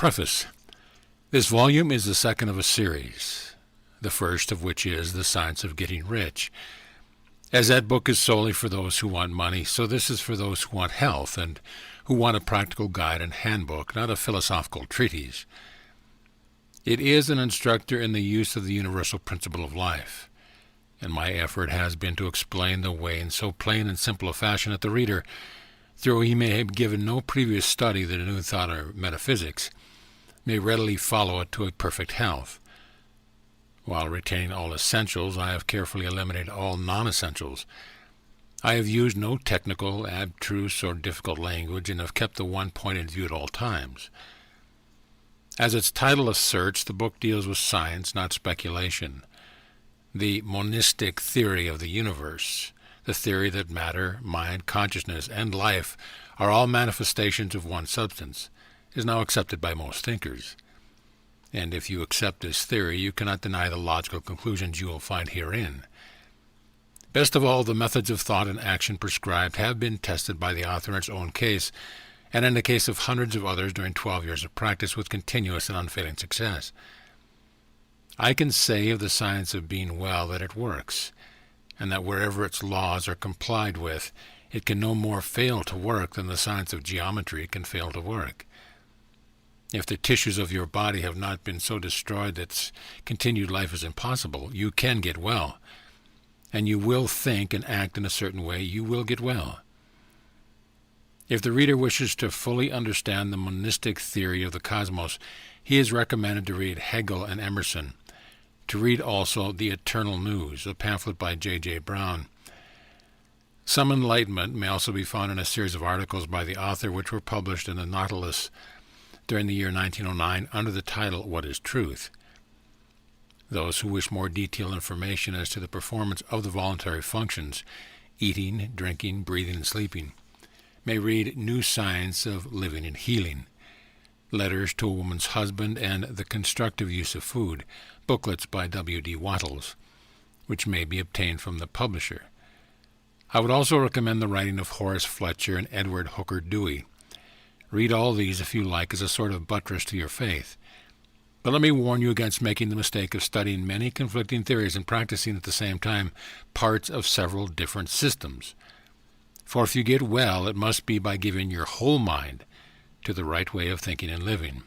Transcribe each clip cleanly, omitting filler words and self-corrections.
Preface. This volume is the second of a series, the first of which is The Science of Getting Rich. As that book is solely for those who want money, so this is for those who want health and who want a practical guide and handbook, not a philosophical treatise. It is an instructor in the use of the universal principle of life, and my effort has been to explain the way in so plain and simple a fashion that the reader, though he may have given no previous study to the new thought or metaphysics, may readily follow it to a perfect health. While retaining all essentials, I have carefully eliminated all non-essentials. I have used no technical, abstruse, or difficult language, and have kept the one point in view at all times. As its title asserts, the book deals with science, not speculation. The monistic theory of the universe, the theory that matter, mind, consciousness, and life are all manifestations of one substance, is now accepted by most thinkers. And if you accept this theory, you cannot deny the logical conclusions you will find herein. Best of all, the methods of thought and action prescribed have been tested by the author in its own case, and in the case of hundreds of others during 12 years of practice with continuous and unfailing success. I can say of the science of being well that it works, and that wherever its laws are complied with, it can no more fail to work than the science of geometry can fail to work. If the tissues of your body have not been so destroyed that continued life is impossible, you can get well. And you will think and act in a certain way, you will get well. If the reader wishes to fully understand the monistic theory of the cosmos, he is recommended to read Hegel and Emerson, to read also The Eternal News, a pamphlet by J.J. Brown. Some enlightenment may also be found in a series of articles by the author which were published in the Wattles during the year 1909 under the title, What is Truth? Those who wish more detailed information as to the performance of the voluntary functions, eating, drinking, breathing, and sleeping, may read New Science of Living and Healing, Letters to a Woman's Husband, and The Constructive Use of Food, booklets by W.D. Wattles, which may be obtained from the publisher. I would also recommend the writing of Horace Fletcher and Edward Hooker Dewey. Read all these if you like as a sort of buttress to your faith. But let me warn you against making the mistake of studying many conflicting theories and practicing at the same time parts of several different systems. For if you get well, it must be by giving your whole mind to the right way of thinking and living.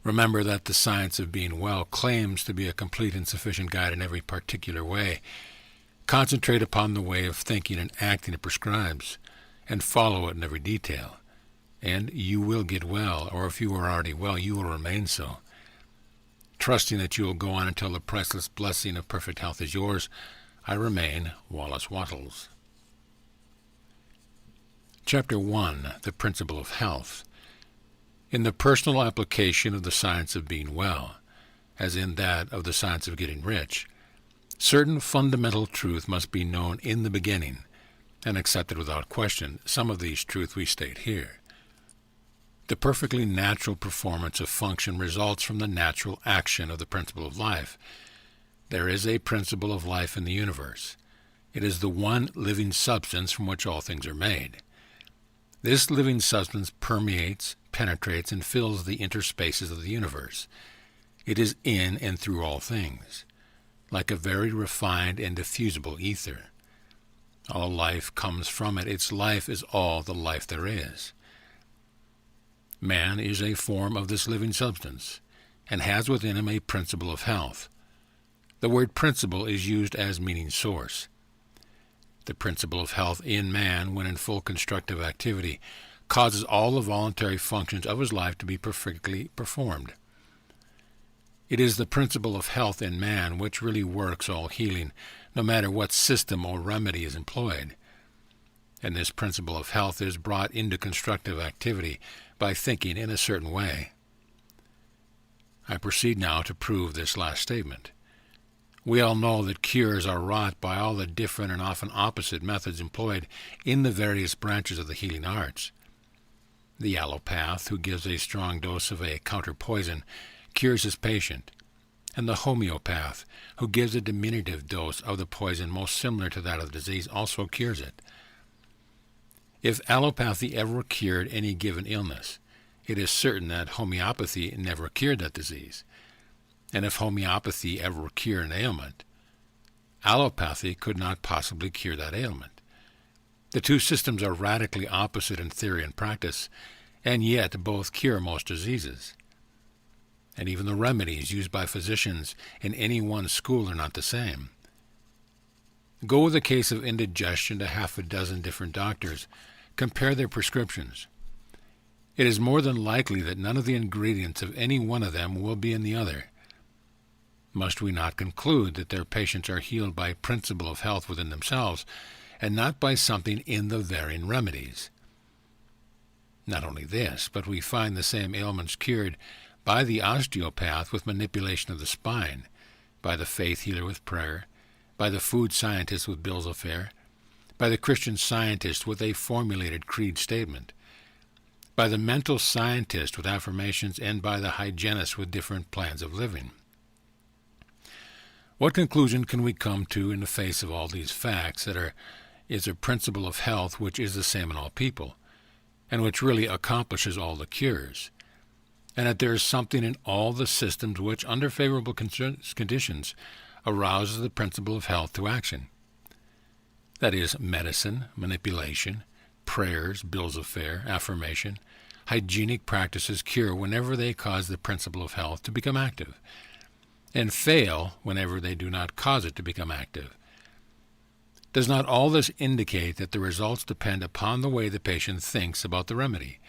Remember that the science of being well claims to be a complete and sufficient guide in every particular way. Concentrate upon the way of thinking and acting it prescribes, and follow it in every detail. And you will get well, or if you are already well, you will remain so. Trusting that you will go on until the priceless blessing of perfect health is yours, I remain, Wallace Wattles. Chapter 1. The Principle of Health. In the personal application of the science of being well, as in that of the science of getting rich, certain fundamental truth must be known in the beginning, and accepted without question. Some of these truths we state here. The perfectly natural performance of function results from the natural action of the principle of life. There is a principle of life in the universe. It is the one living substance from which all things are made. This living substance permeates, penetrates, and fills the interspaces of the universe. It is in and through all things, like a very refined and diffusible ether. All life comes from it. Its life is all the life there is. Man is a form of this living substance, and has within him a principle of health. The word principle is used as meaning source. The principle of health in man, when in full constructive activity, causes all the voluntary functions of his life to be perfectly performed. It is the principle of health in man which really works all healing, no matter what system or remedy is employed. And this principle of health is brought into constructive activity by thinking in a certain way. I proceed now to prove this last statement. We all know that cures are wrought by all the different and often opposite methods employed in the various branches of the healing arts. The allopath, who gives a strong dose of a counter-poison, cures his patient, and the homeopath, who gives a diminutive dose of the poison most similar to that of the disease, also cures it. If allopathy ever cured any given illness, it is certain that homeopathy never cured that disease. And if homeopathy ever cured an ailment, allopathy could not possibly cure that ailment. The two systems are radically opposite in theory and practice, and yet both cure most diseases. And even the remedies used by physicians in any one school are not the same. Go with a case of indigestion to half a dozen different doctors. Compare their prescriptions. It is more than likely that none of the ingredients of any one of them will be in the other. Must we not conclude that their patients are healed by principle of health within themselves, and not by something in the varying remedies? Not only this, but we find the same ailments cured by the osteopath with manipulation of the spine, by the faith healer with prayer, by the food scientist with bills of fare, by the Christian Scientist with a formulated creed statement, by the mental scientist with affirmations, and by the hygienist with different plans of living. What conclusion can we come to in the face of all these facts that is a principle of health which is the same in all people, and which really accomplishes all the cures, and that there is something in all the systems which, under favorable conditions, arouses the principle of health to action? That is, medicine, manipulation, prayers, bills of fare, affirmation, hygienic practices cure whenever they cause the principle of health to become active, and fail whenever they do not cause it to become active. Does not all this indicate that the results depend upon the way the patient thinks about the remedy,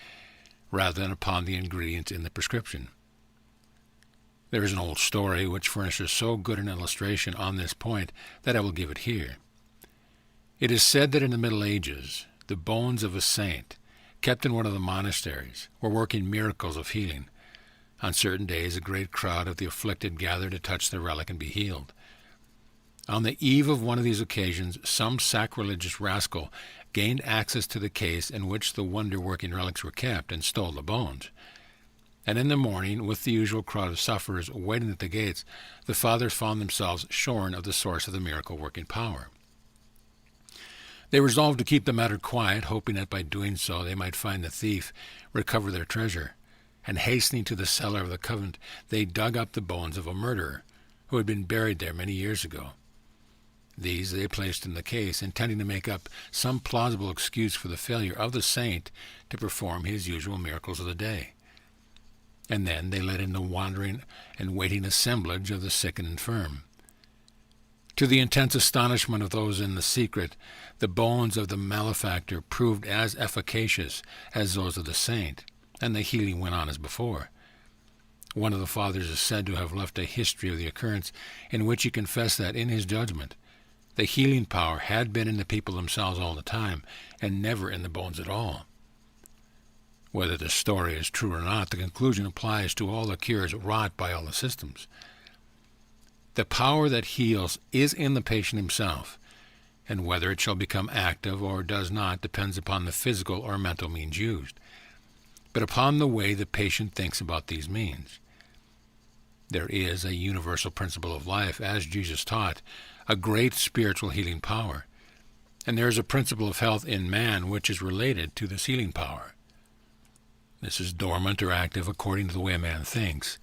rather than upon the ingredients in the prescription? There is an old story which furnishes so good an illustration on this point that I will give it here. It is said that in the Middle Ages, the bones of a saint, kept in one of the monasteries, were working miracles of healing. On certain days, a great crowd of the afflicted gathered to touch the relic and be healed. On the eve of one of these occasions, some sacrilegious rascal gained access to the case in which the wonder-working relics were kept and stole the bones. And in the morning, with the usual crowd of sufferers waiting at the gates, the fathers found themselves shorn of the source of the miracle-working power. They resolved to keep the matter quiet, hoping that by doing so they might find the thief, recover their treasure, and hastening to the cellar of the convent, they dug up the bones of a murderer who had been buried there many years ago. These they placed in the case, intending to make up some plausible excuse for the failure of the saint to perform his usual miracles of the day. And then they let in the wandering and waiting assemblage of the sick and infirm. To the intense astonishment of those in the secret, the bones of the malefactor proved as efficacious as those of the saint, and the healing went on as before. One of the fathers is said to have left a history of the occurrence in which he confessed that, in his judgment, the healing power had been in the people themselves all the time, and never in the bones at all. Whether the story is true or not, the conclusion applies to all the cures wrought by all the systems. The power that heals is in the patient himself, and whether it shall become active or does not depends upon the physical or mental means used, but upon the way the patient thinks about these means. There is a universal principle of life, as Jesus taught, a great spiritual healing power, and there is a principle of health in man which is related to this healing power. This is dormant or active according to the way a man thinks.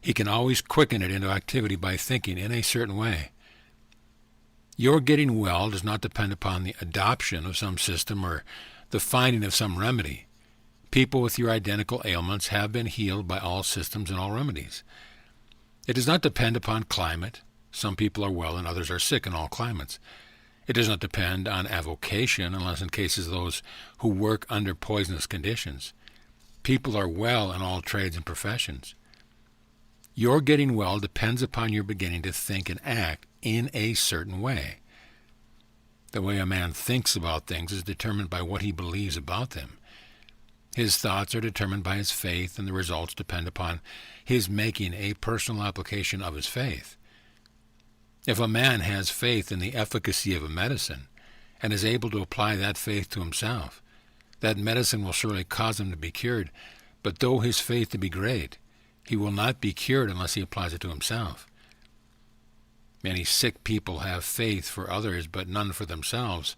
He can always quicken it into activity by thinking in a certain way. Your getting well does not depend upon the adoption of some system or the finding of some remedy. People with your identical ailments have been healed by all systems and all remedies. It does not depend upon climate. Some people are well and others are sick in all climates. It does not depend on avocation, unless in cases of those who work under poisonous conditions. People are well in all trades and professions. Your getting well depends upon your beginning to think and act in a certain way. The way a man thinks about things is determined by what he believes about them. His thoughts are determined by his faith, and the results depend upon his making a personal application of his faith. If a man has faith in the efficacy of a medicine and is able to apply that faith to himself, that medicine will surely cause him to be cured, but though his faith to be great, he will not be cured unless he applies it to himself. Many sick people have faith for others, but none for themselves.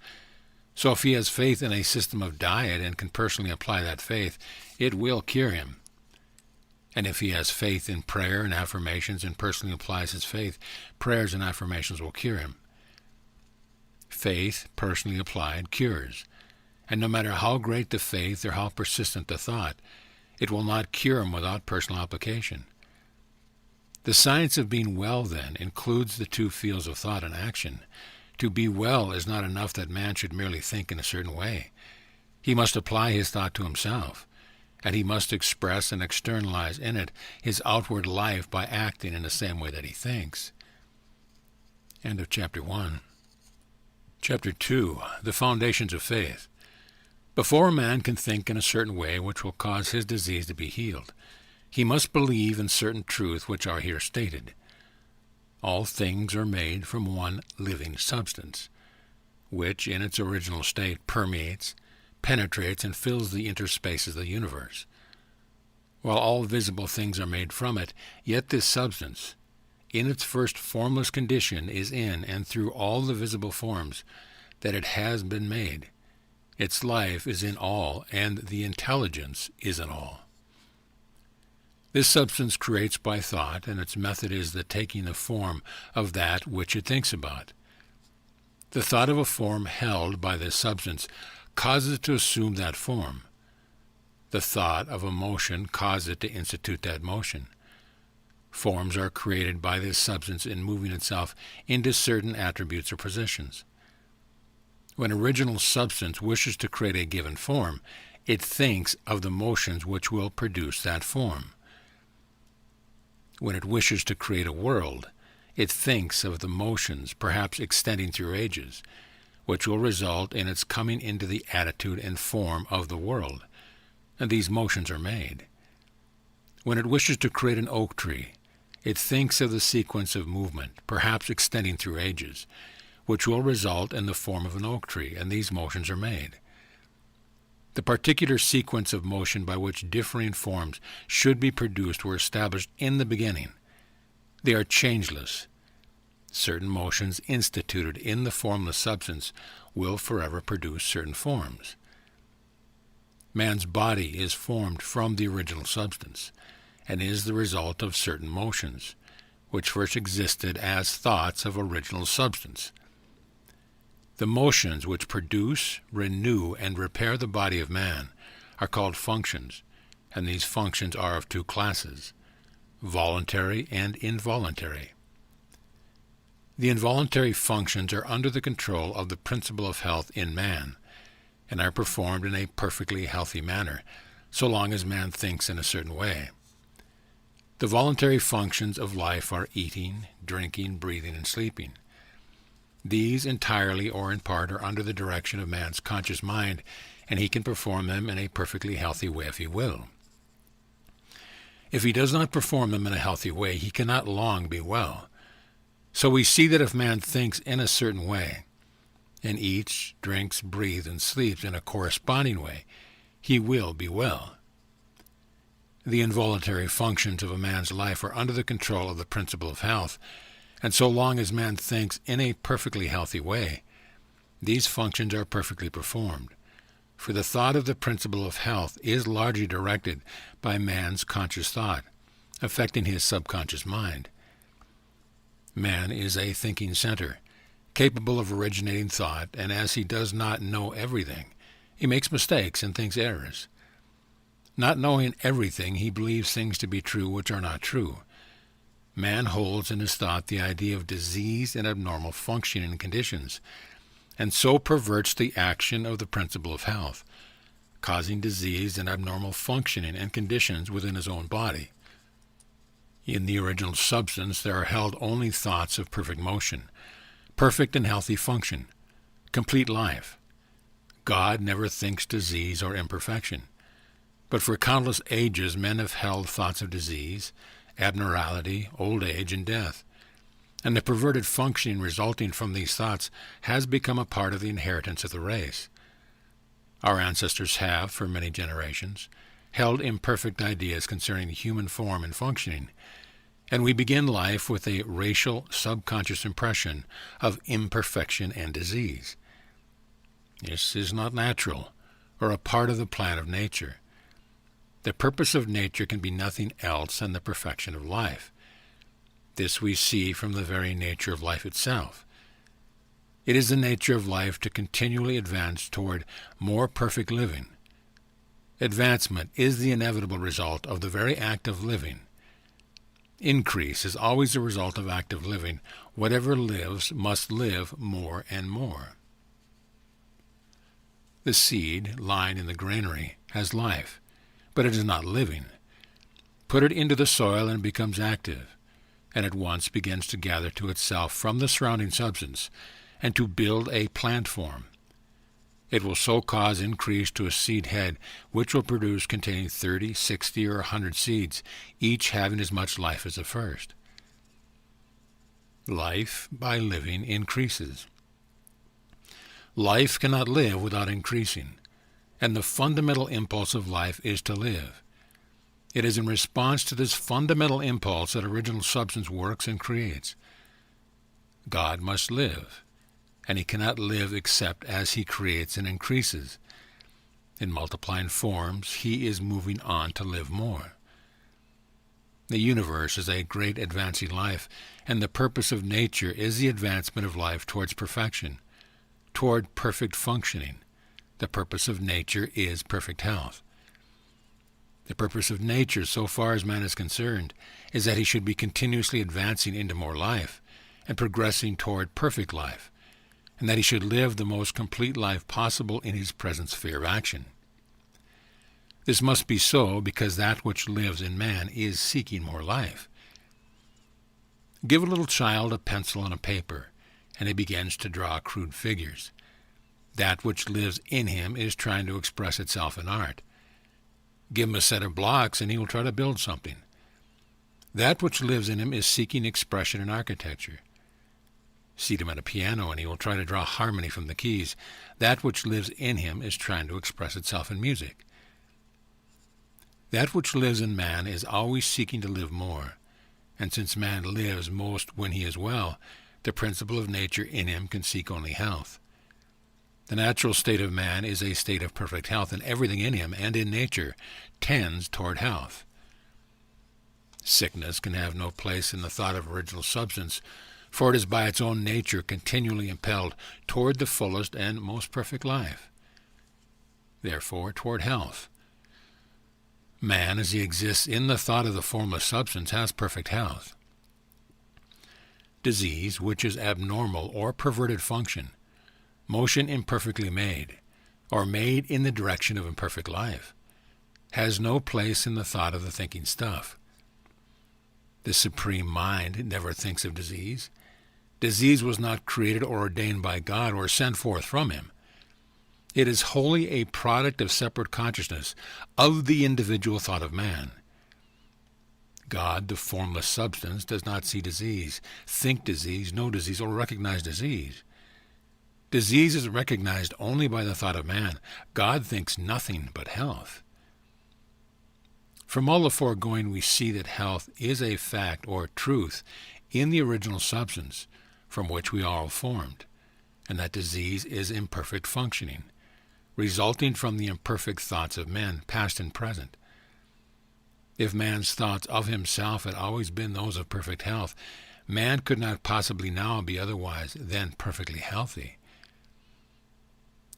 So if he has faith in a system of diet and can personally apply that faith, it will cure him. And if he has faith in prayer and affirmations and personally applies his faith, prayers and affirmations will cure him. Faith, personally applied, cures. And no matter how great the faith or how persistent the thought, it will not cure him without personal application. The science of being well, then, includes the two fields of thought and action. To be well is not enough that man should merely think in a certain way. He must apply his thought to himself, and he must express and externalize in it his outward life by acting in the same way that he thinks. End of Chapter 1. Chapter 2. The Foundations of Faith. Before a man can think in a certain way which will cause his disease to be healed, he must believe in certain truths which are here stated. All things are made from one living substance, which in its original state permeates, penetrates, and fills the interspaces of the universe. While all visible things are made from it, yet this substance, in its first formless condition, is in and through all the visible forms that it has been made. Its life is in all, and the intelligence is in all. This substance creates by thought, and its method is the taking the form of that which it thinks about. The thought of a form held by this substance causes it to assume that form. The thought of a motion causes it to institute that motion. Forms are created by this substance in moving itself into certain attributes or positions. When original substance wishes to create a given form, it thinks of the motions which will produce that form. When it wishes to create a world, it thinks of the motions, perhaps extending through ages, which will result in its coming into the attitude and form of the world, and these motions are made. When it wishes to create an oak tree, it thinks of the sequence of movement, perhaps extending through ages, which will result in the form of an oak tree, and these motions are made. The particular sequence of motion by which differing forms should be produced were established in the beginning. They are changeless. Certain motions instituted in the formless substance will forever produce certain forms. Man's body is formed from the original substance, and is the result of certain motions, which first existed as thoughts of original substance. The motions which produce, renew, and repair the body of man are called functions, and these functions are of two classes, voluntary and involuntary. The involuntary functions are under the control of the principle of health in man, and are performed in a perfectly healthy manner, so long as man thinks in a certain way. The voluntary functions of life are eating, drinking, breathing, and sleeping. These entirely or in part are under the direction of man's conscious mind, and he can perform them in a perfectly healthy way if he will. If he does not perform them in a healthy way, he cannot long be well. So we see that if man thinks in a certain way, and eats, drinks, breathes, and sleeps in a corresponding way, he will be well. The involuntary functions of a man's life are under the control of the principle of health, and so long as man thinks in a perfectly healthy way, these functions are perfectly performed. For the thought of the principle of health is largely directed by man's conscious thought, affecting his subconscious mind. Man is a thinking center, capable of originating thought, and as he does not know everything, he makes mistakes and thinks errors. Not knowing everything, he believes things to be true which are not true. Man holds in his thought the idea of disease and abnormal functioning conditions, and so perverts the action of the principle of health, causing disease and abnormal functioning and conditions within his own body. In the original substance there are held only thoughts of perfect motion, perfect and healthy function, complete life. God never thinks disease or imperfection. But for countless ages men have held thoughts of disease, abnormality, old age, and death. And the perverted functioning resulting from these thoughts has become a part of the inheritance of the race. Our ancestors have, for many generations, held imperfect ideas concerning human form and functioning, and we begin life with a racial subconscious impression of imperfection and disease. This is not natural, or a part of the plan of nature. The purpose of nature can be nothing else than the perfection of life. This we see from the very nature of life itself. It is the nature of life to continually advance toward more perfect living. Advancement is the inevitable result of the very act of living. Increase is always the result of active living. Whatever lives must live more and more. The seed lying in the granary has life, but it is not living. Put it into the soil and it becomes active, and at once begins to gather to itself from the surrounding substance and to build a plant form. It will so cause increase to a seed head, which will produce containing 30, 60, or 100 seeds, each having as much life as the first. Life, by living, increases. Life cannot live without increasing, and the fundamental impulse of life is to live. It is in response to this fundamental impulse that original substance works and creates. God must live, and he cannot live except as he creates and increases. In multiplying forms, he is moving on to live more. The universe is a great advancing life, and the purpose of nature is the advancement of life towards perfection, toward perfect functioning. The purpose of nature is perfect health. The purpose of nature, so far as man is concerned, is that he should be continuously advancing into more life and progressing toward perfect life, and that he should live the most complete life possible in his present sphere of action. This must be so because that which lives in man is seeking more life. Give a little child a pencil and a paper, and he begins to draw crude figures. That which lives in him is trying to express itself in art. Give him a set of blocks, and he will try to build something. That which lives in him is seeking expression in architecture. Seat him at a piano, and he will try to draw harmony from the keys. That which lives in him is trying to express itself in music. That which lives in man is always seeking to live more, and since man lives most when he is well, the principle of nature in him can seek only health. The natural state of man is a state of perfect health, and everything in him and in nature tends toward health. Sickness can have no place in the thought of original substance, for it is by its own nature continually impelled toward the fullest and most perfect life. Therefore, toward health. Man, as he exists in the thought of the formless substance, has perfect health. Disease, which is abnormal or perverted function, motion imperfectly made, or made in the direction of imperfect life, has no place in the thought of the thinking stuff. The supreme mind never thinks of disease. Disease was not created or ordained by God or sent forth from him. It is wholly a product of separate consciousness of the individual thought of man. God, the formless substance, does not see disease, think disease, know disease, or recognize disease. Disease is recognized only by the thought of man. God thinks nothing but health. From all the foregoing, we see that health is a fact or truth in the original substance from which we are all formed, and that disease is imperfect functioning, resulting from the imperfect thoughts of men, past and present. If man's thoughts of himself had always been those of perfect health, man could not possibly now be otherwise than perfectly healthy.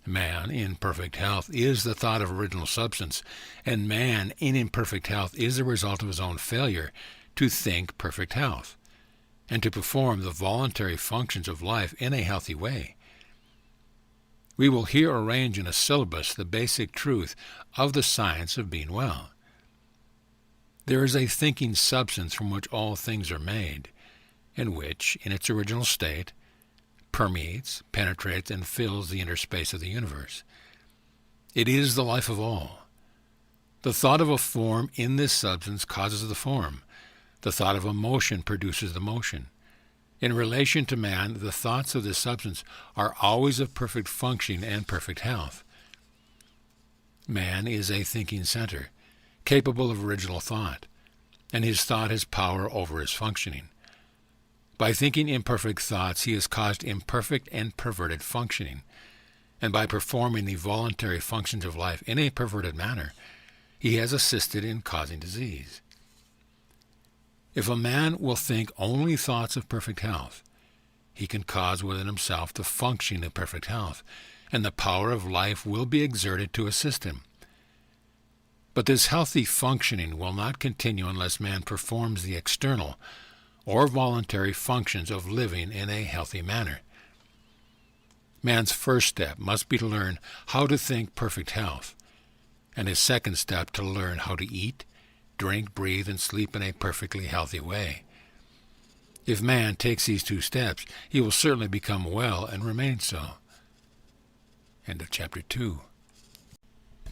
Man in perfect health is the thought of original substance, and man in imperfect health is the result of his own failure to think perfect health, and to perform the voluntary functions of life in a healthy way. We will here arrange in a syllabus the basic truth of the science of being well. There is a thinking substance from which all things are made, and which, in its original state, permeates, penetrates, and fills the inner space of the universe. It is the life of all. The thought of a form in this substance causes the form. The thought of a motion produces the motion. In relation to man, the thoughts of this substance are always of perfect functioning and perfect health. Man is a thinking center, capable of original thought, and his thought has power over his functioning. By thinking imperfect thoughts, he has caused imperfect and perverted functioning. and by performing the voluntary functions of life in a perverted manner, he has assisted in causing disease. If a man will think only thoughts of perfect health, he can cause within himself the functioning of perfect health, and the power of life will be exerted to assist him. But this healthy functioning will not continue unless man performs the external or voluntary functions of living in a healthy manner. Man's first step must be to learn how to think perfect health, and his second step to learn how to eat, drink, breathe, and sleep in a perfectly healthy way. If man takes these two steps, he will certainly become well and remain so. End of Chapter 2.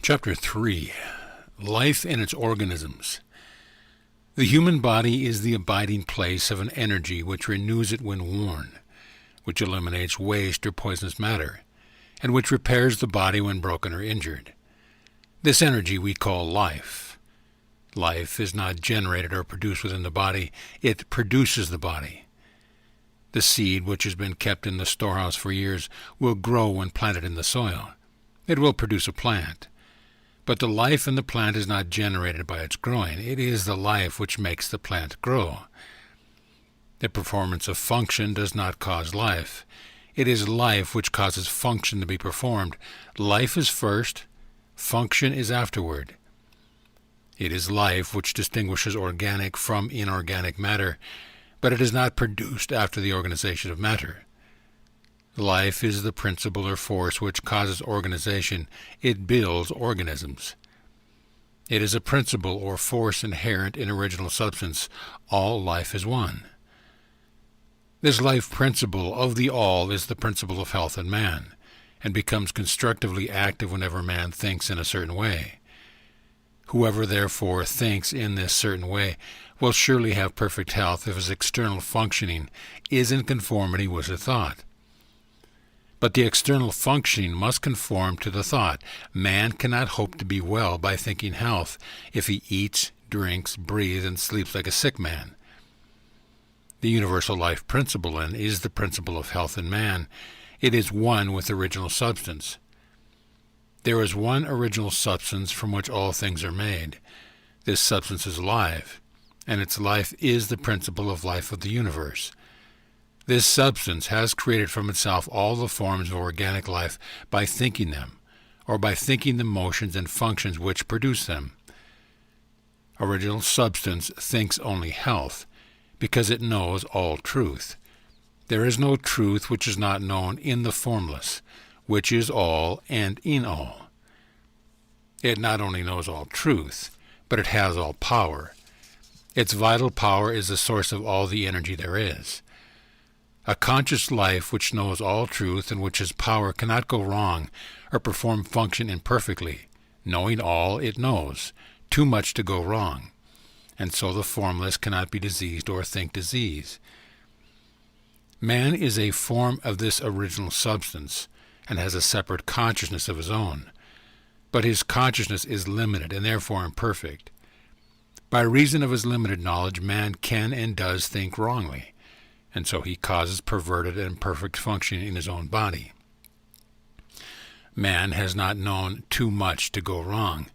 Chapter 3. Life and its organisms. The human body is the abiding place of an energy which renews it when worn, which eliminates waste or poisonous matter, and which repairs the body when broken or injured. This energy we call life. Life is not generated or produced within the body, it produces the body. The seed which has been kept in the storehouse for years will grow when planted in the soil. It will produce a plant. But the life in the plant is not generated by its growing. It is the life which makes the plant grow. The performance of function does not cause life. It is life which causes function to be performed. Life is first, function is afterward. It is life which distinguishes organic from inorganic matter, but it is not produced after the organization of matter. Life is the principle or force which causes organization. It builds organisms. It is a principle or force inherent in original substance. All life is one. This life principle of the all is the principle of health in man, and becomes constructively active whenever man thinks in a certain way. Whoever therefore thinks in this certain way will surely have perfect health if his external functioning is in conformity with the thought. But the external functioning must conform to the thought. Man cannot hope to be well by thinking health if he eats, drinks, breathes, and sleeps like a sick man. The universal life principle, then, is the principle of health in man. It is one with original substance. There is one original substance from which all things are made. This substance is life, and its life is the principle of life of the universe. This substance has created from itself all the forms of organic life by thinking them, or by thinking the motions and functions which produce them. Original substance thinks only health, because it knows all truth. There is no truth which is not known in the formless, which is all and in all. It not only knows all truth, but it has all power. Its vital power is the source of all the energy there is. A conscious life which knows all truth and which has power cannot go wrong or perform function imperfectly. Knowing all, it knows too much to go wrong, and so the formless cannot be diseased or think disease. Man is a form of this original substance and has a separate consciousness of his own, but his consciousness is limited and therefore imperfect. By reason of his limited knowledge, man can and does think wrongly, and so he causes perverted and imperfect function in his own body. Man has not known too much to go wrong.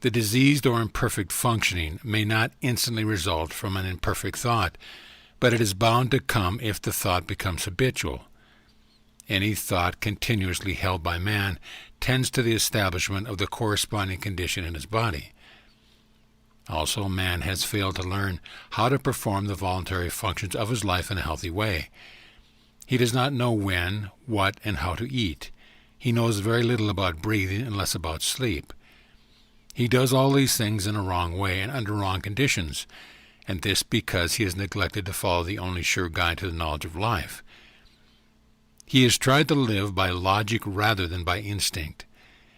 The diseased or imperfect functioning may not instantly result from an imperfect thought, but it is bound to come if the thought becomes habitual. Any thought continuously held by man tends to the establishment of the corresponding condition in his body. Also, man has failed to learn how to perform the voluntary functions of his life in a healthy way. He does not know when, what, and how to eat. He knows very little about breathing and less about sleep. He does all these things in a wrong way and under wrong conditions, and this because he has neglected to follow the only sure guide to the knowledge of life. He has tried to live by logic rather than by instinct.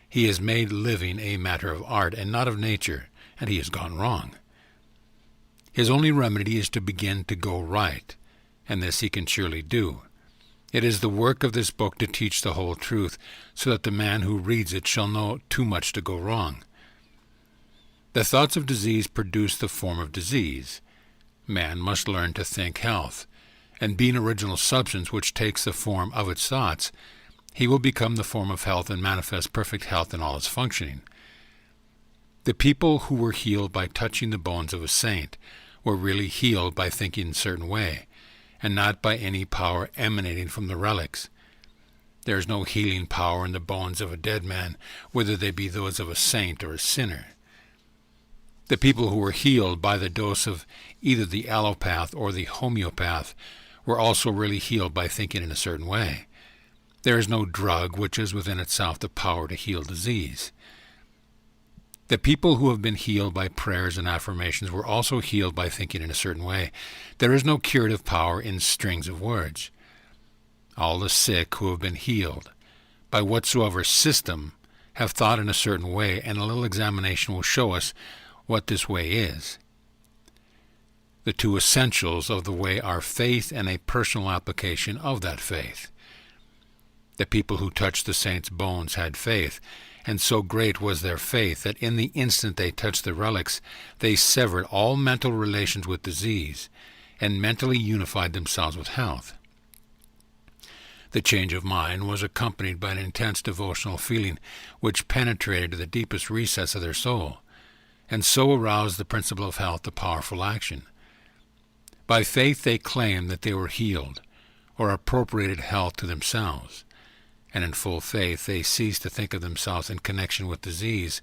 He has made living a matter of art and not of nature, and he has gone wrong. His only remedy is to begin to go right, and this he can surely do. It is the work of this book to teach the whole truth, so that the man who reads it shall know too much to go wrong. The thoughts of disease produce the form of disease. Man must learn to think health, and being original substance which takes the form of its thoughts, he will become the form of health and manifest perfect health in all its functioning. The people who were healed by touching the bones of a saint were really healed by thinking a certain way, and not by any power emanating from the relics. There is no healing power in the bones of a dead man, whether they be those of a saint or a sinner. The people who were healed by the dose of either the allopath or the homeopath were also really healed by thinking in a certain way. There is no drug which has within itself the power to heal disease. The people who have been healed by prayers and affirmations were also healed by thinking in a certain way. There is no curative power in strings of words. All the sick who have been healed by whatsoever system have thought in a certain way, and a little examination will show us what this way is. The two essentials of the way are faith and a personal application of that faith. The people who touched the saint's bones had faith, and so great was their faith that in the instant they touched the relics, they severed all mental relations with disease, and mentally unified themselves with health. The change of mind was accompanied by an intense devotional feeling which penetrated to the deepest recess of their soul, and so aroused the principle of health to powerful action. By faith they claimed that they were healed, or appropriated health to themselves, and in full faith they ceased to think of themselves in connection with disease,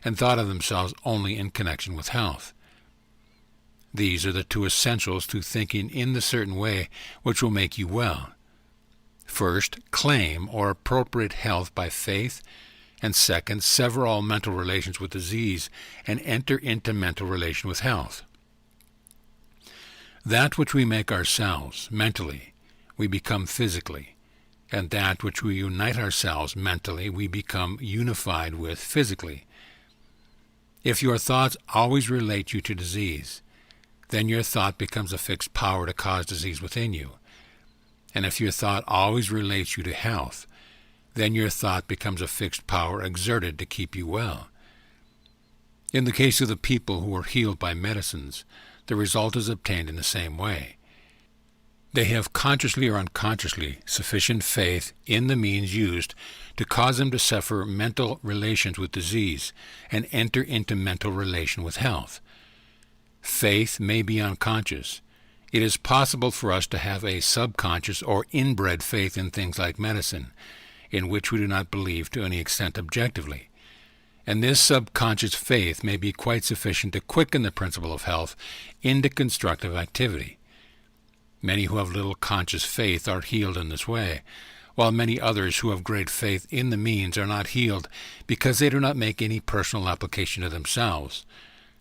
and thought of themselves only in connection with health. These are the two essentials to thinking in the certain way which will make you well. First, claim or appropriate health by faith, and second, sever all mental relations with disease and enter into mental relation with health. That which we make ourselves mentally, we become physically, and that which we unite ourselves mentally, we become unified with physically. If your thoughts always relate you to disease, then your thought becomes a fixed power to cause disease within you. And if your thought always relates you to health, then your thought becomes a fixed power exerted to keep you well. In the case of the people who were healed by medicines, the result is obtained in the same way. They have consciously or unconsciously sufficient faith in the means used to cause them to sever mental relations with disease and enter into mental relation with health. Faith may be unconscious. It is possible for us to have a subconscious or inbred faith in things like medicine, in which we do not believe to any extent objectively. And this subconscious faith may be quite sufficient to quicken the principle of health into constructive activity. Many who have little conscious faith are healed in this way, while many others who have great faith in the means are not healed because they do not make any personal application to themselves,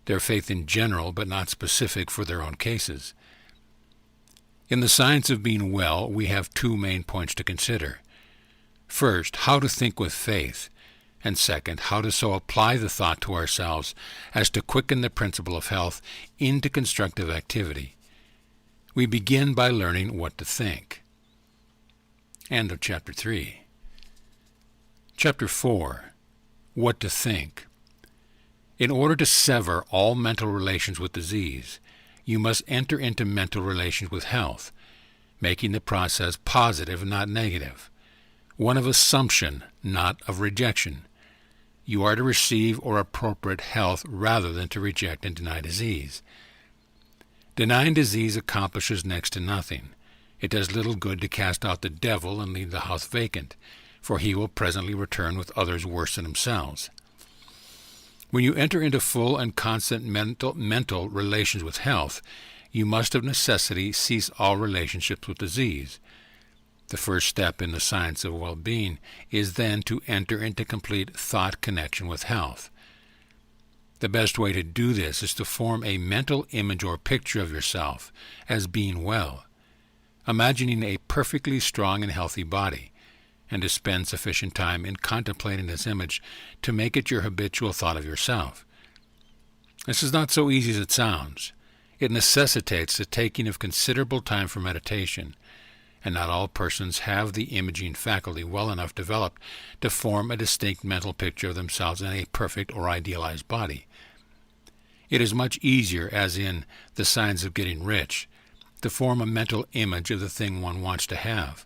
their faith in general but not specific for their own cases. In the science of being well, we have two main points to consider. First, how to think with faith, and second, how to so apply the thought to ourselves as to quicken the principle of health into constructive activity. We begin by learning what to think. End of Chapter 3. Chapter 4. What to think. In order to sever all mental relations with disease, you must enter into mental relations with health, making the process positive, not negative, one of assumption, not of rejection. You are to receive or appropriate health rather than to reject and deny disease. Denying disease accomplishes next to nothing. It does little good to cast out the devil and leave the house vacant, for he will presently return with others worse than themselves. When you enter into full and constant mental relations with health, you must of necessity cease all relationships with disease. The first step in the science of well-being is then to enter into complete thought connection with health. The best way to do this is to form a mental image or picture of yourself as being well, imagining a perfectly strong and healthy body, and to spend sufficient time in contemplating this image to make it your habitual thought of yourself. This is not so easy as it sounds. It necessitates the taking of considerable time for meditation, and not all persons have the imaging faculty well enough developed to form a distinct mental picture of themselves in a perfect or idealized body. It is much easier, as in The Signs of Getting Rich, to form a mental image of the thing one wants to have,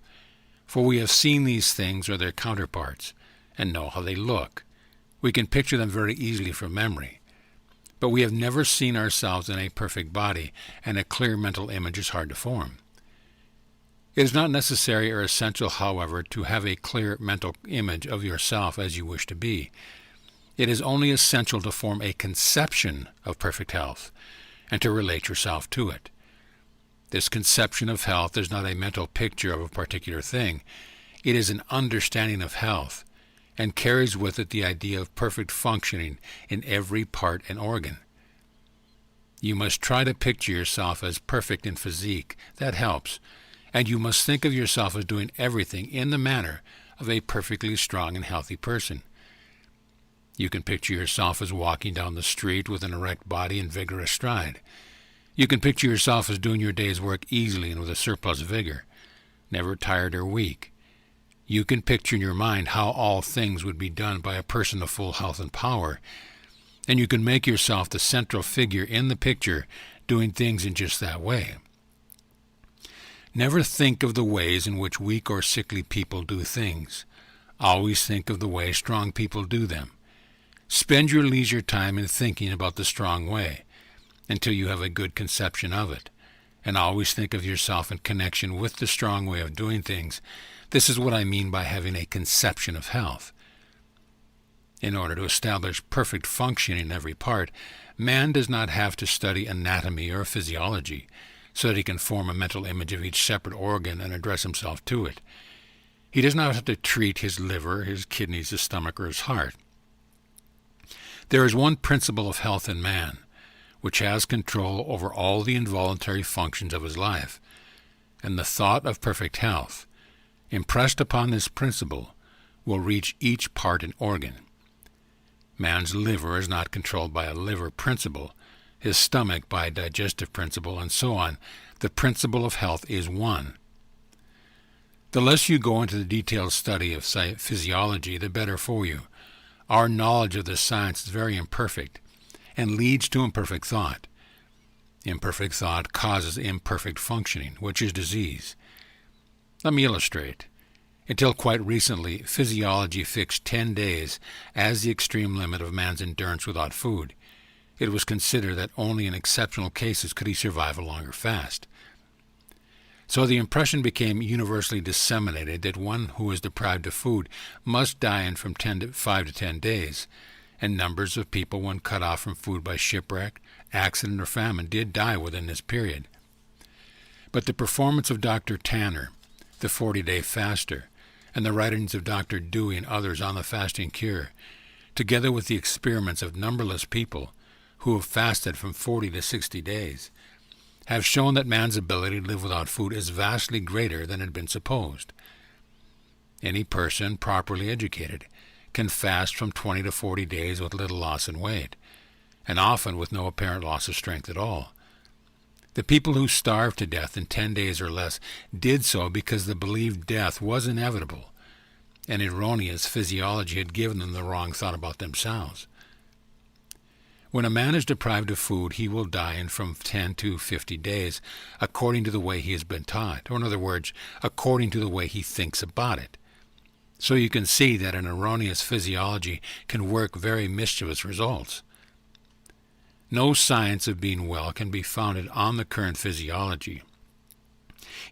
For we have seen these things or their counterparts, and know how they look. We can picture them very easily from memory. But we have never seen ourselves in a perfect body, and a clear mental image is hard to form. It is not necessary or essential, however, to have a clear mental image of yourself as you wish to be. It is only essential to form a conception of perfect health, and to relate yourself to it. This conception of health is not a mental picture of a particular thing. It is an understanding of health, and carries with it the idea of perfect functioning in every part and organ. You must try to picture yourself as perfect in physique. That helps. And you must think of yourself as doing everything in the manner of a perfectly strong and healthy person. You can picture yourself as walking down the street with an erect body and vigorous stride. You can picture yourself as doing your day's work easily and with a surplus of vigor, never tired or weak. You can picture in your mind how all things would be done by a person of full health and power, and you can make yourself the central figure in the picture doing things in just that way. Never think of the ways in which weak or sickly people do things. Always think of the way strong people do them. Spend your leisure time in thinking about the strong way until you have a good conception of it, and always think of yourself in connection with the strong way of doing things. This is what I mean by having a conception of health. In order to establish perfect function in every part, man does not have to study anatomy or physiology so that he can form a mental image of each separate organ and address himself to it. He does not have to treat his liver, his kidneys, his stomach, or his heart. There is one principle of health in man, which has control over all the involuntary functions of his life, and the thought of perfect health, impressed upon this principle, will reach each part and organ. Man's liver is not controlled by a liver principle, his stomach by a digestive principle, and so on. The principle of health is one. The less you go into the detailed study of physiology, the better for you. Our knowledge of this science is very imperfect, and leads to imperfect thought. Imperfect thought causes imperfect functioning, which is disease. Let me illustrate. Until quite recently, physiology fixed 10 days as the extreme limit of man's endurance without food. It was considered that only in exceptional cases could he survive a longer fast. So the impression became universally disseminated that one who is deprived of food must die in from 5 to 10 days, and numbers of people, when cut off from food by shipwreck, accident, or famine, did die within this period. But the performance of Dr. Tanner, the 40-day faster, and the writings of Dr. Dewey and others on the fasting cure, together with the experiments of numberless people who have fasted from 40 to 60 days, have shown that man's ability to live without food is vastly greater than had been supposed. Any person, properly educated, can fast from 20 to 40 days with little loss in weight, and often with no apparent loss of strength at all. The people who starved to death in 10 days or less did so because the believed death was inevitable, and erroneous physiology had given them the wrong thought about themselves. When a man is deprived of food, he will die in from 10 to 50 days, according to the way he has been taught, or in other words, according to the way he thinks about it. So you can see that an erroneous physiology can work very mischievous results. No science of being well can be founded on the current physiology.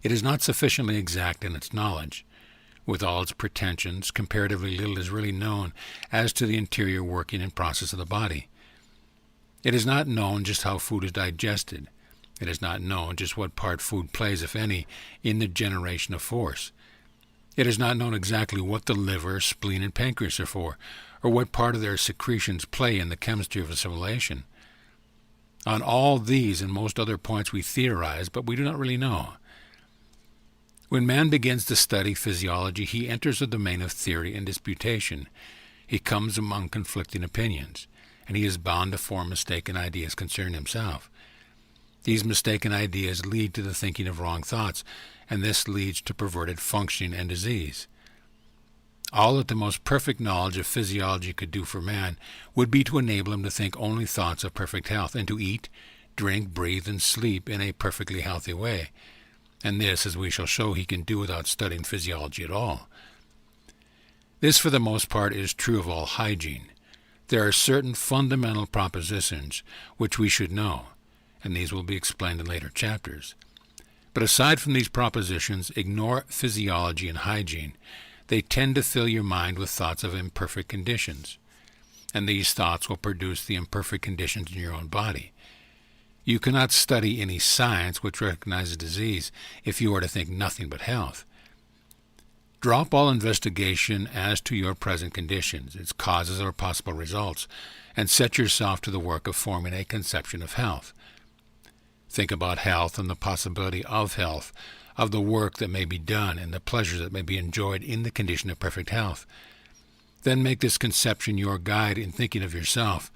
It is not sufficiently exact in its knowledge. With all its pretensions, comparatively little is really known as to the interior working and process of the body. It is not known just how food is digested. It is not known just what part food plays, if any, in the generation of force. It is not known exactly what the liver, spleen, and pancreas are for, or what part of their secretions play in the chemistry of assimilation. On all these and most other points we theorize, but we do not really know. When man begins to study physiology, he enters the domain of theory and disputation. He comes among conflicting opinions, and he is bound to form mistaken ideas concerning himself. These mistaken ideas lead to the thinking of wrong thoughts, and this leads to perverted functioning and disease. All that the most perfect knowledge of physiology could do for man would be to enable him to think only thoughts of perfect health, and to eat, drink, breathe, and sleep in a perfectly healthy way. and this, as we shall show, he can do without studying physiology at all. This, for the most part, is true of all hygiene. There are certain fundamental propositions which we should know, and these will be explained in later chapters. But aside from these propositions, ignore physiology and hygiene. They tend to fill your mind with thoughts of imperfect conditions, and these thoughts will produce the imperfect conditions in your own body. You cannot study any science which recognizes disease if you are to think nothing but health. Drop all investigation as to your present conditions, its causes or possible results, and set yourself to the work of forming a conception of health. Think about health and the possibility of health, of the work that may be done and the pleasures that may be enjoyed in the condition of perfect health. Then make this conception your guide in thinking of yourself.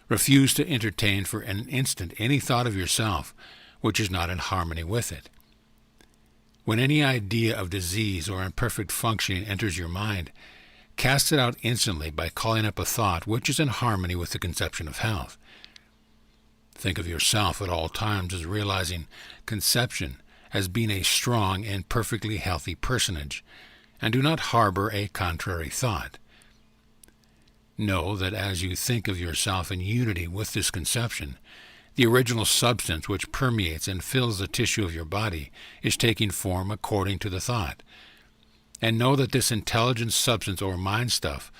Refuse to entertain for an instant any thought of yourself which is not in harmony with it. When any idea of disease or imperfect functioning enters your mind, cast it out instantly by calling up a thought which is in harmony with the conception of health. Think of yourself at all times as realizing conception as being a strong and perfectly healthy personage, and do not harbor a contrary thought. Know that as you think of yourself in unity with this conception, the original substance which permeates and fills the tissue of your body is taking form according to the thought. And know that this intelligent substance or mind stuff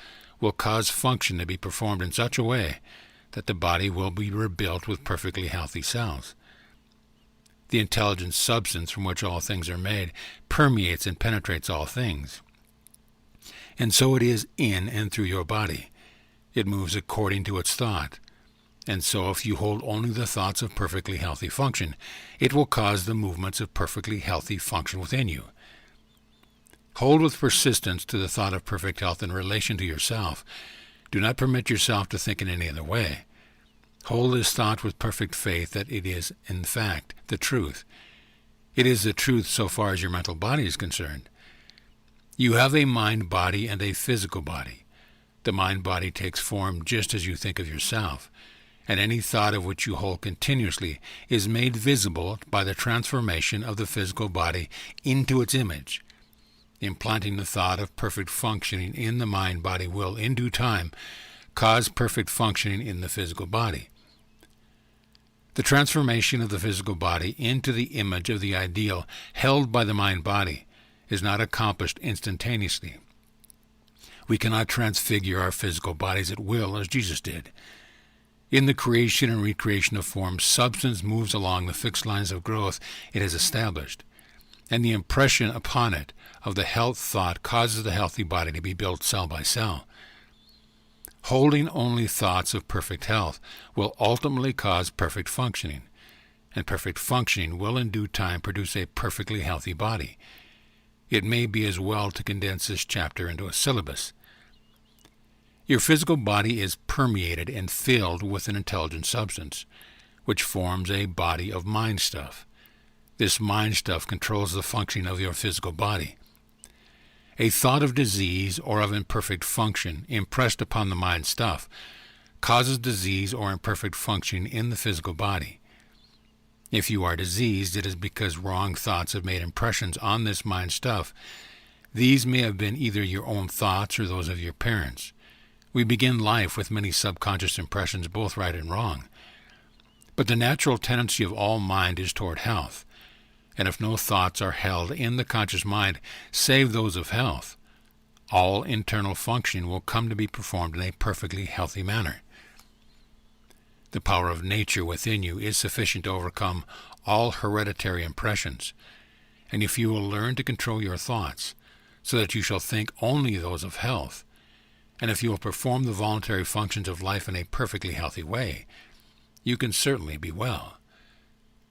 will cause function to be performed in such a way that the body will be rebuilt with perfectly healthy cells. The intelligent substance from which all things are made permeates and penetrates all things. And so it is in and through your body. It moves according to its thought. And so if you hold only the thoughts of perfectly healthy function, it will cause the movements of perfectly healthy function within you. Hold with persistence to the thought of perfect health in relation to yourself. Do not permit yourself to think in any other way. Hold this thought with perfect faith that it is, in fact, the truth. It is the truth so far as your mental body is concerned. You have a mind-body and a physical body. The mind-body takes form just as you think of yourself, and any thought of which you hold continuously is made visible by the transformation of the physical body into its image. Implanting the thought of perfect functioning in the mind-body will, in due time, cause perfect functioning in the physical body. The transformation of the physical body into the image of the ideal held by the mind-body is not accomplished instantaneously. We cannot transfigure our physical bodies at will as Jesus did. In the creation and recreation of form, substance moves along the fixed lines of growth it has established, and the impression upon it of the health thought causes the healthy body to be built cell by cell. Holding only thoughts of perfect health will ultimately cause perfect functioning, and perfect functioning will in due time produce a perfectly healthy body. It may be as well to condense this chapter into a syllabus. Your physical body is permeated and filled with an intelligent substance, which forms a body of mind stuff. This mind stuff controls the functioning of your physical body. A thought of disease or of imperfect function impressed upon the mind stuff causes disease or imperfect function in the physical body. If you are diseased, it is because wrong thoughts have made impressions on this mind stuff. These may have been either your own thoughts or those of your parents. We begin life with many subconscious impressions, both right and wrong. But the natural tendency of all mind is toward health. And if no thoughts are held in the conscious mind save those of health, all internal functioning will come to be performed in a perfectly healthy manner. The power of nature within you is sufficient to overcome all hereditary impressions, and if you will learn to control your thoughts so that you shall think only those of health, and if you will perform the voluntary functions of life in a perfectly healthy way, you can certainly be well.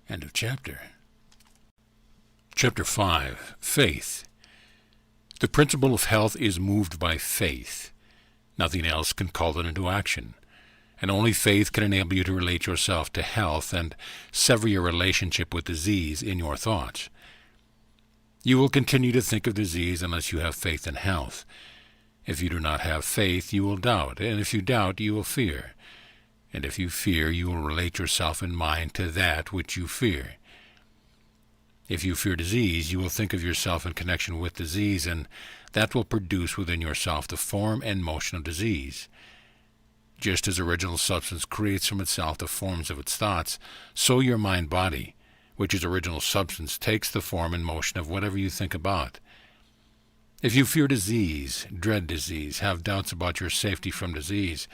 End of chapter. Chapter 5. Faith. The principle of health is moved by faith. Nothing else can call it into action, and only faith can enable you to relate yourself to health and sever your relationship with disease in your thoughts. You will continue to think of disease unless you have faith in health. If you do not have faith, you will doubt, and if you doubt, you will fear. And if you fear, you will relate yourself in mind to that which you fear. If you fear disease, you will think of yourself in connection with disease, and that will produce within yourself the form and motion of disease. Just as original substance creates from itself the forms of its thoughts, so your mind-body, which is original substance, takes the form and motion of whatever you think about. If you fear disease, dread disease, have doubts about your safety from disease,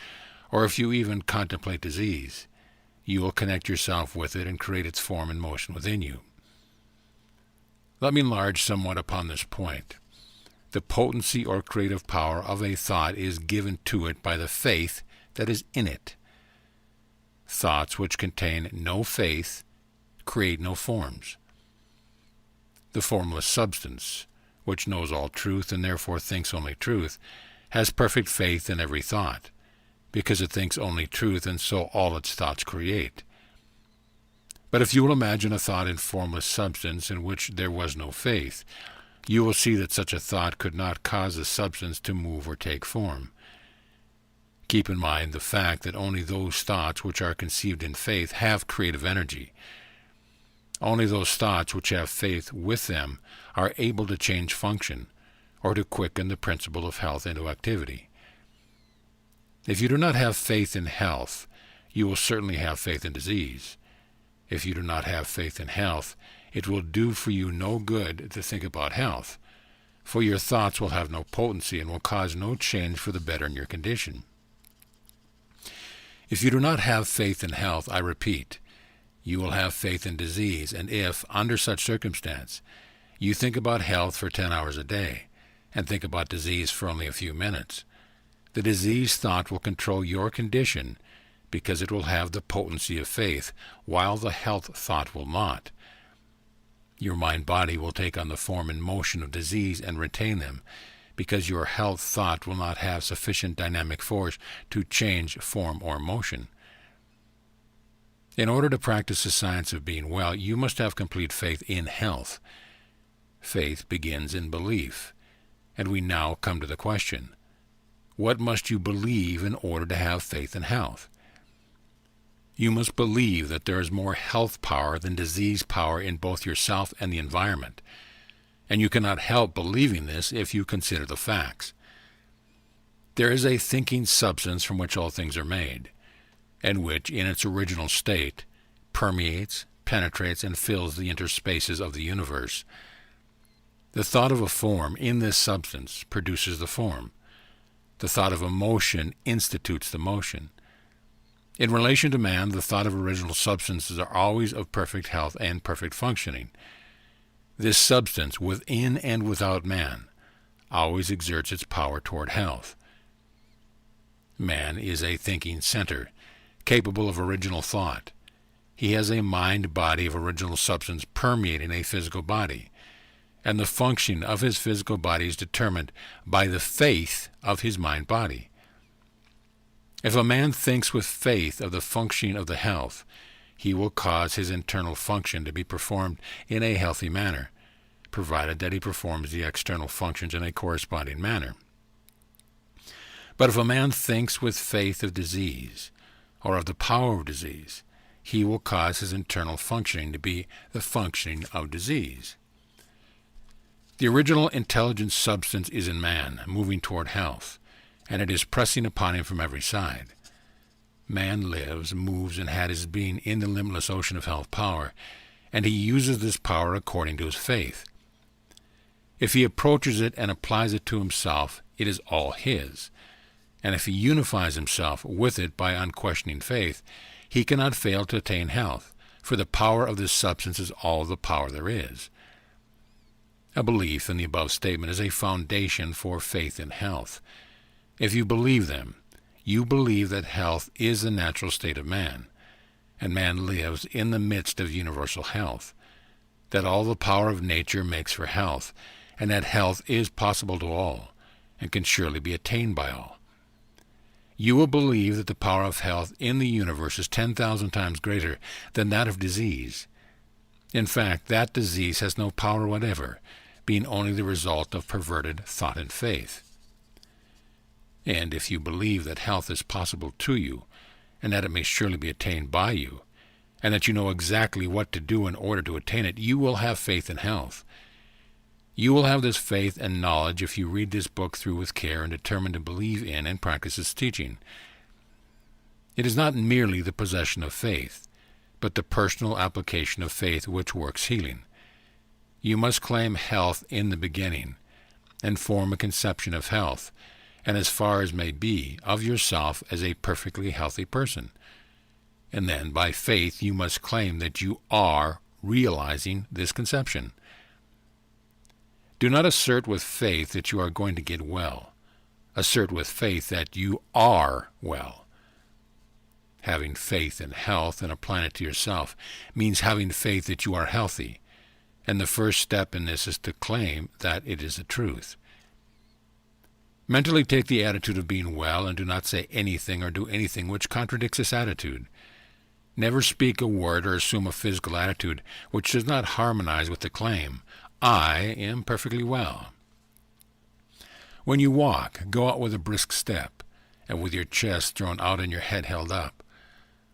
or if you even contemplate disease, you will connect yourself with it and create its form and motion within you. Let me enlarge somewhat upon this point. The potency or creative power of a thought is given to it by the faith that is in it. Thoughts which contain no faith create no forms. The formless substance, which knows all truth and therefore thinks only truth, has perfect faith in every thought, because it thinks only truth, and so all its thoughts create. But if you will imagine a thought in formless substance in which there was no faith, you will see that such a thought could not cause the substance to move or take form. Keep in mind the fact that only those thoughts which are conceived in faith have creative energy. Only those thoughts which have faith with them are able to change function, or to quicken the principle of health into activity. If you do not have faith in health, you will certainly have faith in disease. If you do not have faith in health, it will do for you no good to think about health, for your thoughts will have no potency and will cause no change for the better in your condition. If you do not have faith in health, I repeat, you will have faith in disease, and if, under such circumstance, you think about health for 10 hours a day, and think about disease for only a few minutes, the disease thought will control your condition because it will have the potency of faith, while the health thought will not. Your mind-body will take on the form and motion of disease and retain them, because your health thought will not have sufficient dynamic force to change form or motion. In order to practice the science of being well, you must have complete faith in health. Faith begins in belief, and we now come to the question, what must you believe in order to have faith in health? You must believe that there is more health power than disease power in both yourself and the environment, and you cannot help believing this if you consider the facts. There is a thinking substance from which all things are made, and which, in its original state, permeates, penetrates, and fills the interspaces of the universe. The thought of a form in this substance produces the form. The thought of a motion institutes the motion. In relation to man, the thought of original substances are always of perfect health and perfect functioning. This substance, within and without man, always exerts its power toward health. Man is a thinking center, capable of original thought. He has a mind-body of original substance permeating a physical body, and the function of his physical body is determined by the faith of his mind-body. If a man thinks with faith of the functioning of the health, he will cause his internal function to be performed in a healthy manner, provided that he performs the external functions in a corresponding manner. But if a man thinks with faith of disease, or of the power of disease, he will cause his internal functioning to be the functioning of disease. The original intelligent substance is in man, moving toward health, and it is pressing upon him from every side. Man lives, moves, and had his being in the limitless ocean of health power, and he uses this power according to his faith. If he approaches it and applies it to himself, it is all his, and if he unifies himself with it by unquestioning faith, he cannot fail to attain health, for the power of this substance is all the power there is. A belief in the above statement is a foundation for faith in health. If you believe them, you believe that health is the natural state of man, and man lives in the midst of universal health, that all the power of nature makes for health, and that health is possible to all, and can surely be attained by all. You will believe that the power of health in the universe is 10,000 times greater than that of disease. In fact, that disease has no power whatever, being only the result of perverted thought and faith. And if you believe that health is possible to you, and that it may surely be attained by you, and that you know exactly what to do in order to attain it, you will have faith and health. You will have this faith and knowledge if you read this book through with care and determine to believe in and practice its teaching. It is not merely the possession of faith, but the personal application of faith which works healing. You must claim health in the beginning, and form a conception of health, and as far as may be, of yourself as a perfectly healthy person. And then, by faith, you must claim that you are realizing this conception. Do not assert with faith that you are going to get well. Assert with faith that you are well. Having faith in health and applying it to yourself means having faith that you are healthy, and the first step in this is to claim that it is the truth. Mentally take the attitude of being well and do not say anything or do anything which contradicts this attitude. Never speak a word or assume a physical attitude which does not harmonize with the claim, I am perfectly well. When you walk, go out with a brisk step, and with your chest thrown out and your head held up.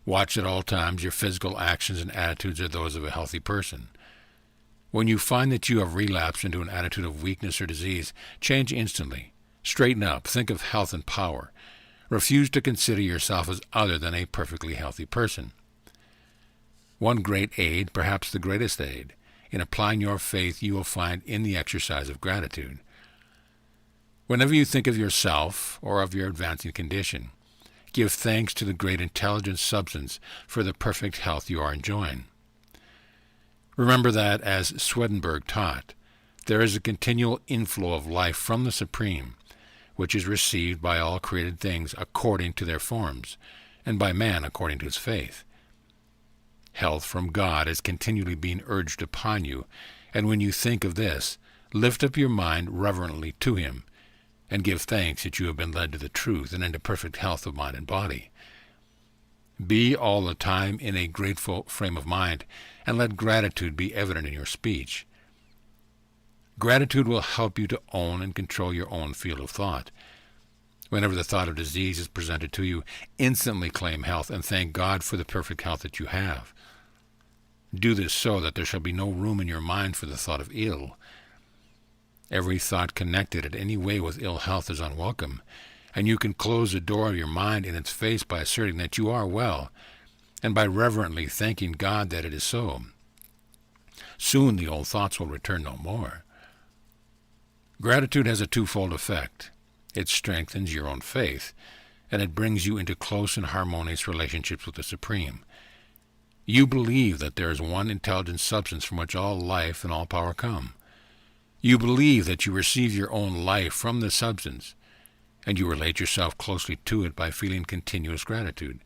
Watch at all times your physical actions and attitudes are those of a healthy person. When you find that you have relapsed into an attitude of weakness or disease, change instantly. Straighten up, think of health and power. Refuse to consider yourself as other than a perfectly healthy person. One great aid, perhaps the greatest aid, in applying your faith you will find in the exercise of gratitude. Whenever you think of yourself or of your advancing condition, give thanks to the great intelligent substance for the perfect health you are enjoying. Remember that, as Swedenborg taught, there is a continual inflow of life from the Supreme, which is received by all created things according to their forms, and by man according to his faith. Health from God is continually being urged upon you, and when you think of this, lift up your mind reverently to him, and give thanks that you have been led to the truth and into perfect health of mind and body. Be all the time in a grateful frame of mind, and let gratitude be evident in your speech. Gratitude will help you to own and control your own field of thought. Whenever the thought of disease is presented to you, instantly claim health and thank God for the perfect health that you have. Do this so that there shall be no room in your mind for the thought of ill. Every thought connected in any way with ill health is unwelcome, and you can close the door of your mind in its face by asserting that you are well, and by reverently thanking God that it is so. Soon the old thoughts will return no more. Gratitude has a twofold effect. It strengthens your own faith, and it brings you into close and harmonious relationships with the Supreme. You believe that there is one intelligent substance from which all life and all power come. You believe that you receive your own life from this substance, and you relate yourself closely to it by feeling continuous gratitude.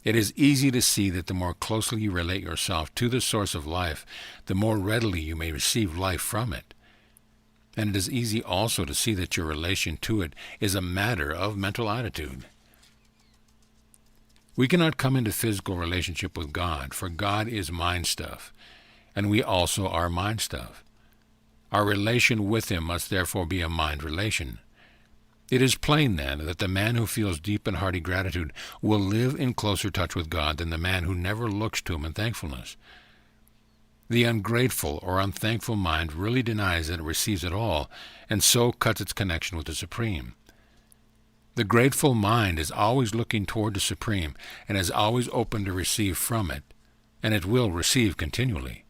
It is easy to see that the more closely you relate yourself to the source of life, the more readily you may receive life from it. And it is easy also to see that your relation to it is a matter of mental attitude. We cannot come into physical relationship with God, for God is mind stuff, and we also are mind stuff. Our relation with him must therefore be a mind relation. It is plain, then, that the man who feels deep and hearty gratitude will live in closer touch with God than the man who never looks to him in thankfulness. The ungrateful or unthankful mind really denies that it receives at all, and so cuts its connection with the Supreme. The grateful mind is always looking toward the Supreme, and is always open to receive from it, and it will receive continually.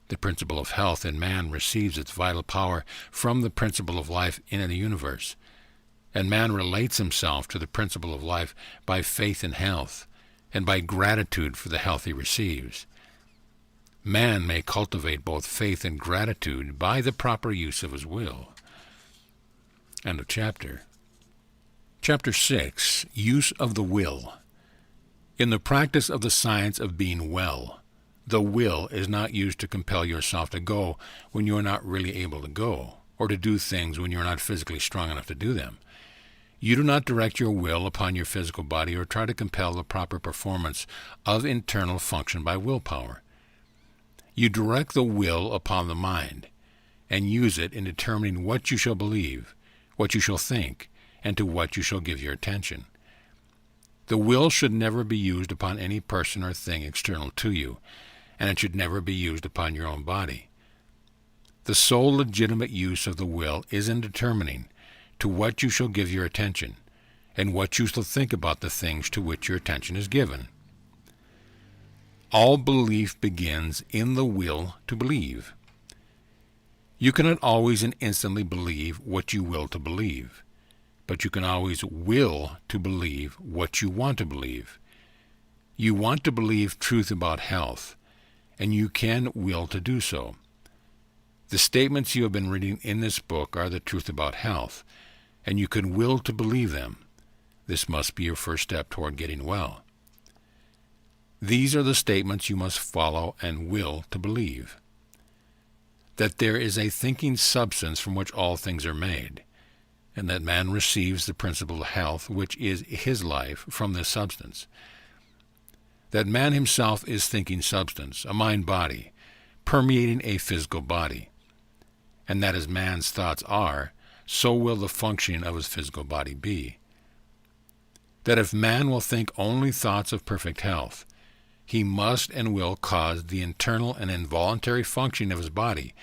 The principle of health in man receives its vital power from the principle of life in the universe, and man relates himself to the principle of life by faith in health, and by gratitude for the health he receives. Man may cultivate both faith and gratitude by the proper use of his will. End of chapter. Chapter 6. Use of the Will. In the practice of the science of being well, the will is not used to compel yourself to go when you are not really able to go, or to do things when you are not physically strong enough to do them. You do not direct your will upon your physical body or try to compel the proper performance of internal function by willpower. You direct the will upon the mind, and use it in determining what you shall believe, what you shall think, and to what you shall give your attention. The will should never be used upon any person or thing external to you, and it should never be used upon your own body. The sole legitimate use of the will is in determining to what you shall give your attention, and what you shall think about the things to which your attention is given. All belief begins in the will to believe. You cannot always and instantly believe what you will to believe, but you can always will to believe what you want to believe. You want to believe truth about health, and you can will to do so. The statements you have been reading in this book are the truth about health, and you can will to believe them. This must be your first step toward getting well. These are the statements you must follow and will to believe. That there is a thinking substance from which all things are made, and that man receives the principle of health, which is his life, from this substance. That man himself is thinking substance, a mind-body, permeating a physical body, and that as man's thoughts are, so will the functioning of his physical body be. That if man will think only thoughts of perfect health, he must and will cause the internal and involuntary functioning of his body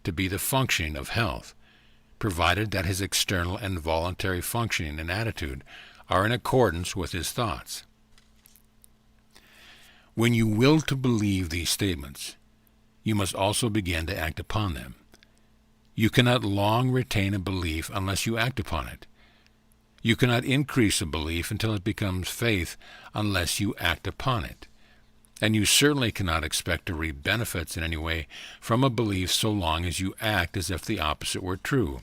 to be the functioning of health, provided that his external and voluntary functioning and attitude are in accordance with his thoughts. When you will to believe these statements, you must also begin to act upon them. You cannot long retain a belief unless you act upon it. You cannot increase a belief until it becomes faith unless you act upon it. And you certainly cannot expect to reap benefits in any way from a belief so long as you act as if the opposite were true.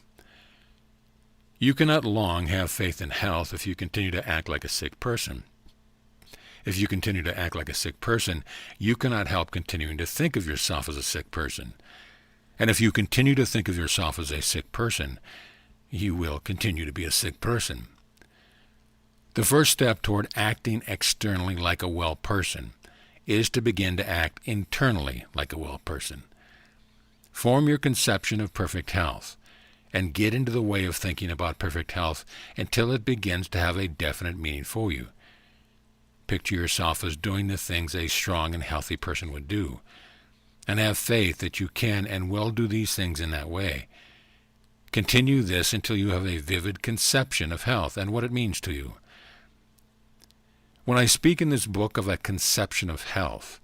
You cannot long have faith in health if you continue to act like a sick person. If you continue to act like a sick person, you cannot help continuing to think of yourself as a sick person. And if you continue to think of yourself as a sick person, you will continue to be a sick person. The first step toward acting externally like a well person is to begin to act internally like a well person. Form your conception of perfect health, and get into the way of thinking about perfect health until it begins to have a definite meaning for you. Picture yourself as doing the things a strong and healthy person would do, and have faith that you can and will do these things in that way. Continue this until you have a vivid conception of health and what it means to you. When I speak in this book of a conception of health,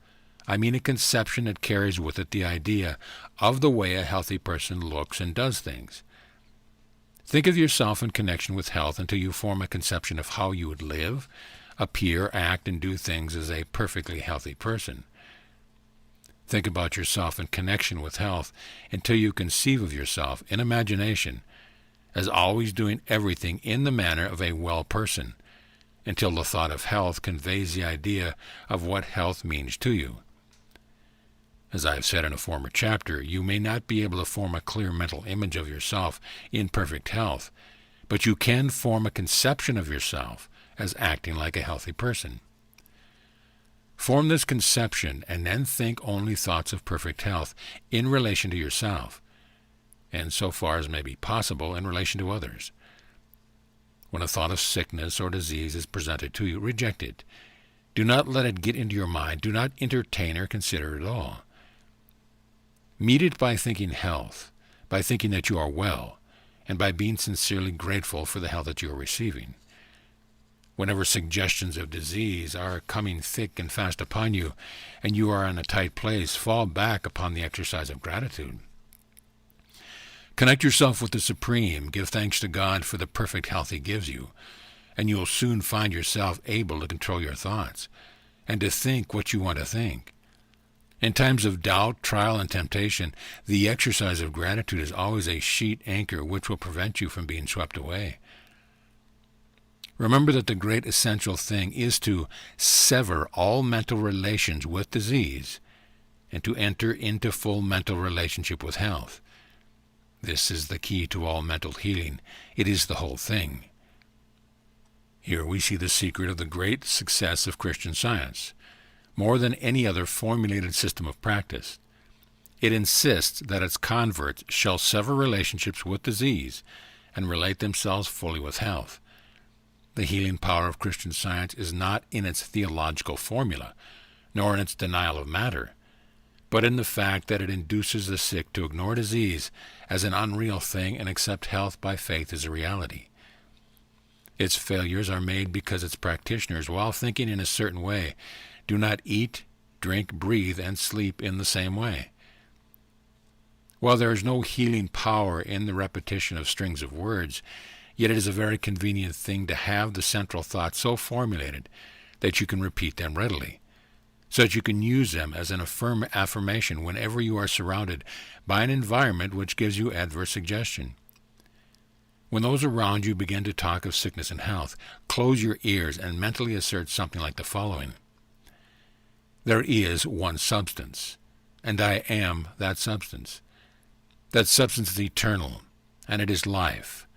I mean a conception that carries with it the idea of the way a healthy person looks and does things. Think of yourself in connection with health until you form a conception of how you would live, appear, act, and do things as a perfectly healthy person. Think about yourself in connection with health until you conceive of yourself in imagination as always doing everything in the manner of a well person, until the thought of health conveys the idea of what health means to you. As I have said in a former chapter, you may not be able to form a clear mental image of yourself in perfect health, but you can form a conception of yourself as acting like a healthy person. Form this conception and then think only thoughts of perfect health in relation to yourself, and so far as may be possible in relation to others. When a thought of sickness or disease is presented to you, reject it. Do not let it get into your mind. Do not entertain or consider it at all. Meet it by thinking health, by thinking that you are well, and by being sincerely grateful for the health that you are receiving. Whenever suggestions of disease are coming thick and fast upon you, and you are in a tight place, fall back upon the exercise of gratitude. Connect yourself with the Supreme. Give thanks to God for the perfect health He gives you, and you will soon find yourself able to control your thoughts and to think what you want to think. In times of doubt, trial, and temptation, the exercise of gratitude is always a sheet anchor which will prevent you from being swept away. Remember that the great essential thing is to sever all mental relations with disease and to enter into full mental relationship with health. This is the key to all mental healing. It is the whole thing. Here we see the secret of the great success of Christian Science. More than any other formulated system of practice, it insists that its converts shall sever relationships with disease and relate themselves fully with health. The healing power of Christian Science is not in its theological formula, nor in its denial of matter, but in the fact that it induces the sick to ignore disease as an unreal thing and accept health by faith as a reality. Its failures are made because its practitioners, while thinking in a certain way, do not eat, drink, breathe, and sleep in the same way. While there is no healing power in the repetition of strings of words, yet it is a very convenient thing to have the central thought so formulated that you can repeat them readily, so that you can use them as an affirmation whenever you are surrounded by an environment which gives you adverse suggestion. When those around you begin to talk of sickness and health, close your ears and mentally assert something like the following. There is one substance, and I am that substance. That substance is eternal, and it is life.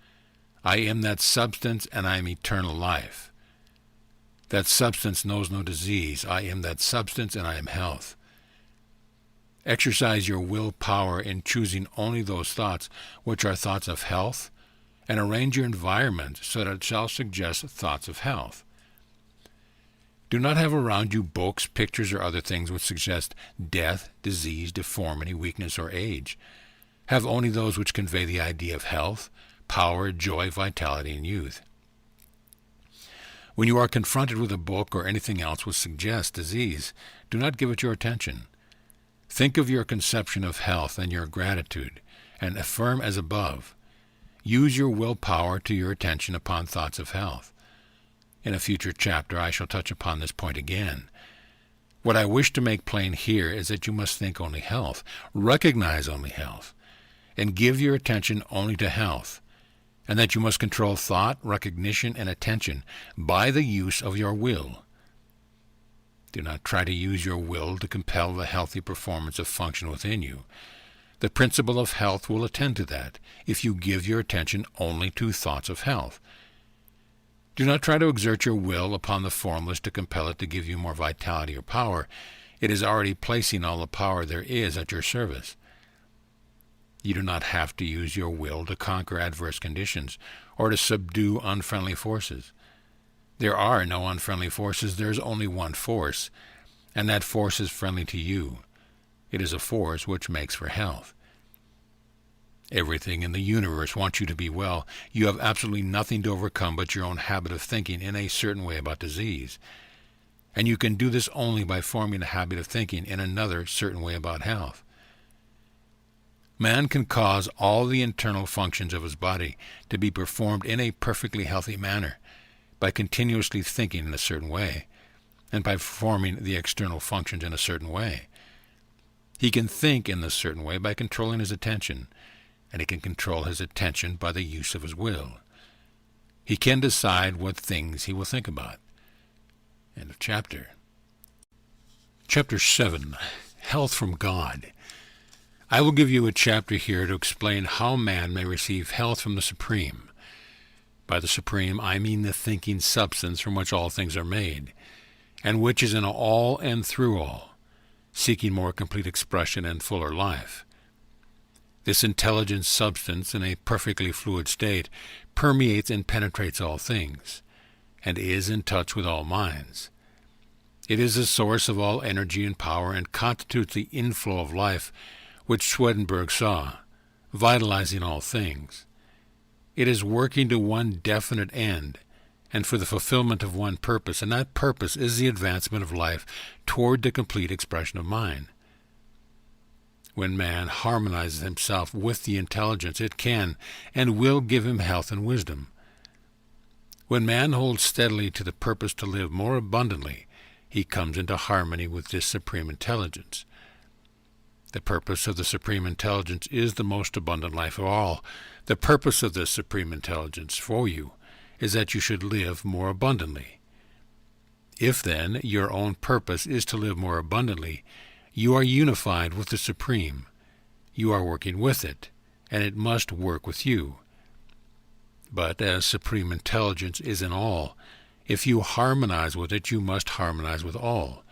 I am that substance, and I am eternal life. That substance knows no disease. I am that substance, and I am health. Exercise your willpower in choosing only those thoughts which are thoughts of health, and arrange your environment so that it shall suggest thoughts of health. Do not have around you books, pictures, or other things which suggest death, disease, deformity, weakness, or age. Have only those which convey the idea of health, power, joy, vitality, and youth. When you are confronted with a book or anything else which suggests disease, do not give it your attention. Think of your conception of health and your gratitude, and affirm as above. Use your willpower to your attention upon thoughts of health. In a future chapter I shall touch upon this point again. What I wish to make plain here is that you must think only health, recognize only health, and give your attention only to health, and that you must control thought, recognition, and attention by the use of your will. Do not try to use your will to compel the healthy performance of function within you. The principle of health will attend to that if you give your attention only to thoughts of health. Do not try to exert your will upon the formless to compel it to give you more vitality or power. It is already placing all the power there is at your service. You do not have to use your will to conquer adverse conditions or to subdue unfriendly forces. There are no unfriendly forces. There is only one force, and that force is friendly to you. It is a force which makes for health. Everything in the universe wants you to be well. You have absolutely nothing to overcome but your own habit of thinking in a certain way about disease. And you can do this only by forming a habit of thinking in another certain way about health. Man can cause all the internal functions of his body to be performed in a perfectly healthy manner by continuously thinking in a certain way, and by performing the external functions in a certain way. He can think in this certain way by controlling his attention, and he can control his attention by the use of his will. He can decide what things he will think about. End of chapter. Chapter 7. Health from God. I will give you a chapter here to explain how man may receive health from the Supreme. By the Supreme, I mean the thinking substance from which all things are made, and which is in all and through all, seeking more complete expression and fuller life. This intelligent substance, in a perfectly fluid state, permeates and penetrates all things, and is in touch with all minds. It is the source of all energy and power, and constitutes the inflow of life which Swedenborg saw, vitalizing all things. It is working to one definite end, and for the fulfillment of one purpose, and that purpose is the advancement of life toward the complete expression of mind. When man harmonizes himself with the intelligence, it can and will give him health and wisdom. When man holds steadily to the purpose to live more abundantly, he comes into harmony with this supreme intelligence. The purpose of the supreme intelligence is the most abundant life of all. The purpose of this supreme intelligence for you is that you should live more abundantly. If, then, your own purpose is to live more abundantly, you are unified with the Supreme. You are working with it, and it must work with you. But as supreme intelligence is in all, if you harmonize with it, you must harmonize with all,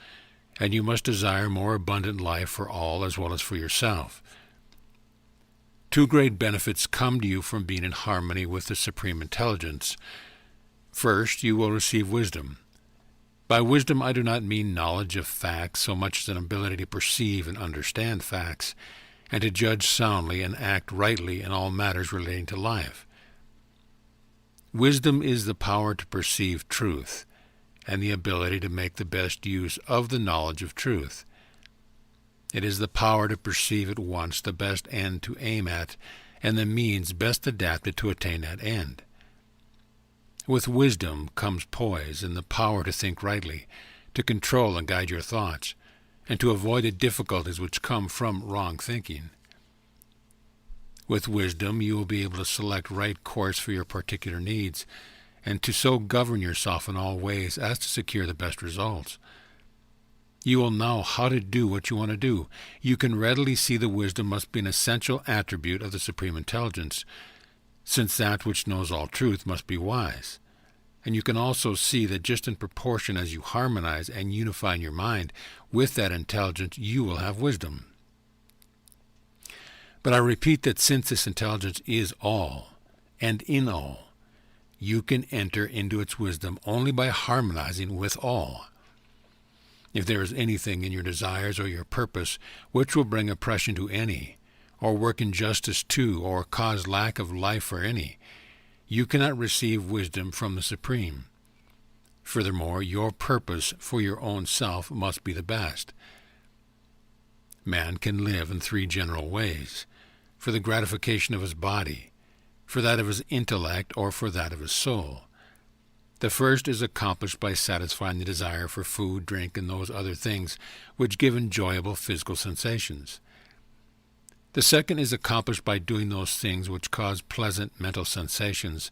and you must desire more abundant life for all as well as for yourself. Two great benefits come to you from being in harmony with the supreme intelligence. First, you will receive wisdom. By wisdom I do not mean knowledge of facts so much as an ability to perceive and understand facts, and to judge soundly and act rightly in all matters relating to life. Wisdom is the power to perceive truth, and the ability to make the best use of the knowledge of truth. It is the power to perceive at once the best end to aim at, and the means best adapted to attain that end. With wisdom comes poise and the power to think rightly, to control and guide your thoughts, and to avoid the difficulties which come from wrong thinking. With wisdom you will be able to select right course for your particular needs, and to so govern yourself in all ways as to secure the best results. You will know how to do what you want to do. You can readily see the wisdom must be an essential attribute of the Supreme Intelligence, since that which knows all truth must be wise. And you can also see that just in proportion as you harmonize and unify in your mind with that intelligence, you will have wisdom. But I repeat that since this intelligence is all, and in all, you can enter into its wisdom only by harmonizing with all. If there is anything in your desires or your purpose which will bring oppression to any, or work injustice to, or cause lack of life for any, you cannot receive wisdom from the Supreme. Furthermore, your purpose for your own self must be the best. Man can live in three general ways: for the gratification of his body, for that of his intellect, or for that of his soul. The first is accomplished by satisfying the desire for food, drink, and those other things which give enjoyable physical sensations. The second is accomplished by doing those things which cause pleasant mental sensations,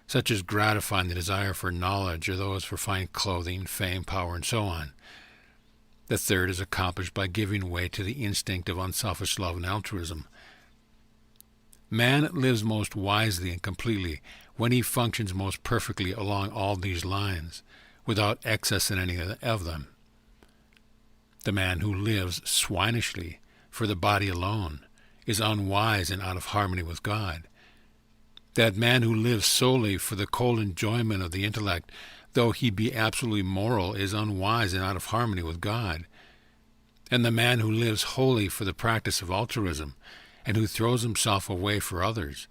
such as gratifying the desire for knowledge or those for fine clothing, fame, power, and so on. The third is accomplished by giving way to the instinct of unselfish love and altruism. Man lives most wisely and completely when he functions most perfectly along all these lines, without excess in any of them. The man who lives swinishly for the body alone is unwise and out of harmony with God. That man who lives solely for the cold enjoyment of the intellect, though he be absolutely moral, is unwise and out of harmony with God. And the man who lives wholly for the practice of altruism, and who throws himself away for others,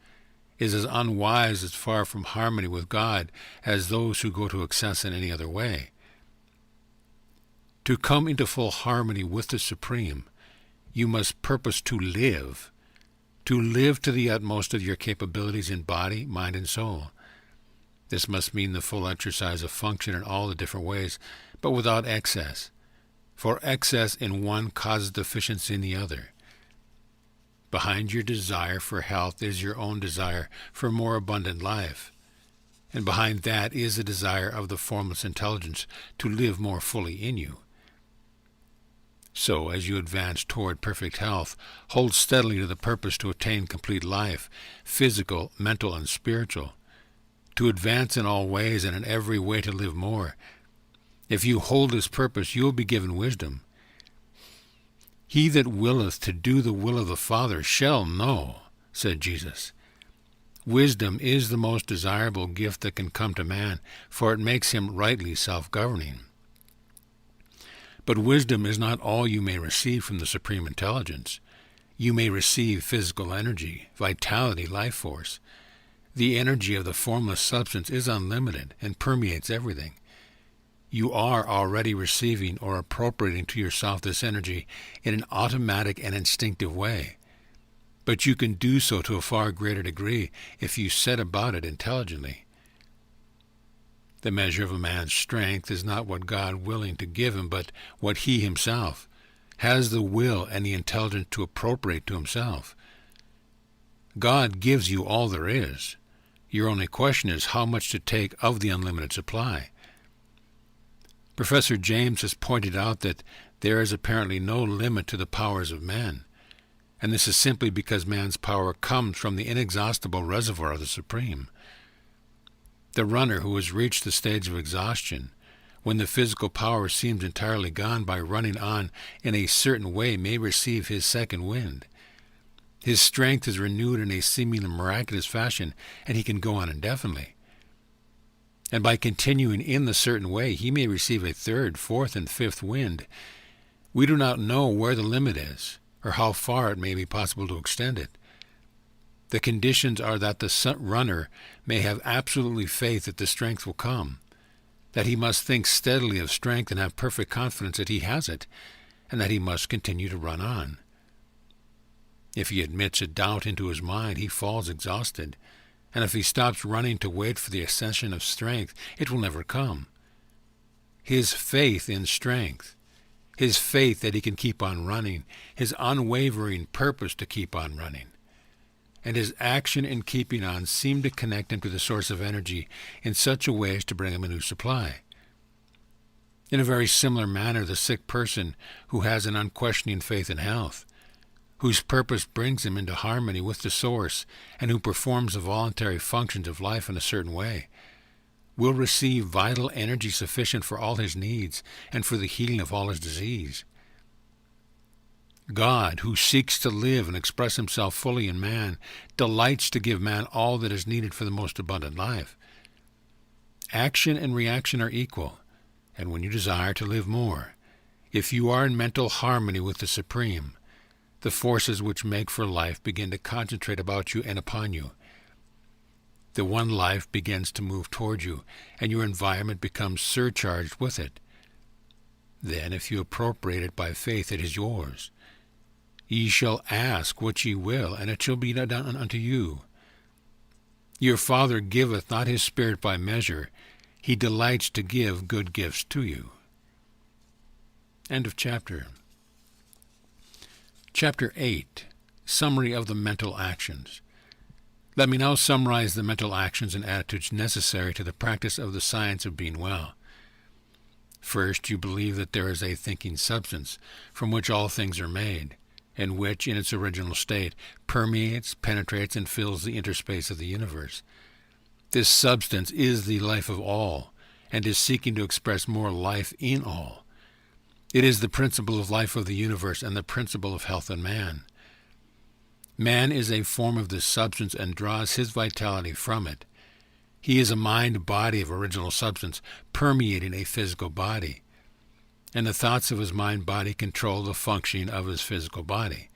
is as unwise as far from harmony with God as those who go to excess in any other way. To come into full harmony with the Supreme, you must purpose to live to the utmost of your capabilities in body, mind, and soul. This must mean the full exercise of function in all the different ways, but without excess, for excess in one causes deficiency in the other. Behind your desire for health is your own desire for more abundant life, and behind that is the desire of the formless intelligence to live more fully in you. So, as you advance toward perfect health, hold steadily to the purpose to attain complete life, physical, mental, and spiritual, to advance in all ways and in every way to live more. If you hold this purpose, you will be given wisdom. He that willeth to do the will of the Father shall know, said Jesus. Wisdom is the most desirable gift that can come to man, for it makes him rightly self-governing. But wisdom is not all you may receive from the Supreme Intelligence. You may receive physical energy, vitality, life force. The energy of the formless substance is unlimited and permeates everything. You are already receiving or appropriating to yourself this energy in an automatic and instinctive way. But you can do so to a far greater degree if you set about it intelligently. The measure of a man's strength is not what God willing to give him, but what he himself has the will and the intelligence to appropriate to himself. God gives you all there is. Your only question is how much to take of the unlimited supply. Professor James has pointed out that there is apparently no limit to the powers of man, and this is simply because man's power comes from the inexhaustible reservoir of the Supreme. The runner who has reached the stage of exhaustion, when the physical power seems entirely gone, by running on in a certain way may receive his second wind. His strength is renewed in a seemingly miraculous fashion, and he can go on indefinitely. And by continuing in the certain way, he may receive a third, fourth, and fifth wind. We do not know where the limit is, or how far it may be possible to extend it. The conditions are that the runner may have absolutely faith that the strength will come, that he must think steadily of strength and have perfect confidence that he has it, and that he must continue to run on. If he admits a doubt into his mind, he falls exhausted, and if he stops running to wait for the accession of strength, it will never come. His faith in strength, his faith that he can keep on running, his unwavering purpose to keep on running, and his action in keeping on seem to connect him to the source of energy in such a way as to bring him a new supply. In a very similar manner, the sick person who has an unquestioning faith in health, whose purpose brings him into harmony with the source, and who performs the voluntary functions of life in a certain way, will receive vital energy sufficient for all his needs and for the healing of all his disease. God, who seeks to live and express himself fully in man, delights to give man all that is needed for the most abundant life. Action and reaction are equal, and when you desire to live more, if you are in mental harmony with the Supreme, the forces which make for life begin to concentrate about you and upon you. The one life begins to move toward you, and your environment becomes surcharged with it. Then, if you appropriate it by faith, it is yours. Ye shall ask what ye will, and it shall be done unto you. Your Father giveth not his Spirit by measure. He delights to give good gifts to you. End of chapter. Chapter 8. Summary of the mental actions. Let me now summarize the mental actions and attitudes necessary to the practice of the science of being well. First, you believe that there is a thinking substance from which all things are made, and which, in its original state, permeates, penetrates, and fills the interspace of the universe. This substance is the life of all, and is seeking to express more life in all. It is the principle of life of the universe and the principle of health in man. Man is a form of this substance and draws his vitality from it. He is a mind-body of original substance, permeating a physical body, and the thoughts of his mind-body control the functioning of his physical body.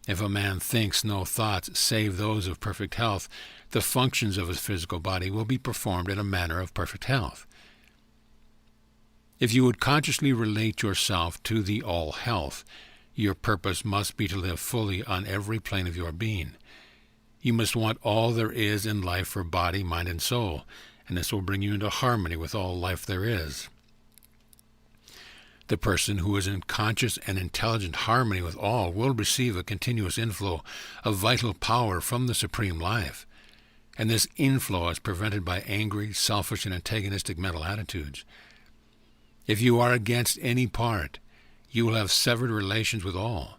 If a man thinks no thoughts save those of perfect health, the functions of his physical body will be performed in a manner of perfect health. If you would consciously relate yourself to the all-health, your purpose must be to live fully on every plane of your being. You must want all there is in life for body, mind, and soul, and this will bring you into harmony with all life there is. The person who is in conscious and intelligent harmony with all will receive a continuous inflow of vital power from the Supreme Life, and this inflow is prevented by angry, selfish, and antagonistic mental attitudes. If you are against any part, you will have severed relations with all.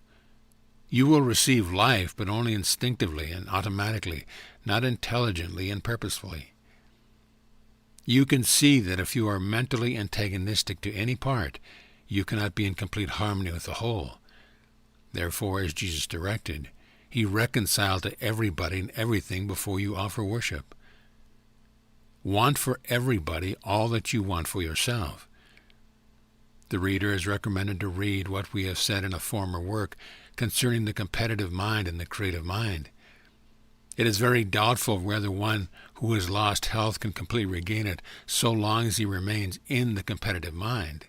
You will receive life, but only instinctively and automatically, not intelligently and purposefully. You can see that if you are mentally antagonistic to any part, you cannot be in complete harmony with the whole. Therefore, as Jesus directed, he reconciled to everybody and everything before you offer worship. Want for everybody all that you want for yourself. The reader is recommended to read what we have said in a former work concerning the competitive mind and the creative mind. It is very doubtful whether one who has lost health can completely regain it so long as he remains in the competitive mind.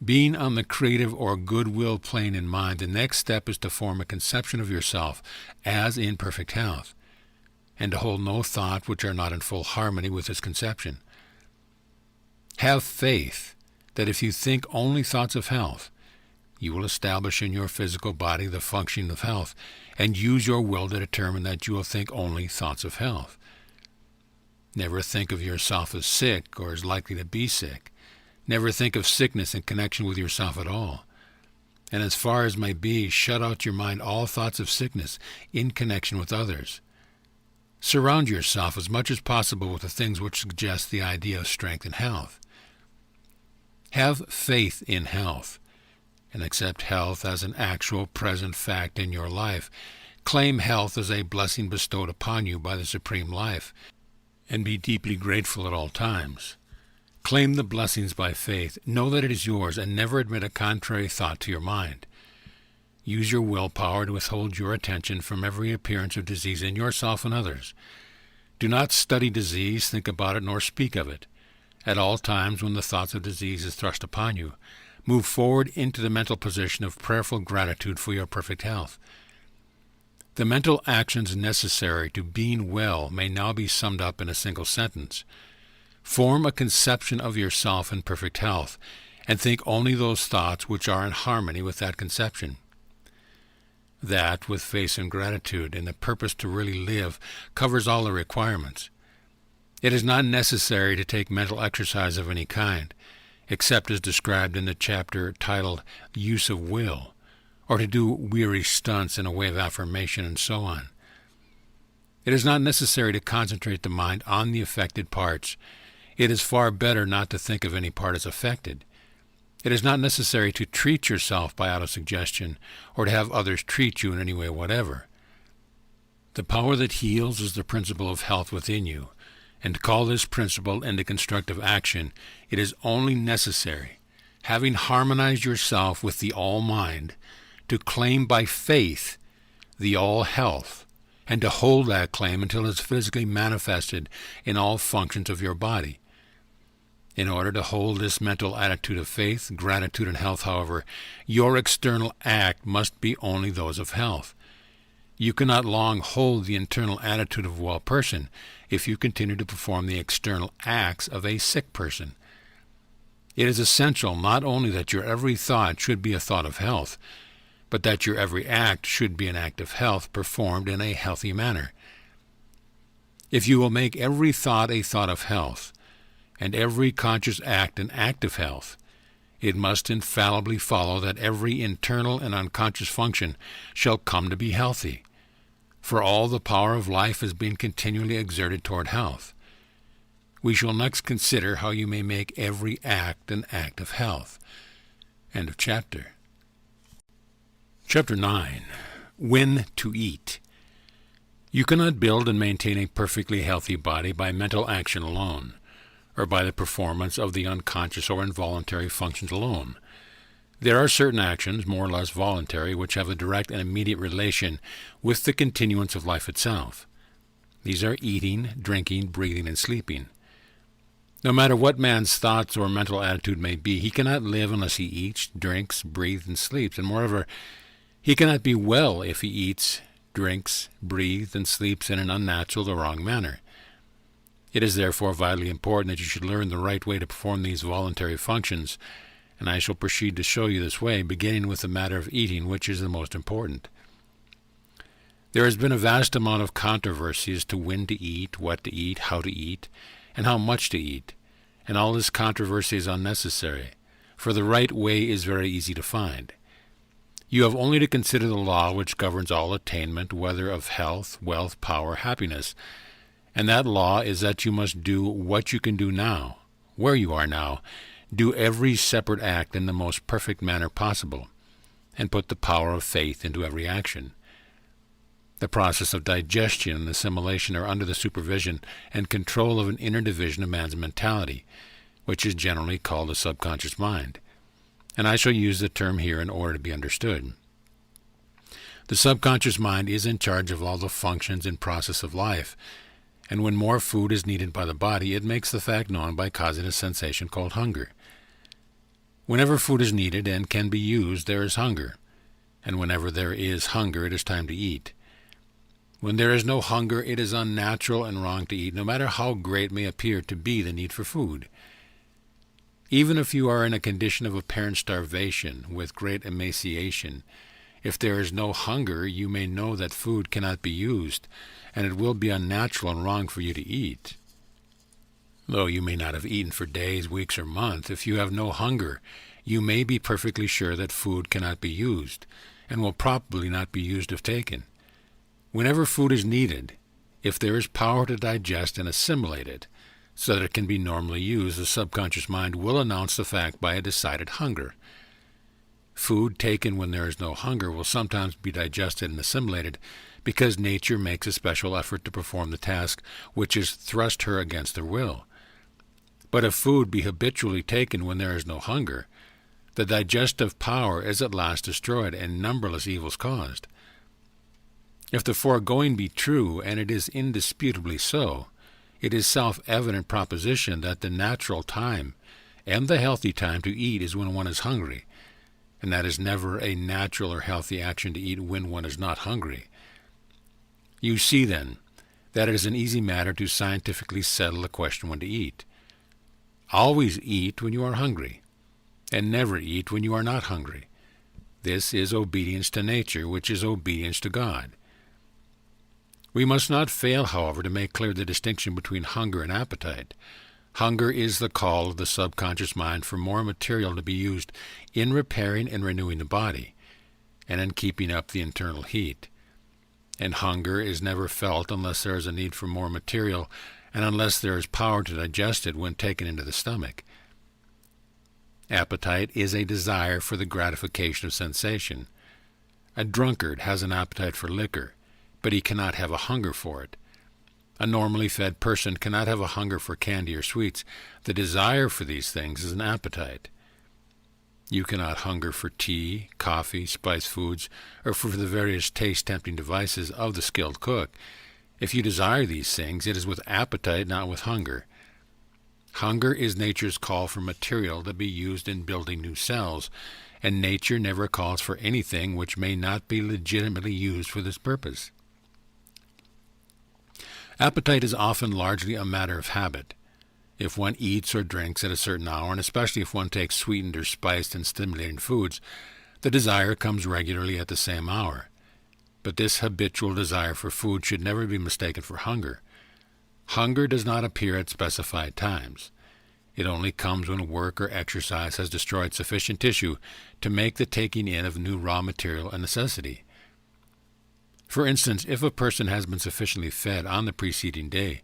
Being on the creative or goodwill plane in mind, the next step is to form a conception of yourself as in perfect health, and to hold no thought which are not in full harmony with this conception. Have faith that if you think only thoughts of health, you will establish in your physical body the functioning of health, and use your will to determine that you will think only thoughts of health. Never think of yourself as sick or as likely to be sick. Never think of sickness in connection with yourself at all. And as far as may be, shut out your mind all thoughts of sickness in connection with others. Surround yourself as much as possible with the things which suggest the idea of strength and health. Have faith in health, and accept health as an actual present fact in your life. Claim health as a blessing bestowed upon you by the Supreme Life, and be deeply grateful at all times. Claim the blessings by faith. Know that it is yours, and never admit a contrary thought to your mind. Use your willpower to withhold your attention from every appearance of disease in yourself and others. Do not study disease, think about it, nor speak of it. At all times when the thoughts of disease is thrust upon you, move forward into the mental position of prayerful gratitude for your perfect health. The mental actions necessary to being well may now be summed up in a single sentence. Form a conception of yourself in perfect health, and think only those thoughts which are in harmony with that conception. That, with faith and gratitude and the purpose to really live, covers all the requirements. It is not necessary to take mental exercise of any kind, except as described in the chapter titled Use of Will, or to do weary stunts in a way of affirmation and so on. It is not necessary to concentrate the mind on the affected parts. It is far better not to think of any part as affected. It is not necessary to treat yourself by autosuggestion or to have others treat you in any way whatever. The power that heals is the principle of health within you, and to call this principle into constructive action, it is only necessary, having harmonized yourself with the all-mind, to claim by faith the all-health, and to hold that claim until it is physically manifested in all functions of your body. In order to hold this mental attitude of faith, gratitude, and health, however, your external act must be only those of health. You cannot long hold the internal attitude of a well person if you continue to perform the external acts of a sick person. It is essential not only that your every thought should be a thought of health, but that your every act should be an act of health performed in a healthy manner. If you will make every thought a thought of health, and every conscious act an act of health, it must infallibly follow that every internal and unconscious function shall come to be healthy, for all the power of life is being continually exerted toward health. We shall next consider how you may make every act an act of health. End of chapter. Chapter 9. When to eat. You cannot build and maintain a perfectly healthy body by mental action alone, or by the performance of the unconscious or involuntary functions alone. There are certain actions, more or less voluntary, which have a direct and immediate relation with the continuance of life itself. These are eating, drinking, breathing, and sleeping. No matter what man's thoughts or mental attitude may be, he cannot live unless he eats, drinks, breathes, and sleeps, and moreover, he cannot be well if he eats, drinks, breathes, and sleeps in an unnatural or wrong manner. It is therefore vitally important that you should learn the right way to perform these voluntary functions, and I shall proceed to show you this way, beginning with the matter of eating, which is the most important. There has been a vast amount of controversy as to when to eat, what to eat, how to eat, and how much to eat, and all this controversy is unnecessary, for the right way is very easy to find. You have only to consider the law which governs all attainment, whether of health, wealth, power, happiness, and that law is that you must do what you can do now, where you are now, do every separate act in the most perfect manner possible, and put the power of faith into every action. The process of digestion and assimilation are under the supervision and control of an inner division of man's mentality, which is generally called the subconscious mind, and I shall use the term here in order to be understood. The subconscious mind is in charge of all the functions and process of life, and when more food is needed by the body, it makes the fact known by causing a sensation called hunger. Whenever food is needed and can be used, there is hunger, and whenever there is hunger, it is time to eat. When there is no hunger, it is unnatural and wrong to eat, no matter how great may appear to be the need for food. Even if you are in a condition of apparent starvation, with great emaciation, if there is no hunger, you may know that food cannot be used, and it will be unnatural and wrong for you to eat. Though you may not have eaten for days, weeks, or months, if you have no hunger, you may be perfectly sure that food cannot be used, and will probably not be used if taken. Whenever food is needed, if there is power to digest and assimilate it, so that it can be normally used, the subconscious mind will announce the fact by a decided hunger. Food taken when there is no hunger will sometimes be digested and assimilated because nature makes a special effort to perform the task which is thrust her against her will. But if food be habitually taken when there is no hunger, the digestive power is at last destroyed and numberless evils caused. If the foregoing be true, and it is indisputably so, it is self-evident proposition that the natural time and the healthy time to eat is when one is hungry, and that is never a natural or healthy action to eat when one is not hungry. You see, then, that it is an easy matter to scientifically settle the question when to eat. Always eat when you are hungry, and never eat when you are not hungry. This is obedience to nature, which is obedience to God. We must not fail, however, to make clear the distinction between hunger and appetite. Hunger is the call of the subconscious mind for more material to be used in repairing and renewing the body, and in keeping up the internal heat. And hunger is never felt unless there is a need for more material, and unless there is power to digest it when taken into the stomach. Appetite is a desire for the gratification of sensation. A drunkard has an appetite for liquor, but he cannot have a hunger for it. A normally fed person cannot have a hunger for candy or sweets. The desire for these things is an appetite. You cannot hunger for tea, coffee, spiced foods, or for the various taste-tempting devices of the skilled cook. If you desire these things, it is with appetite, not with hunger. Hunger is nature's call for material to be used in building new cells, and nature never calls for anything which may not be legitimately used for this purpose. Appetite is often largely a matter of habit. If one eats or drinks at a certain hour, and especially if one takes sweetened or spiced and stimulating foods, the desire comes regularly at the same hour. But this habitual desire for food should never be mistaken for hunger. Hunger does not appear at specified times. It only comes when work or exercise has destroyed sufficient tissue to make the taking in of new raw material a necessity. For instance, if a person has been sufficiently fed on the preceding day,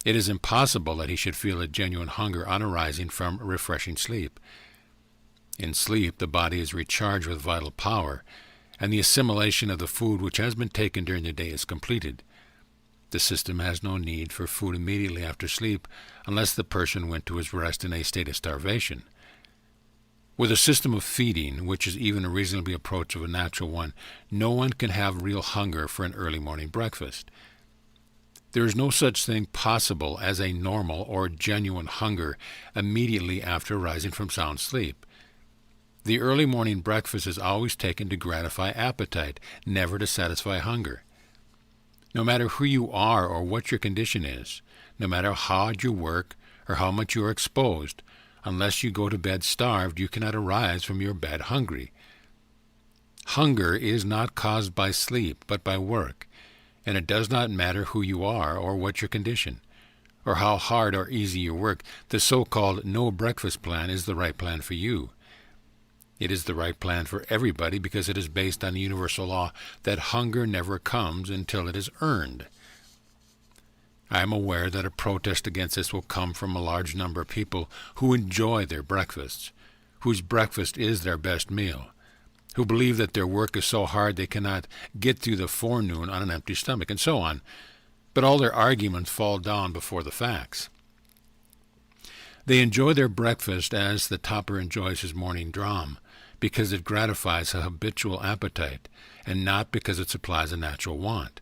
it is impossible that he should feel a genuine hunger on arising from refreshing sleep. In sleep, the body is recharged with vital power, and the assimilation of the food which has been taken during the day is completed. The system has no need for food immediately after sleep unless the person went to his rest in a state of starvation. With a system of feeding, which is even a reasonably approach of a natural one, no one can have real hunger for an early morning breakfast. There is no such thing possible as a normal or genuine hunger immediately after rising from sound sleep. The early morning breakfast is always taken to gratify appetite, never to satisfy hunger. No matter who you are or what your condition is, no matter how hard you work or how much you are exposed, unless you go to bed starved, you cannot arise from your bed hungry. Hunger is not caused by sleep, but by work, and it does not matter who you are or what your condition, or how hard or easy your work. The so-called no breakfast plan is the right plan for you. It is the right plan for everybody because it is based on the universal law that hunger never comes until it is earned. I am aware that a protest against this will come from a large number of people who enjoy their breakfasts, whose breakfast is their best meal, who believe that their work is so hard they cannot get through the forenoon on an empty stomach, and so on. But all their arguments fall down before the facts. They enjoy their breakfast as the toper enjoys his morning dram, because it gratifies a habitual appetite, and not because it supplies a natural want.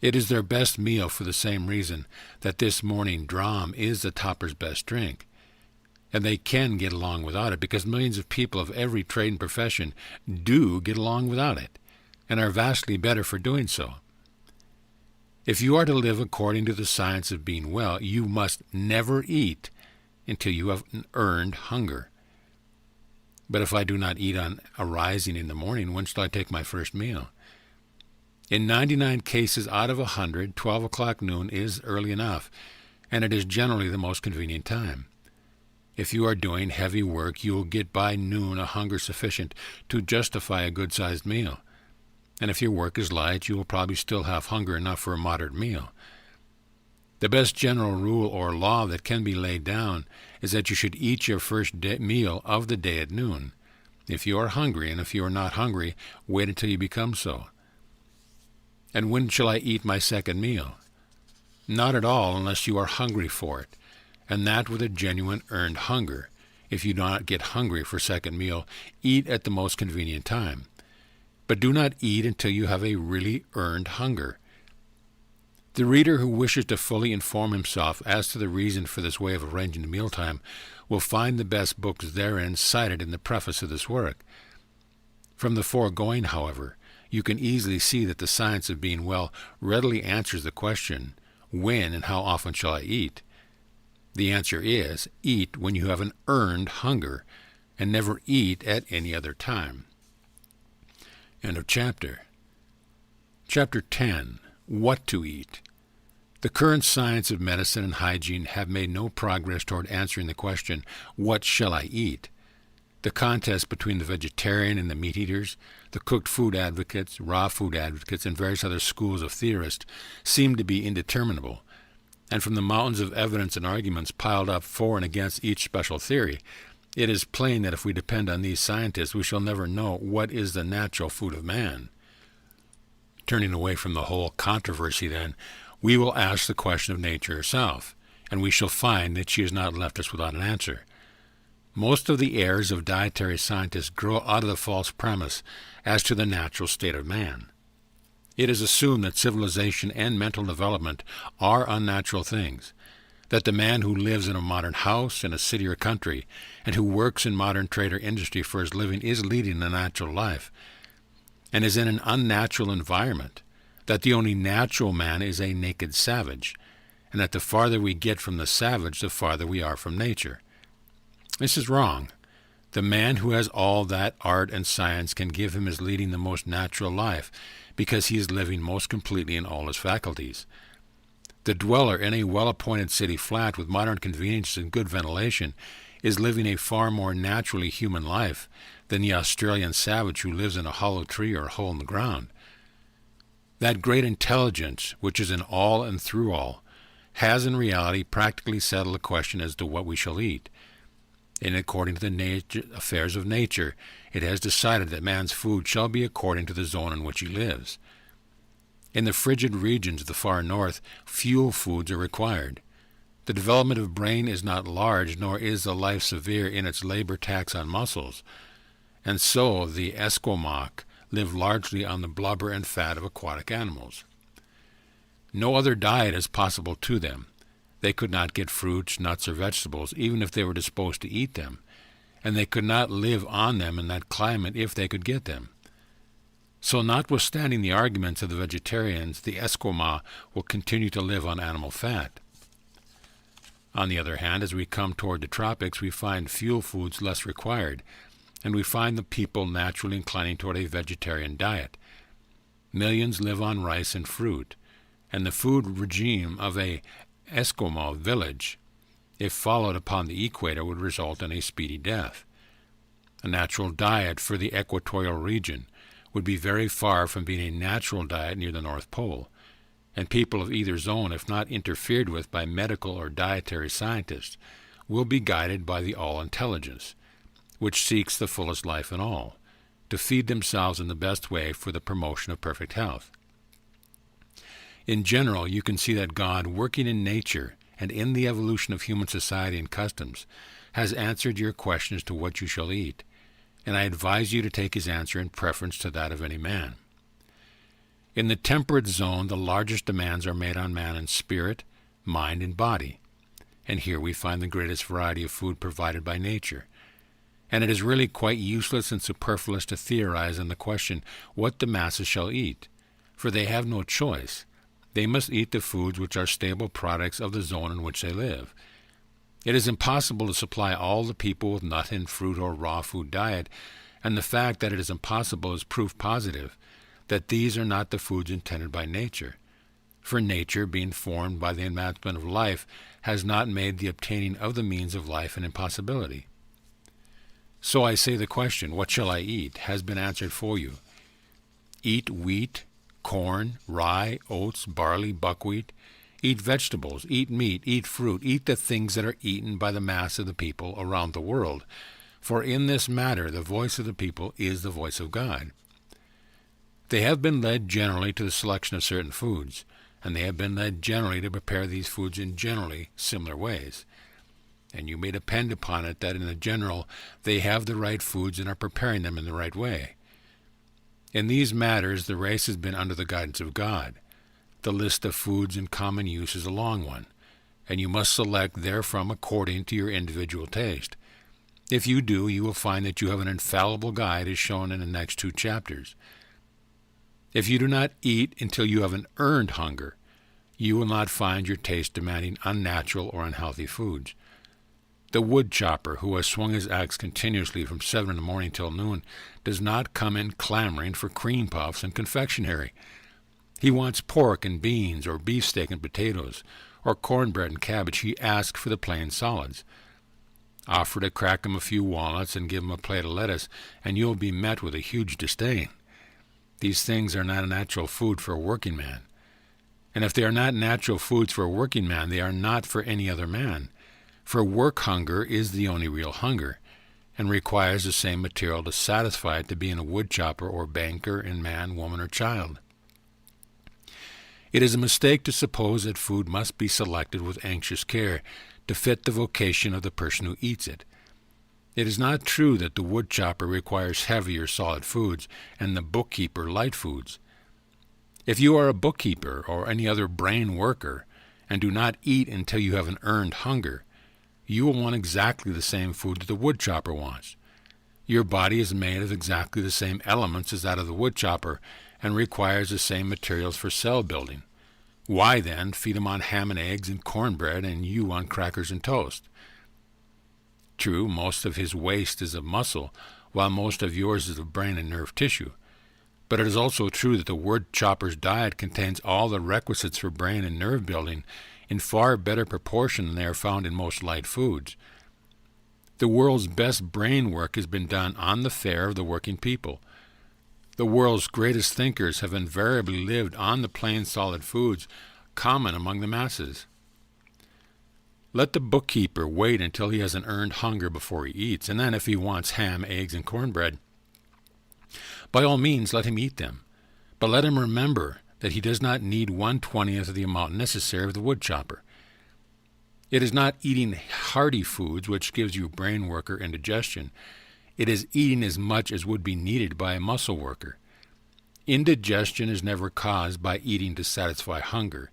It is their best meal for the same reason that this morning dram is the toper's best drink. And they can get along without it because millions of people of every trade and profession do get along without it, and are vastly better for doing so. If you are to live according to the science of being well, you must never eat until you have earned hunger. But if I do not eat on arising in the morning, when shall I take my first meal? In 99 cases out of 100, 12 o'clock noon is early enough, and it is generally the most convenient time. If you are doing heavy work, you will get by noon a hunger sufficient to justify a good-sized meal. And if your work is light, you will probably still have hunger enough for a moderate meal. The best general rule or law that can be laid down is that you should eat your first meal of the day at noon. If you are hungry, and if you are not hungry, wait until you become so. And when shall I eat my second meal? Not at all unless you are hungry for it, and that with a genuine earned hunger. If you do not get hungry for second meal, eat at the most convenient time. But do not eat until you have a really earned hunger. The reader who wishes to fully inform himself as to the reason for this way of arranging the mealtime will find the best books therein cited in the preface of this work. From the foregoing, however, you can easily see that the science of being well readily answers the question, when and how often shall I eat? The answer is, eat when you have an earned hunger, and never eat at any other time. End of chapter. Chapter 10. What to eat. The current science of medicine and hygiene have made no progress toward answering the question, what shall I eat? The contest between the vegetarian and the meat-eaters, the cooked food advocates, raw food advocates, and various other schools of theorists seem to be indeterminable, and from the mountains of evidence and arguments piled up for and against each special theory, it is plain that if we depend on these scientists, we shall never know what is the natural food of man. Turning away from the whole controversy, then, we will ask the question of nature herself, and we shall find that she has not left us without an answer. Most of the errors of dietary scientists grow out of the false premise as to the natural state of man. It is assumed that civilization and mental development are unnatural things, that the man who lives in a modern house, in a city or country, and who works in modern trade or industry for his living is leading a natural life, and is in an unnatural environment, that the only natural man is a naked savage, and that the farther we get from the savage, the farther we are from nature. This is wrong. The man who has all that art and science can give him is leading the most natural life, because he is living most completely in all his faculties. The dweller in a well-appointed city flat with modern conveniences and good ventilation is living a far more naturally human life than the Australian savage who lives in a hollow tree or a hole in the ground. That great intelligence, which is in all and through all, has in reality practically settled the question as to what we shall eat. And according to the affairs of nature, it has decided that man's food shall be according to the zone in which he lives. In the frigid regions of the far north, fuel foods are required. The development of brain is not large, nor is the life severe in its labor tax on muscles, and so the Esquimaux live largely on the blubber and fat of aquatic animals. No other diet is possible to them. They could not get fruits, nuts, or vegetables, even if they were disposed to eat them, and they could not live on them in that climate if they could get them. So notwithstanding the arguments of the vegetarians, the Esquimaux will continue to live on animal fat. On the other hand, as we come toward the tropics, we find fuel foods less required, and we find the people naturally inclining toward a vegetarian diet. Millions live on rice and fruit, and the food regime of a Eskimo village, if followed upon the equator, would result in a speedy death. A natural diet for the equatorial region would be very far from being a natural diet near the North Pole, and people of either zone, if not interfered with by medical or dietary scientists, will be guided by the all-intelligence, which seeks the fullest life in all, to feed themselves in the best way for the promotion of perfect health. In general, you can see that God, working in nature and in the evolution of human society and customs, has answered your question as to what you shall eat, and I advise you to take his answer in preference to that of any man. In the temperate zone, the largest demands are made on man in spirit, mind, and body, and here we find the greatest variety of food provided by nature. And it is really quite useless and superfluous to theorize on the question what the masses shall eat, for they have no choice. They must eat the foods which are stable products of the zone in which they live. It is impossible to supply all the people with nut and fruit or raw food diet, and the fact that it is impossible is proof positive that these are not the foods intended by nature. For nature, being formed by the advancement of life, has not made the obtaining of the means of life an impossibility. So I say the question, what shall I eat, has been answered for you. Eat wheat, corn, rye, oats, barley, buckwheat. Eat vegetables, eat meat, eat fruit, eat the things that are eaten by the mass of the people around the world. For in this matter the voice of the people is the voice of God. They have been led generally to the selection of certain foods, and they have been led generally to prepare these foods in generally similar ways. And you may depend upon it that in the general they have the right foods and are preparing them in the right way. In these matters the race has been under the guidance of God. The list of foods in common use is a long one, and you must select therefrom according to your individual taste. If you do, you will find that you have an infallible guide as shown in the next 2 chapters. If you do not eat until you have an earned hunger, you will not find your taste demanding unnatural or unhealthy foods. The wood chopper who has swung his axe continuously from 7 in the morning till noon does not come in clamoring for cream puffs and confectionery. He wants pork and beans, or beefsteak and potatoes, or cornbread and cabbage. He asks for the plain solids. Offer to crack him a few walnuts and give him a plate of lettuce, and you will be met with a huge disdain. These things are not a natural food for a working man. And if they are not natural foods for a working man, they are not for any other man. For work hunger is the only real hunger, and requires the same material to satisfy it to be in a wood chopper or banker in man, woman, or child. It is a mistake to suppose that food must be selected with anxious care to fit the vocation of the person who eats it. It is not true that the wood chopper requires heavy or solid foods, and the bookkeeper light foods. If you are a bookkeeper or any other brain worker, and do not eat until you have an earned hunger, you will want exactly the same food that the wood chopper wants. Your body is made of exactly the same elements as that of the wood chopper, and requires the same materials for cell building. Why, then, feed him on ham and eggs and cornbread, and you on crackers and toast? True, most of his waste is of muscle, while most of yours is of brain and nerve tissue. But it is also true that the wood chopper's diet contains all the requisites for brain and nerve building in far better proportion than they are found in most light foods. The world's best brain work has been done on the fare of the working people. The world's greatest thinkers have invariably lived on the plain solid foods common among the masses. Let the bookkeeper wait until he has an earned hunger before he eats, and then if he wants ham, eggs, and cornbread, by all means let him eat them. But let him remember that he does not need 1/20th of the amount necessary of the wood chopper. It is not eating hearty foods which gives you brain work or indigestion. It is eating as much as would be needed by a muscle worker. Indigestion is never caused by eating to satisfy hunger.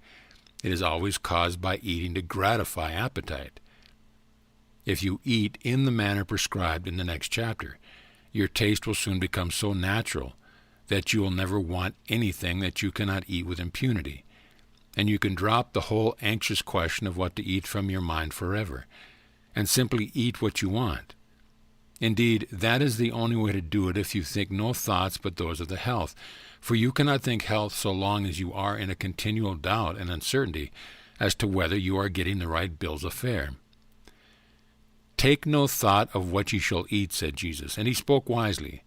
It is always caused by eating to gratify appetite. If you eat in the manner prescribed in the next chapter, your taste will soon become so natural that you will never want anything that you cannot eat with impunity, and you can drop the whole anxious question of what to eat from your mind forever, and simply eat what you want. Indeed, that is the only way to do it if you think no thoughts but those of the health, for you cannot think health so long as you are in a continual doubt and uncertainty as to whether you are getting the right bills of fare. Take no thought of what ye shall eat, said Jesus, and he spoke wisely.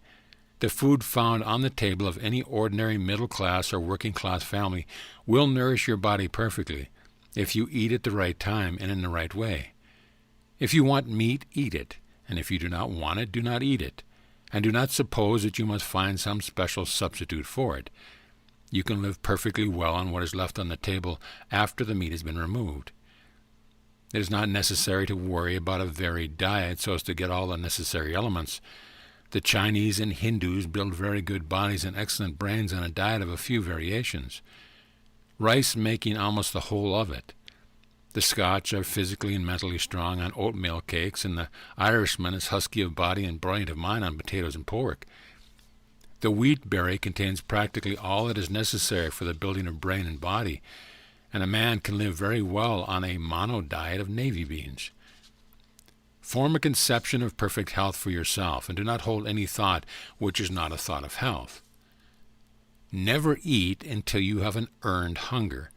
The food found on the table of any ordinary middle-class or working-class family will nourish your body perfectly if you eat at the right time and in the right way. If you want meat, eat it, and if you do not want it, do not eat it, and do not suppose that you must find some special substitute for it. You can live perfectly well on what is left on the table after the meat has been removed. It is not necessary to worry about a varied diet so as to get all the necessary elements. The Chinese and Hindus build very good bodies and excellent brains on a diet of a few variations, rice making almost the whole of it. The Scotch are physically and mentally strong on oatmeal cakes, and the Irishman is husky of body and brilliant of mind on potatoes and pork. The wheat berry contains practically all that is necessary for the building of brain and body, and a man can live very well on a mono diet of navy beans. Form a conception of perfect health for yourself, and do not hold any thought which is not a thought of health. Never eat until you have an earned hunger.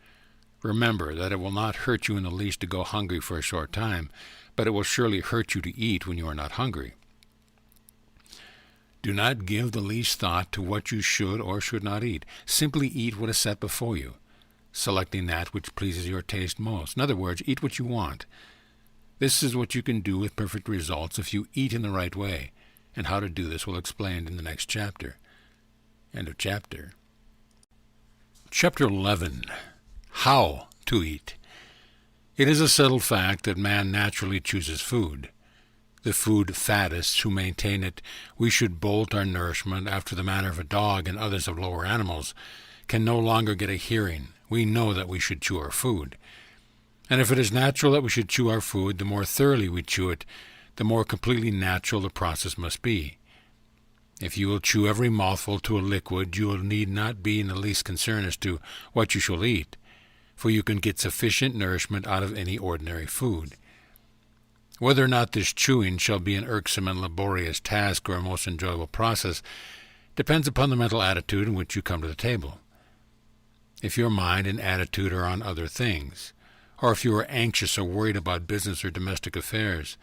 Remember that it will not hurt you in the least to go hungry for a short time, but it will surely hurt you to eat when you are not hungry. Do not give the least thought to what you should or should not eat. Simply eat what is set before you, selecting that which pleases your taste most. In other words, eat what you want. This is what you can do with perfect results if you eat in the right way, and how to do this will explain in the next chapter. End of chapter. Chapter 11. How to Eat. It is a settled fact that man naturally chooses food. The food faddists who maintain it we should bolt our nourishment after the manner of a dog and others of lower animals can no longer get a hearing. We know that we should chew our food. And if it is natural that we should chew our food, the more thoroughly we chew it, the more completely natural the process must be. If you will chew every mouthful to a liquid, you will need not be in the least concerned as to what you shall eat, for you can get sufficient nourishment out of any ordinary food. Whether or not this chewing shall be an irksome and laborious task or a most enjoyable process depends upon the mental attitude in which you come to the table. If your mind and attitude are on other things, or if you are anxious or worried about business or domestic affairs,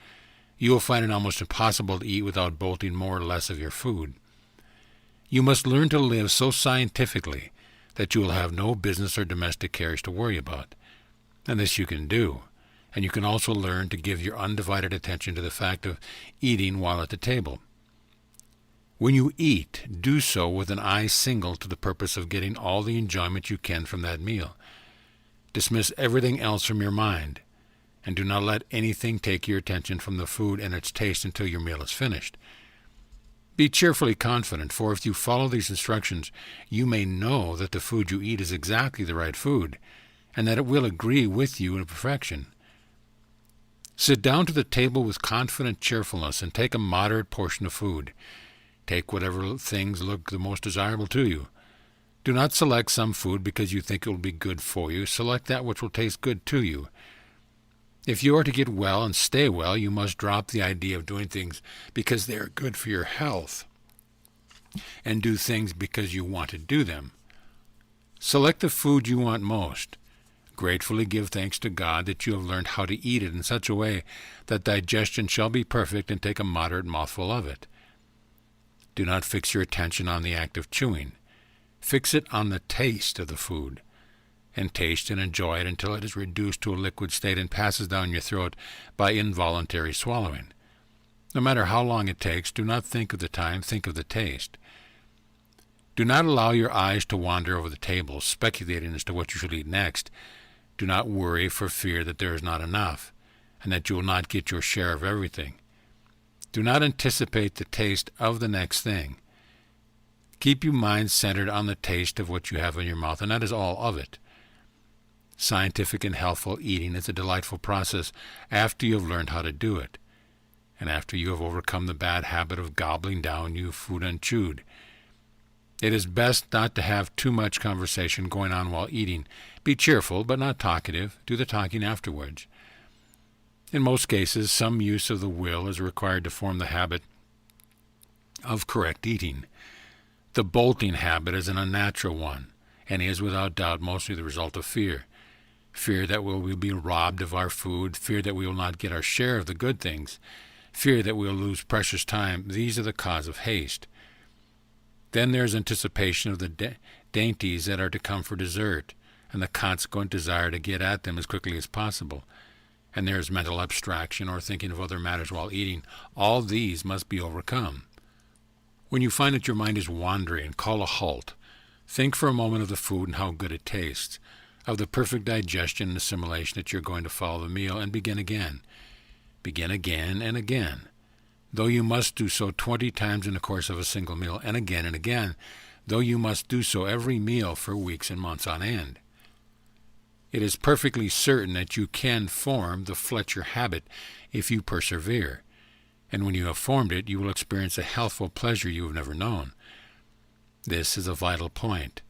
you will find it almost impossible to eat without bolting more or less of your food. You must learn to live so scientifically that you will have no business or domestic cares to worry about. And this you can do. And you can also learn to give your undivided attention to the fact of eating while at the table. When you eat, do so with an eye single to the purpose of getting all the enjoyment you can from that meal. Dismiss everything else from your mind, and do not let anything take your attention from the food and its taste until your meal is finished. Be cheerfully confident, for if you follow these instructions, you may know that the food you eat is exactly the right food, and that it will agree with you in perfection. Sit down to the table with confident cheerfulness and take a moderate portion of food. Take whatever things look the most desirable to you. Do not select some food because you think it will be good for you. Select that which will taste good to you. If you are to get well and stay well, you must drop the idea of doing things because they are good for your health, and do things because you want to do them. Select the food you want most. Gratefully give thanks to God that you have learned how to eat it in such a way that digestion shall be perfect, and take a moderate mouthful of it. Do not fix your attention on the act of chewing. Fix it on the taste of the food, and taste and enjoy it until it is reduced to a liquid state and passes down your throat by involuntary swallowing. No matter how long it takes, do not think of the time, think of the taste. Do not allow your eyes to wander over the table, speculating as to what you should eat next. Do not worry for fear that there is not enough, and that you will not get your share of everything. Do not anticipate the taste of the next thing. Keep your mind centered on the taste of what you have in your mouth, and that is all of it. Scientific and healthful eating is a delightful process after you have learned how to do it, and after you have overcome the bad habit of gobbling down your food unchewed. It is best not to have too much conversation going on while eating. Be cheerful, but not talkative. Do the talking afterwards. In most cases, some use of the will is required to form the habit of correct eating. The bolting habit is an unnatural one, and is without doubt mostly the result of fear. Fear that we will be robbed of our food, fear that we will not get our share of the good things, fear that we will lose precious time. These are the cause of haste. Then there is anticipation of the dainties that are to come for dessert, and the consequent desire to get at them as quickly as possible. And there is mental abstraction, or thinking of other matters while eating. All these must be overcome. When you find that your mind is wandering, call a halt. Think for a moment of the food and how good it tastes, of the perfect digestion and assimilation that you are going to follow the meal, and begin again. Begin again and again, though you must do so 20 times in the course of a single meal, and again, though you must do so every meal for weeks and months on end. It is perfectly certain that you can form the Fletcher habit if you persevere, and when you have formed it, you will experience a healthful pleasure you have never known. This is a vital point,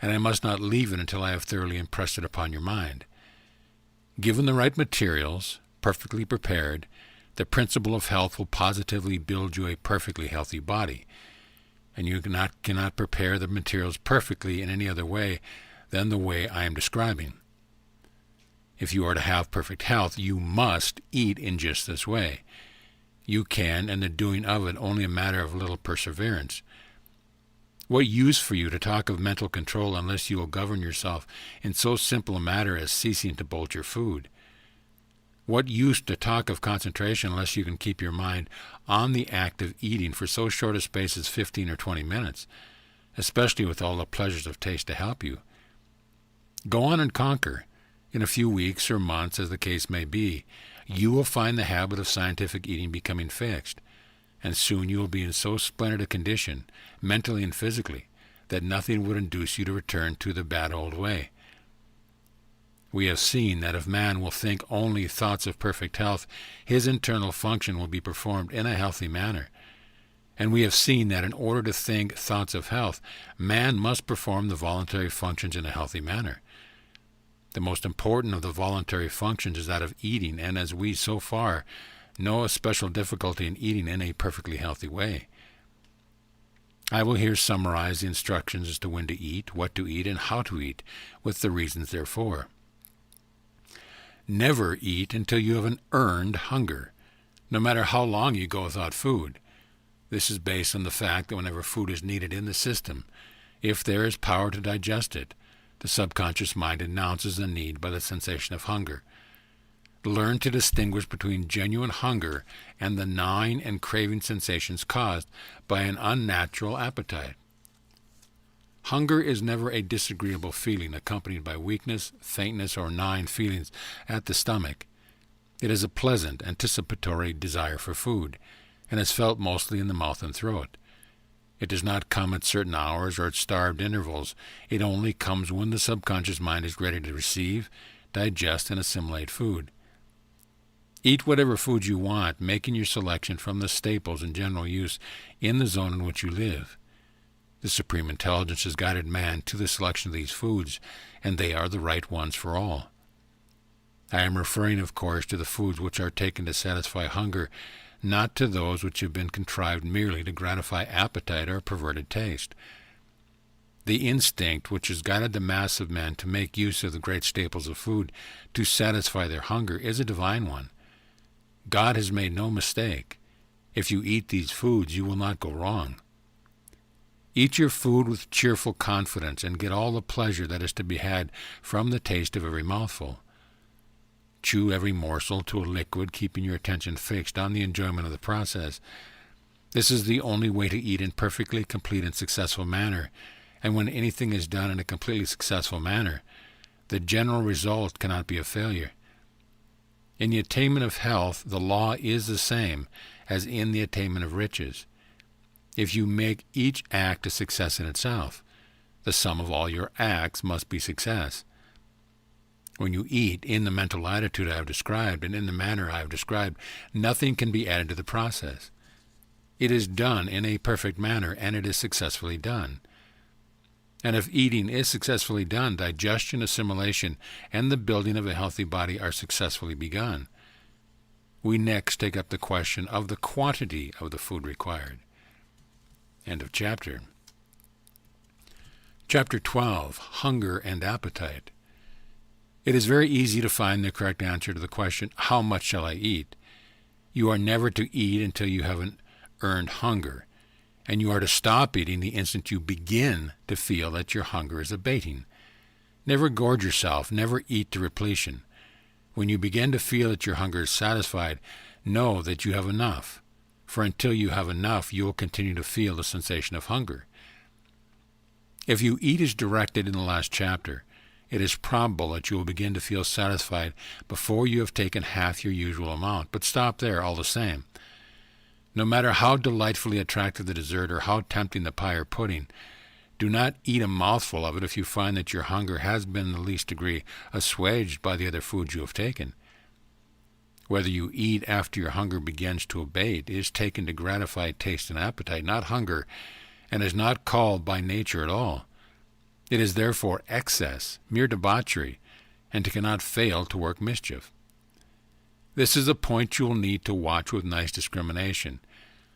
and I must not leave it until I have thoroughly impressed it upon your mind. Given the right materials, perfectly prepared, the principle of health will positively build you a perfectly healthy body, and you cannot prepare the materials perfectly in any other way than the way I am describing. If you are to have perfect health, you must eat in just this way. You can, and the doing of it only a matter of little perseverance. What use for you to talk of mental control unless you will govern yourself in so simple a matter as ceasing to bolt your food? What use to talk of concentration unless you can keep your mind on the act of eating for so short a space as 15 or 20 minutes, especially with all the pleasures of taste to help you? Go on and conquer. In a few weeks or months, as the case may be, you will find the habit of scientific eating becoming fixed, and soon you will be in so splendid a condition, mentally and physically, that nothing would induce you to return to the bad old way. We have seen that if man will think only thoughts of perfect health, his internal function will be performed in a healthy manner. And we have seen that in order to think thoughts of health, man must perform the voluntary functions in a healthy manner. The most important of the voluntary functions is that of eating, and as we so far know a special difficulty in eating in a perfectly healthy way. I will here summarize the instructions as to when to eat, what to eat, and how to eat, with the reasons therefor. Never eat until you have an earned hunger, no matter how long you go without food. This is based on the fact that whenever food is needed in the system, if there is power to digest it, the subconscious mind announces the need by the sensation of hunger. Learn to distinguish between genuine hunger and the gnawing and craving sensations caused by an unnatural appetite. Hunger is never a disagreeable feeling accompanied by weakness, faintness, or gnawing feelings at the stomach. It is a pleasant, anticipatory desire for food, and is felt mostly in the mouth and throat. It does not come at certain hours or at starved intervals. It only comes when the subconscious mind is ready to receive, digest, and assimilate food. Eat whatever food you want, making your selection from the staples in general use in the zone in which you live. The Supreme Intelligence has guided man to the selection of these foods, and they are the right ones for all. I am referring, of course, to the foods which are taken to satisfy hunger, not to those which have been contrived merely to gratify appetite or perverted taste. The instinct which has guided the mass of men to make use of the great staples of food to satisfy their hunger is a divine one. God has made no mistake. If you eat these foods, you will not go wrong. Eat your food with cheerful confidence and get all the pleasure that is to be had from the taste of every mouthful. Chew every morsel to a liquid, keeping your attention fixed on the enjoyment of the process. This is the only way to eat in perfectly complete and successful manner, and when anything is done in a completely successful manner, the general result cannot be a failure. In the attainment of health, the law is the same as in the attainment of riches. If you make each act a success in itself, the sum of all your acts must be success. When you eat in the mental attitude I have described and in the manner I have described, nothing can be added to the process. It is done in a perfect manner, and it is successfully done. And if eating is successfully done, digestion, assimilation, and the building of a healthy body are successfully begun. We next take up the question of the quantity of the food required. End of chapter. Chapter 12, Hunger and Appetite. It is very easy to find the correct answer to the question, how much shall I eat? You are never to eat until you have an earned hunger, and you are to stop eating the instant you begin to feel that your hunger is abating. Never gorge yourself, never eat to repletion. When you begin to feel that your hunger is satisfied, know that you have enough, for until you have enough, you will continue to feel the sensation of hunger. If you eat as directed in the last chapter, it is probable that you will begin to feel satisfied before you have taken half your usual amount, but stop there all the same. No matter how delightfully attractive the dessert or how tempting the pie or pudding, do not eat a mouthful of it if you find that your hunger has been in the least degree assuaged by the other foods you have taken. Whether you eat after your hunger begins to abate is taken to gratify taste and appetite, not hunger, and is not called by nature at all. It is therefore excess, mere debauchery, and it cannot fail to work mischief. This is a point you will need to watch with nice discrimination,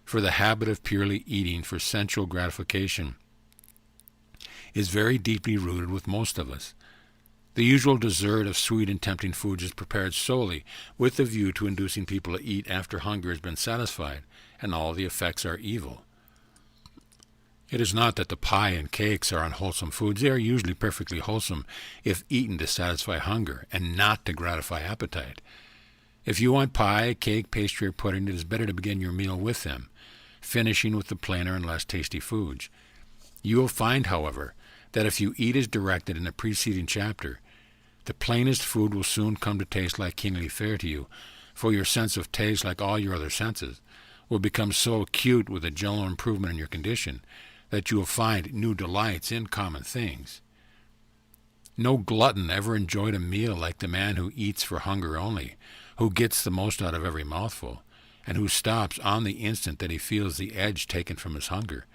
for the habit of purely eating for sensual gratification is very deeply rooted with most of us. The usual dessert of sweet and tempting foods is prepared solely with the view to inducing people to eat after hunger has been satisfied, and all the effects are evil. It is not that the pie and cakes are unwholesome foods. They are usually perfectly wholesome if eaten to satisfy hunger and not to gratify appetite. If you want pie, cake, pastry, or pudding, it is better to begin your meal with them, finishing with the plainer and less tasty foods. You will find, however, that if you eat as directed in the preceding chapter, the plainest food will soon come to taste like keenly fare to you, for your sense of taste, like all your other senses, will become so acute with a general improvement in your condition that you will find new delights in common things. No glutton ever enjoyed a meal like the man who eats for hunger only, who gets the most out of every mouthful, and who stops on the instant that he feels the edge taken from his hunger.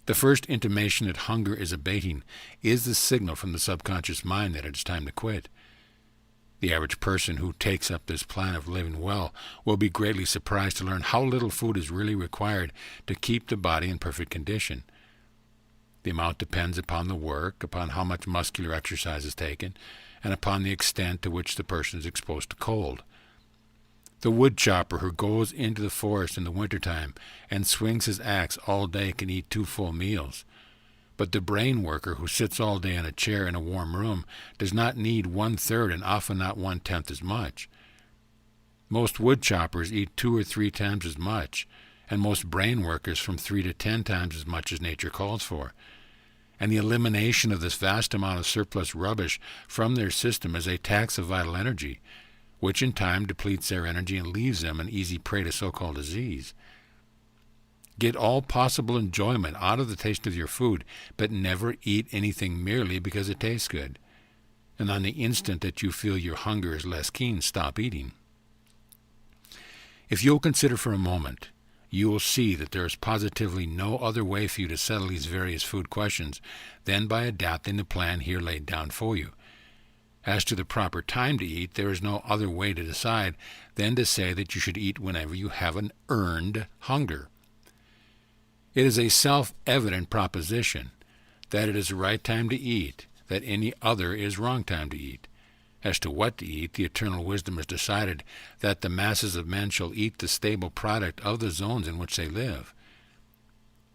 The first intimation that hunger is abating is the signal from the subconscious mind that it is time to quit. The average person who takes up this plan of living well will be greatly surprised to learn how little food is really required to keep the body in perfect condition. The amount depends upon the work, upon how much muscular exercise is taken, and upon the extent to which the person is exposed to cold. The wood chopper who goes into the forest in the wintertime and swings his axe all day can eat 2 full meals. But the brain worker who sits all day in a chair in a warm room does not need 1/3 and often not 1/10 as much. Most wood choppers eat 2 or 3 times as much, and most brain workers from 3 to 10 times as much as nature calls for. And the elimination of this vast amount of surplus rubbish from their system is a tax of vital energy, which in time depletes their energy and leaves them an easy prey to so-called disease. Get all possible enjoyment out of the taste of your food, but never eat anything merely because it tastes good. And on the instant that you feel your hunger is less keen, stop eating. If you'll consider for a moment, you will see that there is positively no other way for you to settle these various food questions than by adapting the plan here laid down for you. As to the proper time to eat, there is no other way to decide than to say that you should eat whenever you have an earned hunger. It is a self-evident proposition that it is the right time to eat, that any other is wrong time to eat. As to what to eat, the eternal wisdom has decided that the masses of men shall eat the stable product of the zones in which they live.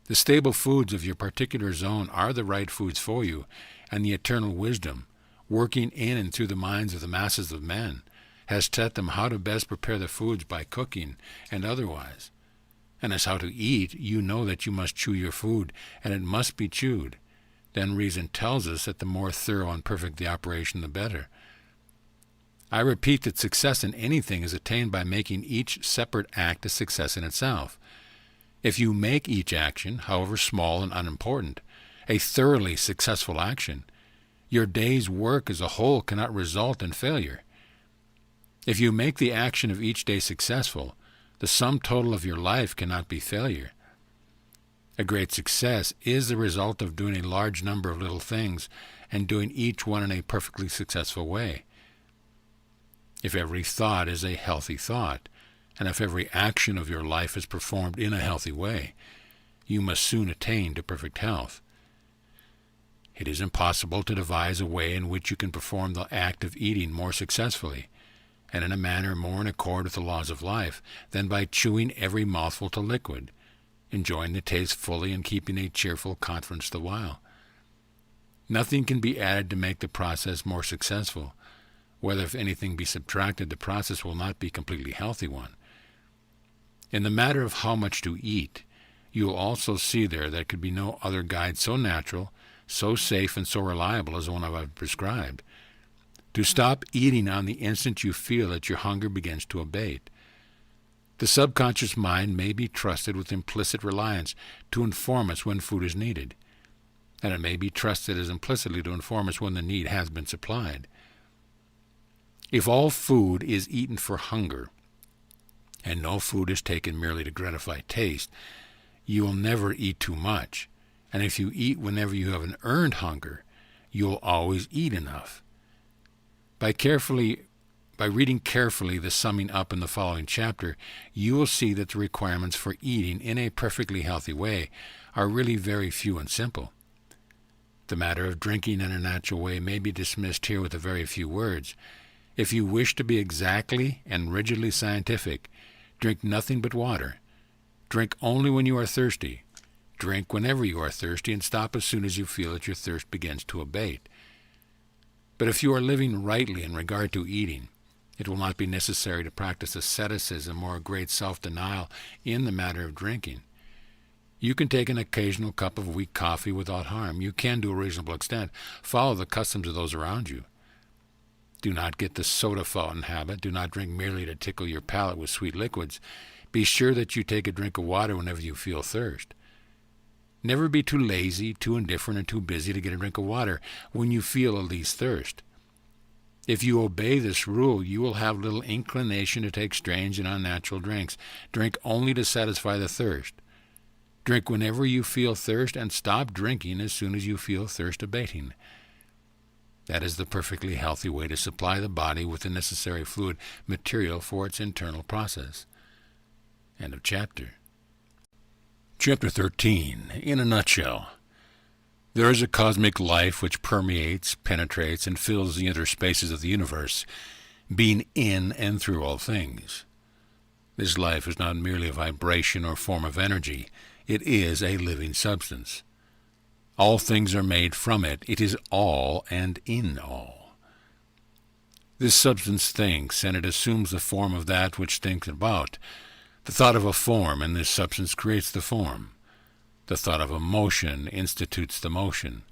The stable foods of your particular zone are the right foods for you, and the eternal wisdom, working in and through the minds of the masses of men, has taught them how to best prepare the foods by cooking and otherwise. And as how to eat, you know that you must chew your food, and it must be chewed. Then reason tells us that the more thorough and perfect the operation, the better. I repeat that success in anything is attained by making each separate act a success in itself. If you make each action, however small and unimportant, a thoroughly successful action, your day's work as a whole cannot result in failure. If you make the action of each day successful, the sum total of your life cannot be failure. A great success is the result of doing a large number of little things and doing each one in a perfectly successful way. If every thought is a healthy thought, and if every action of your life is performed in a healthy way, you must soon attain to perfect health. It is impossible to devise a way in which you can perform the act of eating more successfully, and in a manner more in accord with the laws of life, than by chewing every mouthful to liquid, enjoying the taste fully and keeping a cheerful confidence the while. Nothing can be added to make the process more successful. Whether if anything be subtracted, the process will not be a completely healthy one. In the matter of how much to eat, you will also see there that could be no other guide so natural, so safe, and so reliable as the one I have prescribed. To stop eating on the instant you feel that your hunger begins to abate. The subconscious mind may be trusted with implicit reliance to inform us when food is needed, and it may be trusted as implicitly to inform us when the need has been supplied. If all food is eaten for hunger, and no food is taken merely to gratify taste, you will never eat too much, and if you eat whenever you have an earned hunger, you will always eat enough. By reading carefully the summing up in the following chapter, you will see that the requirements for eating in a perfectly healthy way are really very few and simple. The matter of drinking in a natural way may be dismissed here with a very few words. If you wish to be exactly and rigidly scientific, drink nothing but water. Drink only when you are thirsty. Drink whenever you are thirsty, and stop as soon as you feel that your thirst begins to abate. But if you are living rightly in regard to eating, it will not be necessary to practice asceticism or great self-denial in the matter of drinking. You can take an occasional cup of weak coffee without harm. You can, to a reasonable extent, follow the customs of those around you. Do not get the soda fountain habit. Do not drink merely to tickle your palate with sweet liquids. Be sure that you take a drink of water whenever you feel thirst. Never be too lazy, too indifferent, or too busy to get a drink of water when you feel a least thirst. If you obey this rule, you will have little inclination to take strange and unnatural drinks. Drink only to satisfy the thirst. Drink whenever you feel thirst, and stop drinking as soon as you feel thirst abating. That is the perfectly healthy way to supply the body with the necessary fluid material for its internal process. End of chapter. Chapter 13. In a nutshell. There is a cosmic life which permeates, penetrates, and fills the inner spaces of the universe, being in and through all things. This life is not merely a vibration or form of energy. It is a living substance. All things are made from it. It is all and in all. This substance thinks, and it assumes the form of that which thinks about. The thought of a form, and this substance creates the form. The thought of a motion institutes the motion.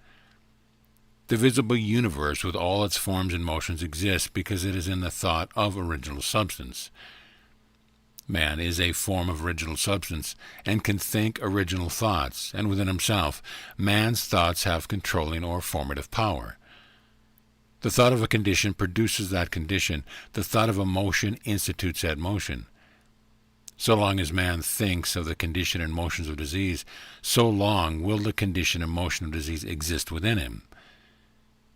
The visible universe with all its forms and motions exists because it is in the thought of original substance. Man is a form of original substance and can think original thoughts, and within himself, man's thoughts have controlling or formative power. The thought of a condition produces that condition. The thought of a motion institutes that motion. So long as man thinks of the condition and motions of disease, so long will the condition and motion of disease exist within him.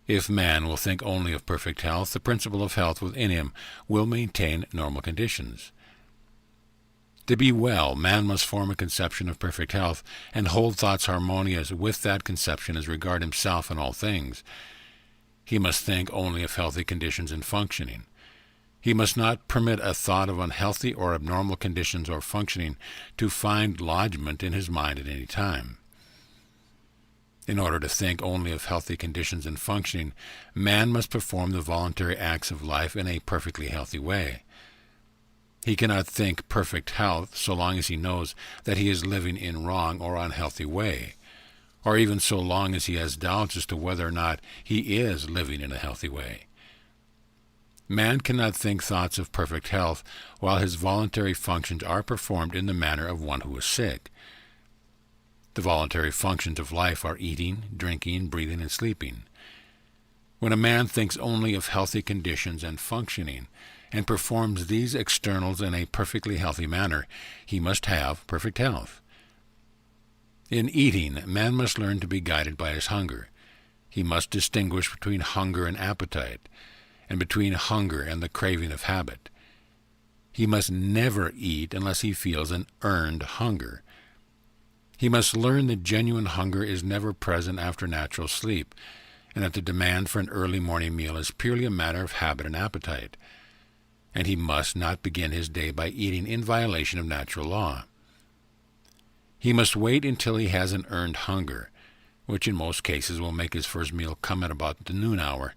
If man will think only of perfect health, the principle of health within him will maintain normal conditions. To be well, man must form a conception of perfect health and hold thoughts harmonious with that conception as regard himself and all things. He must think only of healthy conditions and functioning. He must not permit a thought of unhealthy or abnormal conditions or functioning to find lodgment in his mind at any time. In order to think only of healthy conditions and functioning, man must perform the voluntary acts of life in a perfectly healthy way. He cannot think perfect health so long as he knows that he is living in wrong or unhealthy way, or even so long as he has doubts as to whether or not he is living in a healthy way. Man cannot think thoughts of perfect health while his voluntary functions are performed in the manner of one who is sick. The voluntary functions of life are eating, drinking, breathing, and sleeping. When a man thinks only of healthy conditions and functioning, and performs these externals in a perfectly healthy manner, he must have perfect health. In eating, man must learn to be guided by his hunger. He must distinguish between hunger and appetite, and between hunger and the craving of habit. He must never eat unless he feels an earned hunger. He must learn that genuine hunger is never present after natural sleep, and that the demand for an early morning meal is purely a matter of habit and appetite. And he must not begin his day by eating in violation of natural law. He must wait until he has an earned hunger, which in most cases will make his first meal come at about the noon hour.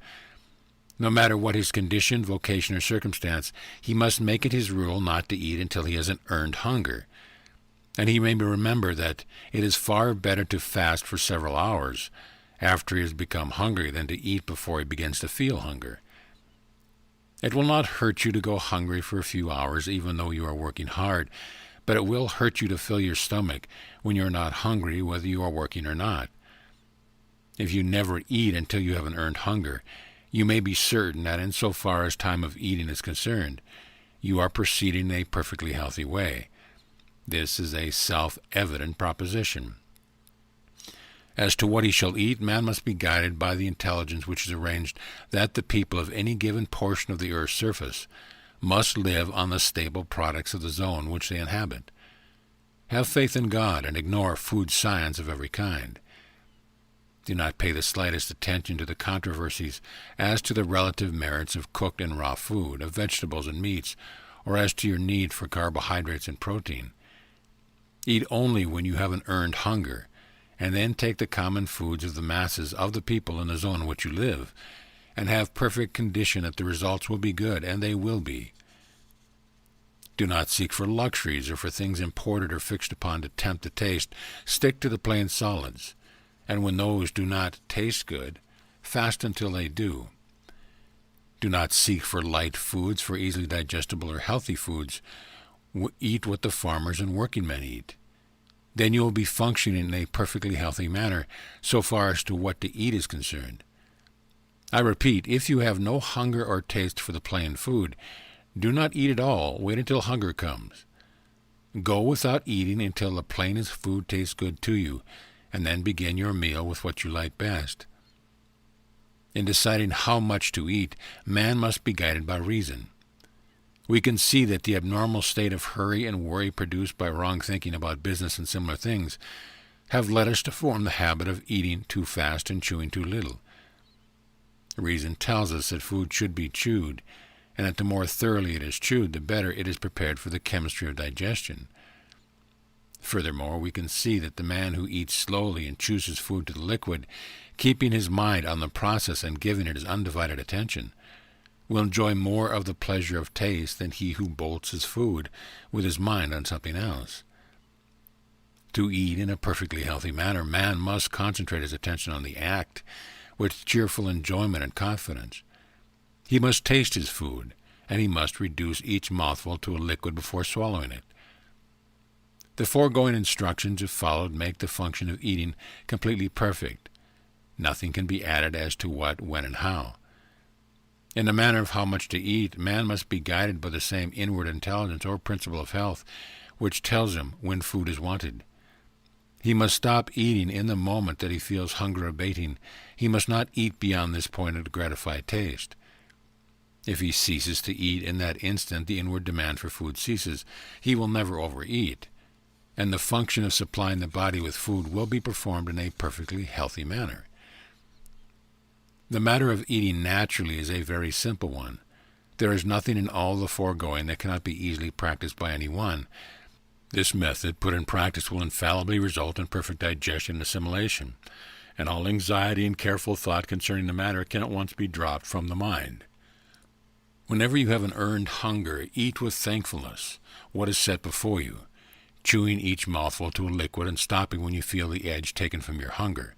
No matter what his condition, vocation, or circumstance, he must make it his rule not to eat until he has an earned hunger. And he may remember that it is far better to fast for several hours after he has become hungry than to eat before he begins to feel hunger. It will not hurt you to go hungry for a few hours even though you are working hard, but it will hurt you to fill your stomach when you are not hungry whether you are working or not. If you never eat until you have an earned hunger, you may be certain that insofar as time of eating is concerned, you are proceeding in a perfectly healthy way. This is a self-evident proposition. As to what he shall eat, man must be guided by the intelligence which is arranged that the people of any given portion of the earth's surface must live on the stable products of the zone which they inhabit. Have faith in God and ignore food science of every kind. Do not pay the slightest attention to the controversies as to the relative merits of cooked and raw food, of vegetables and meats, or as to your need for carbohydrates and protein. Eat only when you have an earned hunger, and then take the common foods of the masses of the people in the zone in which you live, and have perfect condition that the results will be good, and they will be. Do not seek for luxuries or for things imported or fixed upon to tempt the taste. Stick to the plain solids, and when those do not taste good, fast until they do. Do not seek for light foods, for easily digestible or healthy foods. Eat what the farmers and working men eat. Then you will be functioning in a perfectly healthy manner, so far as to what to eat is concerned. I repeat, if you have no hunger or taste for the plain food, do not eat at all. Wait until hunger comes. Go without eating until the plainest food tastes good to you, and then begin your meal with what you like best. In deciding how much to eat, man must be guided by reason. We can see that the abnormal state of hurry and worry produced by wrong thinking about business and similar things have led us to form the habit of eating too fast and chewing too little. Reason tells us that food should be chewed, and that the more thoroughly it is chewed, the better it is prepared for the chemistry of digestion. Furthermore, we can see that the man who eats slowly and chews his food to the liquid, keeping his mind on the process and giving it his undivided attention, will enjoy more of the pleasure of taste than he who bolts his food with his mind on something else. To eat in a perfectly healthy manner, man must concentrate his attention on the act with cheerful enjoyment and confidence. He must taste his food, and he must reduce each mouthful to a liquid before swallowing it. The foregoing instructions, if followed, make the function of eating completely perfect. Nothing can be added as to what, when, and how. In the matter of how much to eat, man must be guided by the same inward intelligence or principle of health which tells him when food is wanted. He must stop eating in the moment that he feels hunger abating. He must not eat beyond this point to gratify taste. If he ceases to eat in that instant, the inward demand for food ceases. He will never overeat, and the function of supplying the body with food will be performed in a perfectly healthy manner. The matter of eating naturally is a very simple one. There is nothing in all the foregoing that cannot be easily practiced by any one. This method, put in practice, will infallibly result in perfect digestion and assimilation, and all anxiety and careful thought concerning the matter can at once be dropped from the mind. Whenever you have an earned hunger, eat with thankfulness what is set before you, chewing each mouthful to a liquid and stopping when you feel the edge taken from your hunger.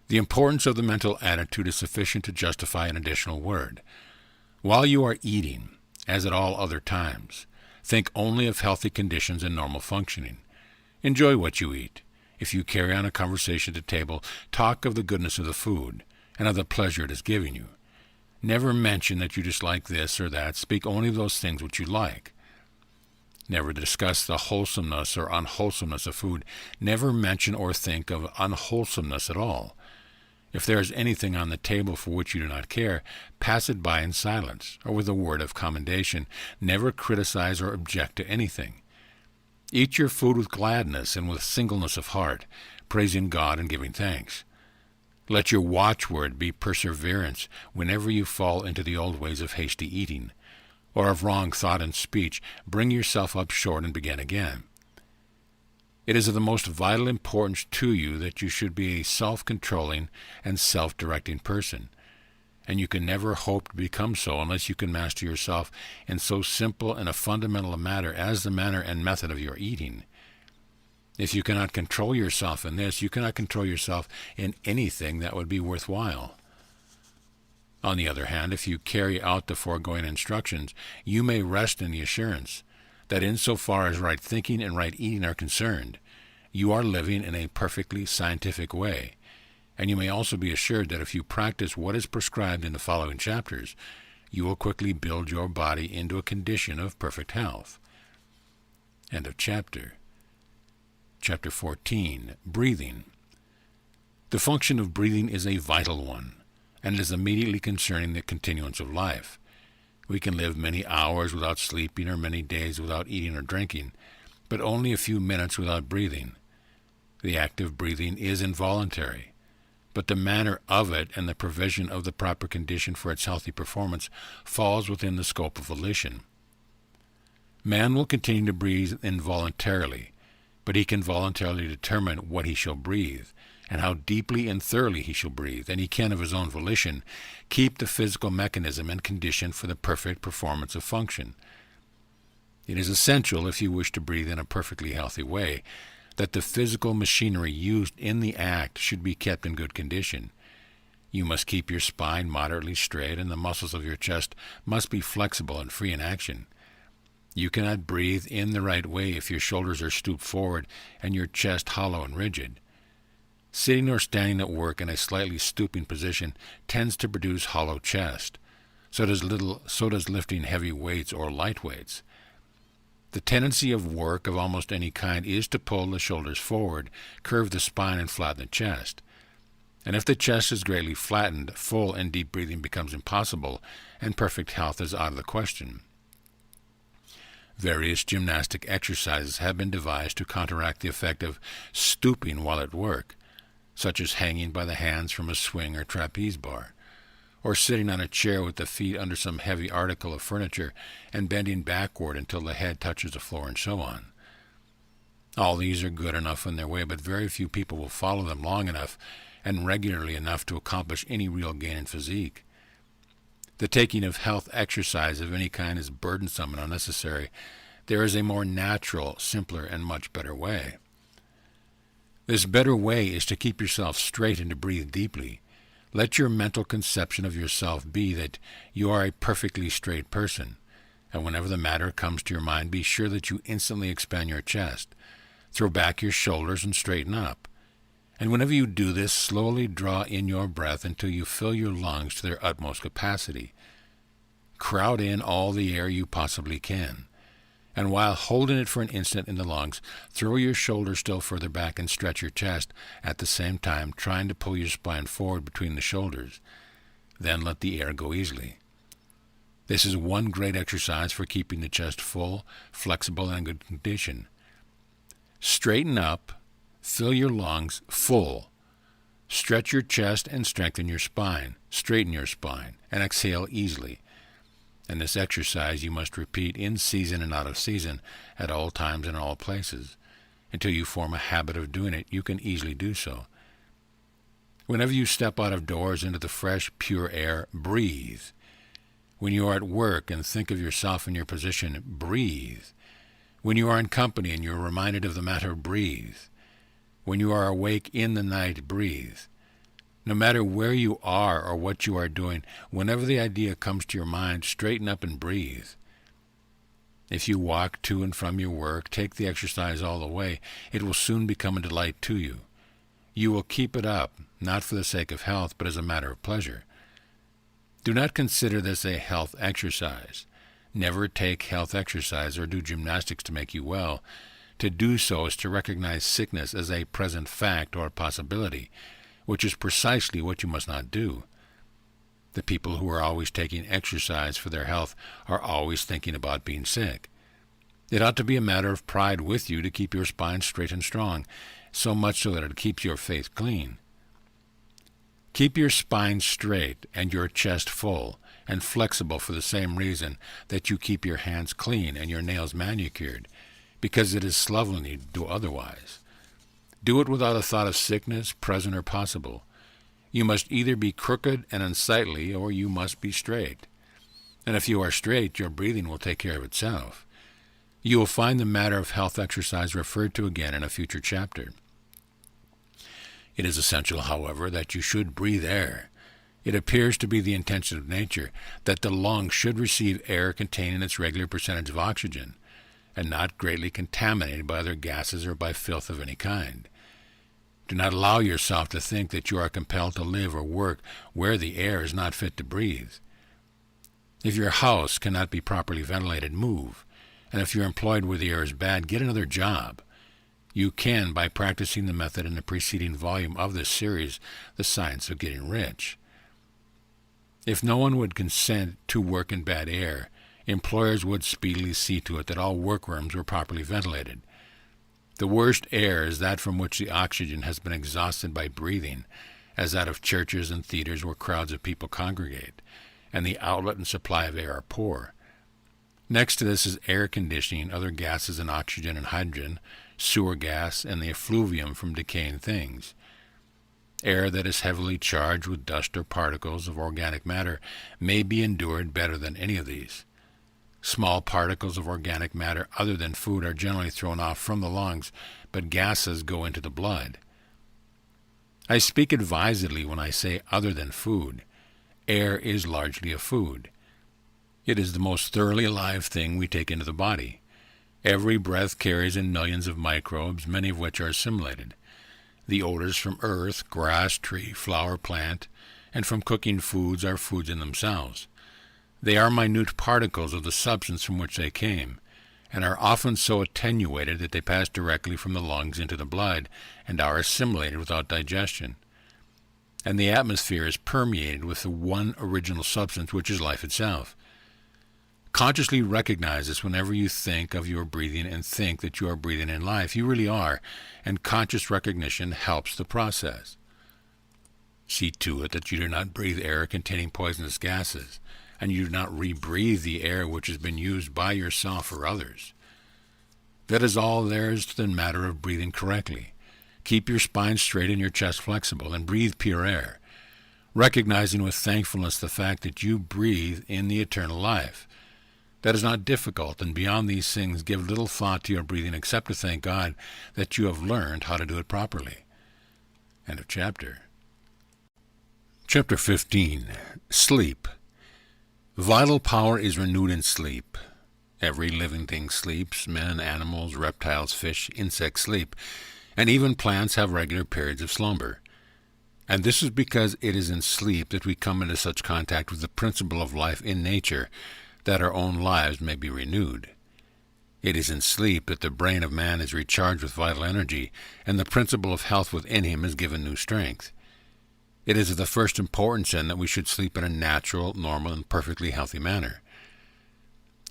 The importance of the mental attitude is sufficient to justify an additional word. While you are eating, as at all other times, think only of healthy conditions and normal functioning. Enjoy what you eat. If you carry on a conversation at table, talk of the goodness of the food and of the pleasure it is giving you. Never mention that you dislike this or that. Speak only of those things which you like. Never discuss the wholesomeness or unwholesomeness of food. Never mention or think of unwholesomeness at all. If there is anything on the table for which you do not care, pass it by in silence or with a word of commendation. Never criticize or object to anything. Eat your food with gladness and with singleness of heart, praising God and giving thanks. Let your watchword be perseverance whenever you fall into the old ways of hasty eating, or of wrong thought and speech. Bring yourself up short and begin again. It is of the most vital importance to you that you should be a self-controlling and self-directing person, and you can never hope to become so unless you can master yourself in so simple and a fundamental a matter as the manner and method of your eating. If you cannot control yourself in this, you cannot control yourself in anything that would be worthwhile. On the other hand, if you carry out the foregoing instructions, you may rest in the assurance that insofar as right thinking and right eating are concerned, you are living in a perfectly scientific way, and you may also be assured that if you practice what is prescribed in the following chapters, you will quickly build your body into a condition of perfect health. End of chapter. Chapter 14. Breathing. The function of breathing is a vital one, and it is immediately concerning the continuance of life. We can live many hours without sleeping or many days without eating or drinking, but only a few minutes without breathing. The act of breathing is involuntary, but the manner of it and the provision of the proper condition for its healthy performance falls within the scope of volition. Man will continue to breathe involuntarily, but he can voluntarily determine what he shall breathe, and how deeply and thoroughly he shall breathe, and he can, of his own volition, keep the physical mechanism and condition for the perfect performance of function. It is essential, if you wish to breathe in a perfectly healthy way, that the physical machinery used in the act should be kept in good condition. You must keep your spine moderately straight, and the muscles of your chest must be flexible and free in action. You cannot breathe in the right way if your shoulders are stooped forward and your chest hollow and rigid. Sitting or standing at work in a slightly stooping position tends to produce hollow chest. So does lifting heavy weights or light weights. The tendency of work of almost any kind is to pull the shoulders forward, curve the spine, and flatten the chest. And if the chest is greatly flattened, full and deep breathing becomes impossible, and perfect health is out of the question. Various gymnastic exercises have been devised to counteract the effect of stooping while at work, such as hanging by the hands from a swing or trapeze bar, or sitting on a chair with the feet under some heavy article of furniture and bending backward until the head touches the floor, and so on. All these are good enough in their way, but very few people will follow them long enough and regularly enough to accomplish any real gain in physique. The taking of health exercise of any kind is burdensome and unnecessary. There is a more natural, simpler, and much better way. This better way is to keep yourself straight and to breathe deeply. Let your mental conception of yourself be that you are a perfectly straight person, and whenever the matter comes to your mind, be sure that you instantly expand your chest, throw back your shoulders, and straighten up. And whenever you do this, slowly draw in your breath until you fill your lungs to their utmost capacity. Crowd in all the air you possibly can. And while holding it for an instant in the lungs, throw your shoulders still further back and stretch your chest, at the same time trying to pull your spine forward between the shoulders. Then let the air go easily. This is one great exercise for keeping the chest full, flexible, and in good condition. Straighten up, fill your lungs full. Stretch your chest and strengthen your spine. Straighten your spine, and exhale easily. And this exercise you must repeat in season and out of season, at all times and all places. Until you form a habit of doing it, you can easily do so. Whenever you step out of doors into the fresh, pure air, breathe. When you are at work and think of yourself in your position, breathe. When you are in company and you are reminded of the matter, breathe. When you are awake in the night, breathe. No matter where you are or what you are doing, whenever the idea comes to your mind, straighten up and breathe. If you walk to and from your work, take the exercise all the way. It will soon become a delight to you. You will keep it up, not for the sake of health, but as a matter of pleasure. Do not consider this a health exercise. Never take health exercise or do gymnastics to make you well. To do so is to recognize sickness as a present fact or possibility, which is precisely what you must not do. The people who are always taking exercise for their health are always thinking about being sick. It ought to be a matter of pride with you to keep your spine straight and strong, so much so that it keeps your faith clean. Keep your spine straight and your chest full and flexible for the same reason that you keep your hands clean and your nails manicured, because it is slovenly to do otherwise. Do it without a thought of sickness, present or possible. You must either be crooked and unsightly, or you must be straight. And if you are straight, your breathing will take care of itself. You will find the matter of health exercise referred to again in a future chapter. It is essential, however, that you should breathe air. It appears to be the intention of nature that the lungs should receive air containing its regular percentage of oxygen, and not greatly contaminated by other gases or by filth of any kind. Do not allow yourself to think that you are compelled to live or work where the air is not fit to breathe. If your house cannot be properly ventilated, move. And if you're employed where the air is bad, get another job. You can by practicing the method in the preceding volume of this series, The Science of Getting Rich. If no one would consent to work in bad air, employers would speedily see to it that all workrooms were properly ventilated. The worst air is that from which the oxygen has been exhausted by breathing, as that of churches and theaters where crowds of people congregate, and the outlet and supply of air are poor. Next to this is air conditioning, other gases and oxygen and hydrogen, sewer gas, and the effluvium from decaying things. Air that is heavily charged with dust or particles of organic matter may be endured better than any of these. Small particles of organic matter other than food are generally thrown off from the lungs, but gases go into the blood. I speak advisedly when I say other than food. Air is largely a food. It is the most thoroughly alive thing we take into the body. Every breath carries in millions of microbes, many of which are assimilated. The odors from earth, grass, tree, flower, plant, and from cooking foods are foods in themselves. They are minute particles of the substance from which they came, and are often so attenuated that they pass directly from the lungs into the blood and are assimilated without digestion. And the atmosphere is permeated with the one original substance, which is life itself. Consciously recognize this whenever you think of your breathing and think that you are breathing in life. You really are, and conscious recognition helps the process. See to it that you do not breathe air containing poisonous gases, and you do not rebreathe the air which has been used by yourself or others. That is all there is to the matter of breathing correctly. Keep your spine straight and your chest flexible, and breathe pure air, recognizing with thankfulness the fact that you breathe in the eternal life. That is not difficult, and beyond these things give little thought to your breathing except to thank God that you have learned how to do it properly. End of chapter. Chapter 15. Sleep. Vital power is renewed in sleep. Every living thing sleeps. Men, animals, reptiles, fish, insects sleep, and even plants have regular periods of slumber. And this is because it is in sleep that we come into such contact with the principle of life in nature that our own lives may be renewed. It is in sleep that the brain of man is recharged with vital energy, and the principle of health within him is given new strength. It is of the first importance, then, that we should sleep in a natural, normal, and perfectly healthy manner.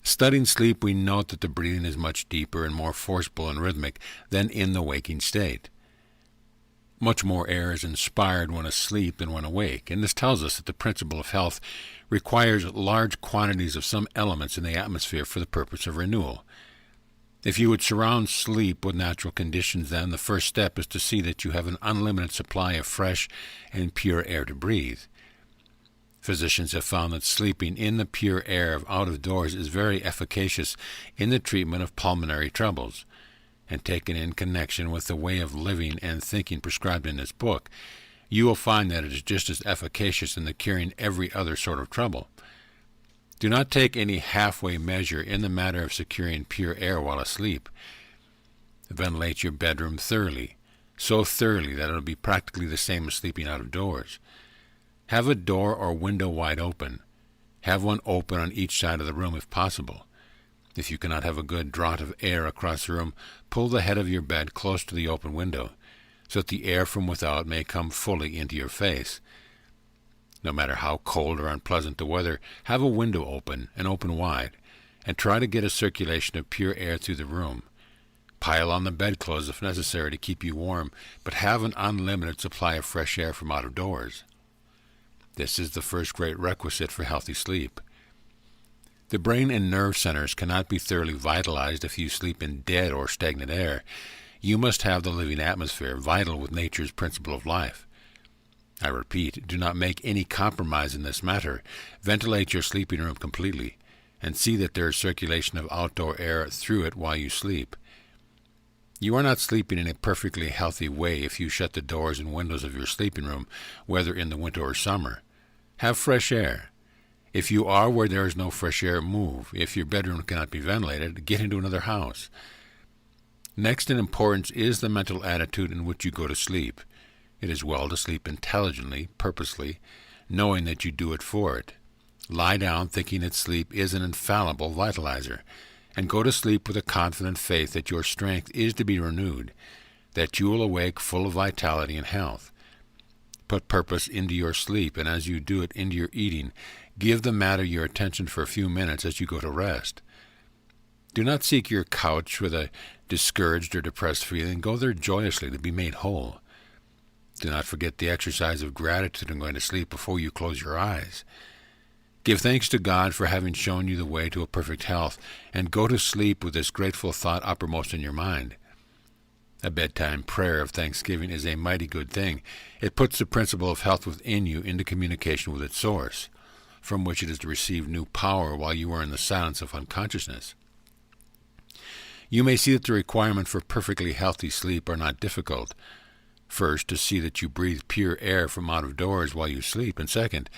Studying sleep, we note that the breathing is much deeper and more forcible and rhythmic than in the waking state. Much more air is inspired when asleep than when awake, and this tells us that the principle of health requires large quantities of some elements in the atmosphere for the purpose of renewal. If you would surround sleep with natural conditions, then the first step is to see that you have an unlimited supply of fresh and pure air to breathe. Physicians have found that sleeping in the pure air of out of doors is very efficacious in the treatment of pulmonary troubles, and taken in connection with the way of living and thinking prescribed in this book, you will find that it is just as efficacious in the curing every other sort of trouble. Do not take any halfway measure in the matter of securing pure air while asleep. Ventilate your bedroom thoroughly, so thoroughly that it will be practically the same as sleeping out of doors. Have a door or window wide open. Have one open on each side of the room if possible. If you cannot have a good draught of air across the room, pull the head of your bed close to the open window, so that the air from without may come fully into your face. No matter how cold or unpleasant the weather, have a window open and open wide, and try to get a circulation of pure air through the room. Pile on the bedclothes if necessary to keep you warm, but have an unlimited supply of fresh air from out of doors. This is the first great requisite for healthy sleep. The brain and nerve centers cannot be thoroughly vitalized if you sleep in dead or stagnant air. You must have the living atmosphere, vital with nature's principle of life. I repeat, do not make any compromise in this matter. Ventilate your sleeping room completely, and see that there is circulation of outdoor air through it while you sleep. You are not sleeping in a perfectly healthy way if you shut the doors and windows of your sleeping room, whether in the winter or summer. Have fresh air. If you are where there is no fresh air, move. If your bedroom cannot be ventilated, get into another house. Next in importance is the mental attitude in which you go to sleep. It is well to sleep intelligently, purposely, knowing that you do it for it. Lie down thinking that sleep is an infallible vitalizer, and go to sleep with a confident faith that your strength is to be renewed, that you will awake full of vitality and health. Put purpose into your sleep, and as you do it into your eating, give the matter your attention for a few minutes as you go to rest. Do not seek your couch with a discouraged or depressed feeling. Go there joyously to be made whole. Do not forget the exercise of gratitude in going to sleep before you close your eyes. Give thanks to God for having shown you the way to a perfect health, and go to sleep with this grateful thought uppermost in your mind. A bedtime prayer of thanksgiving is a mighty good thing. It puts the principle of health within you into communication with its source. from which it is to receive new power while you are in the silence of unconsciousness. You may see that the requirements for perfectly healthy sleep are not difficult. First, to see that you breathe pure air from out of doors while you sleep, and second,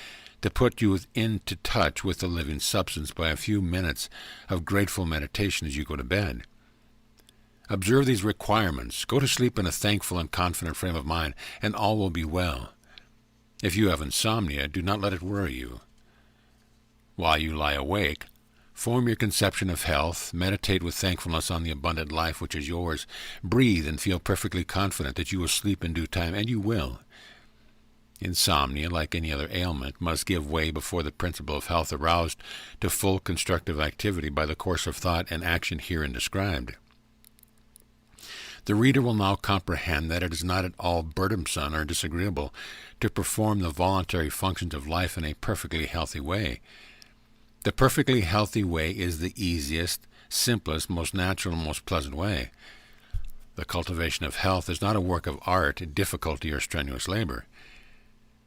to put you into touch with the living substance by a few minutes of grateful meditation as you go to bed. Observe these requirements. Go to sleep in a thankful and confident frame of mind, and all will be well. If you have insomnia, do not let it worry you. While you lie awake, form your conception of health, meditate with thankfulness on the abundant life which is yours, breathe and feel perfectly confident that you will sleep in due time, and you will. Insomnia, like any other ailment, must give way before the principle of health aroused to full constructive activity by the course of thought and action herein described. The reader will now comprehend that it is not at all burdensome or disagreeable to perform the voluntary functions of life in a perfectly healthy way. The perfectly healthy way is the easiest, simplest, most natural, and most pleasant way. The cultivation of health is not a work of art, difficulty, or strenuous labor.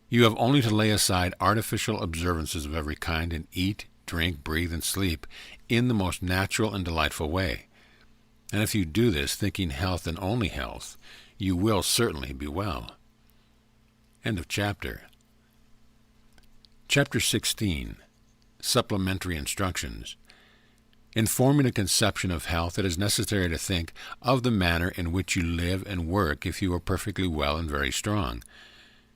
You have only to lay aside artificial observances of every kind and eat, drink, breathe, and sleep in the most natural and delightful way. And if you do this, thinking health and only health, you will certainly be well. End of chapter. Chapter 16. Supplementary Instructions. In forming a conception of health, it is necessary to think of the manner in which you live and work if you are perfectly well and very strong.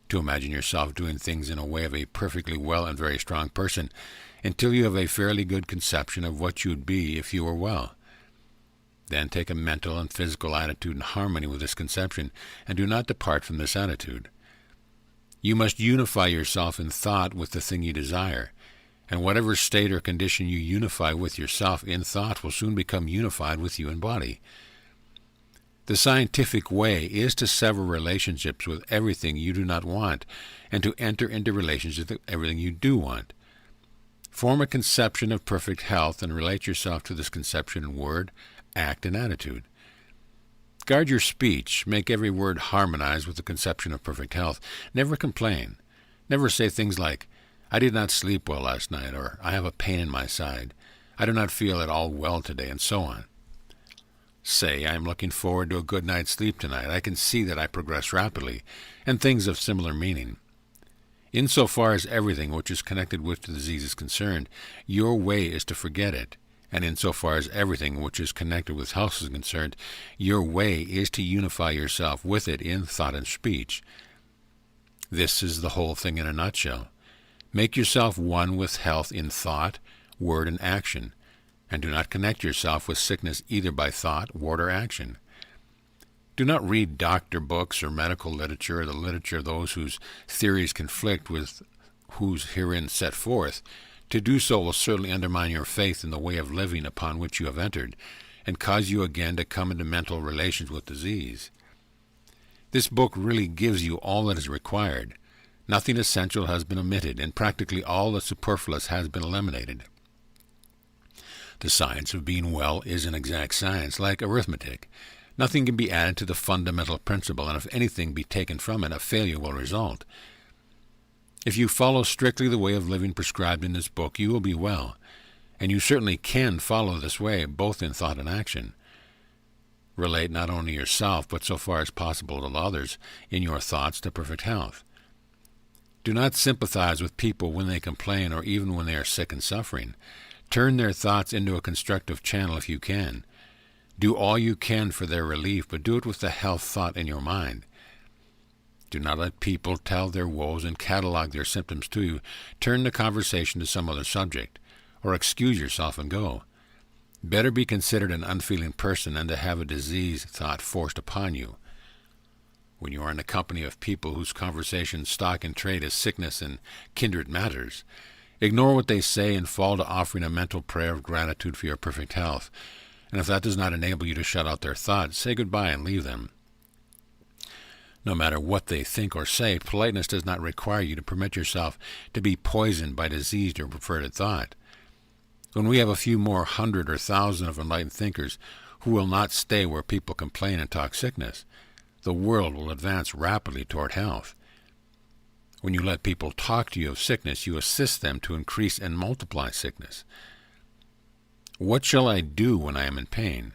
To imagine yourself doing things in a way of a perfectly well and very strong person until you have a fairly good conception of what you would be if you were well. Then take a mental and physical attitude in harmony with this conception, and do not depart from this attitude. You must unify yourself in thought with the thing you desire, and whatever state or condition you unify with yourself in thought will soon become unified with you in body. The scientific way is to sever relationships with everything you do not want, and to enter into relationships with everything you do want. Form a conception of perfect health, and relate yourself to this conception in word, act, and attitude. Guard your speech. Make every word harmonize with the conception of perfect health. Never complain. Never say things like, "I did not sleep well last night," or "I have a pain in my side," "I do not feel at all well today," and so on. Say, "I am looking forward to a good night's sleep tonight. I can see that I progress rapidly," and things of similar meaning. Insofar as everything which is connected with the disease is concerned, your way is to forget it. And insofar as everything which is connected with health is concerned, your way is to unify yourself with it in thought and speech. This is the whole thing in a nutshell. Make yourself one with health in thought, word, and action, and do not connect yourself with sickness either by thought, word, or action. Do not read doctor books or medical literature or the literature of those whose theories conflict with whose herein set forth. To do so will certainly undermine your faith in the way of living upon which you have entered, and cause you again to come into mental relations with disease. This book really gives you all that is required. Nothing essential has been omitted, and practically all the superfluous has been eliminated. The science of being well is an exact science, like arithmetic. Nothing can be added to the fundamental principle, and if anything be taken from it, a failure will result. If you follow strictly the way of living prescribed in this book, you will be well, and you certainly can follow this way, both in thought and action. Relate not only yourself, but so far as possible to others, in your thoughts to perfect health. Do not sympathize with people when they complain or even when they are sick and suffering. Turn their thoughts into a constructive channel if you can. Do all you can for their relief, but do it with the health thought in your mind. Do not let people tell their woes and catalog their symptoms to you. Turn the conversation to some other subject, or excuse yourself and go. Better be considered an unfeeling person than to have a disease thought forced upon you. When you are in the company of people whose conversation, stock, and trade is sickness and kindred matters, ignore what they say and fall to offering a mental prayer of gratitude for your perfect health. And if that does not enable you to shut out their thoughts, say goodbye and leave them. No matter what they think or say, politeness does not require you to permit yourself to be poisoned by diseased or perverted thought. When we have a few more hundred or thousand of enlightened thinkers who will not stay where people complain and talk sickness, the world will advance rapidly toward health. When you let people talk to you of sickness, you assist them to increase and multiply sickness. What shall I do when I am in pain?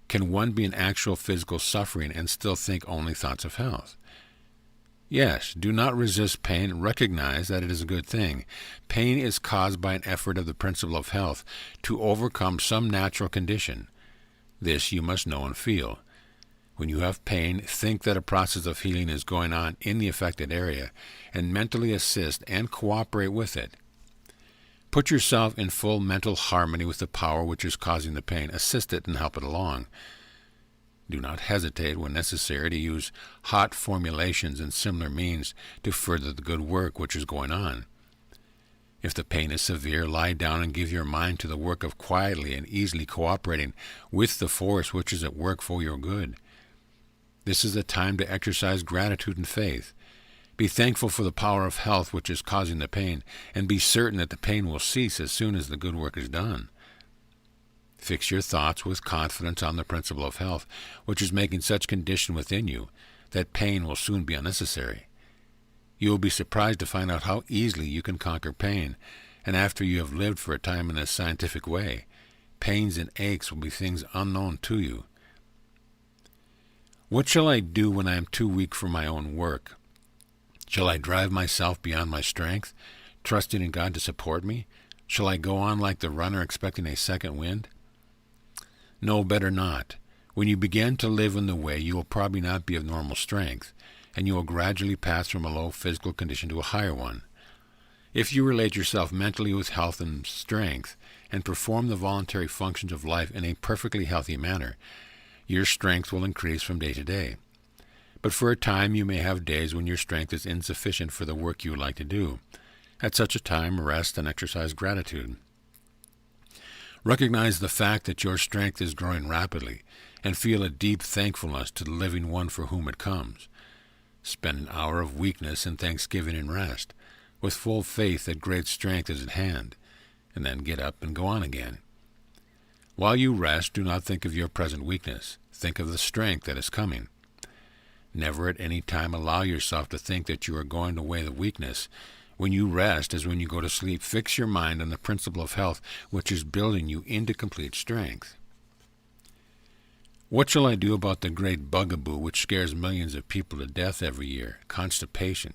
Can one be in actual physical suffering and still think only thoughts of health? Yes, do not resist pain. Recognize that it is a good thing. Pain is caused by an effort of the principle of health to overcome some natural condition. This you must know and feel. When you have pain, think that a process of healing is going on in the affected area, and mentally assist and cooperate with it. Put yourself in full mental harmony with the power which is causing the pain. Assist it and help it along. Do not hesitate when necessary to use hot formulations and similar means to further the good work which is going on. If the pain is severe, lie down and give your mind to the work of quietly and easily cooperating with the force which is at work for your good. This is the time to exercise gratitude and faith. Be thankful for the power of health which is causing the pain, and be certain that the pain will cease as soon as the good work is done. Fix your thoughts with confidence on the principle of health, which is making such condition within you that pain will soon be unnecessary. You will be surprised to find out how easily you can conquer pain, and after you have lived for a time in this scientific way, pains and aches will be things unknown to you. What shall I do when I am too weak for my own work? Shall I drive myself beyond my strength, trusting in God to support me? Shall I go on like the runner expecting a second wind? No, better not. When you begin to live in the way, you will probably not be of normal strength, and you will gradually pass from a low physical condition to a higher one. If you relate yourself mentally with health and strength, and perform the voluntary functions of life in a perfectly healthy manner, your strength will increase from day to day. But for a time you may have days when your strength is insufficient for the work you would like to do. At such a time, rest and exercise gratitude. Recognize the fact that your strength is growing rapidly, and feel a deep thankfulness to the living one for whom it comes. Spend an hour of weakness in thanksgiving and rest, with full faith that great strength is at hand, and then get up and go on again. While you rest, do not think of your present weakness. Think of the strength that is coming. Never at any time allow yourself to think that you are going to weigh the weakness. When you rest, as when you go to sleep, fix your mind on the principle of health, which is building you into complete strength. What shall I do about the great bugaboo which scares millions of people to death every year? Constipation.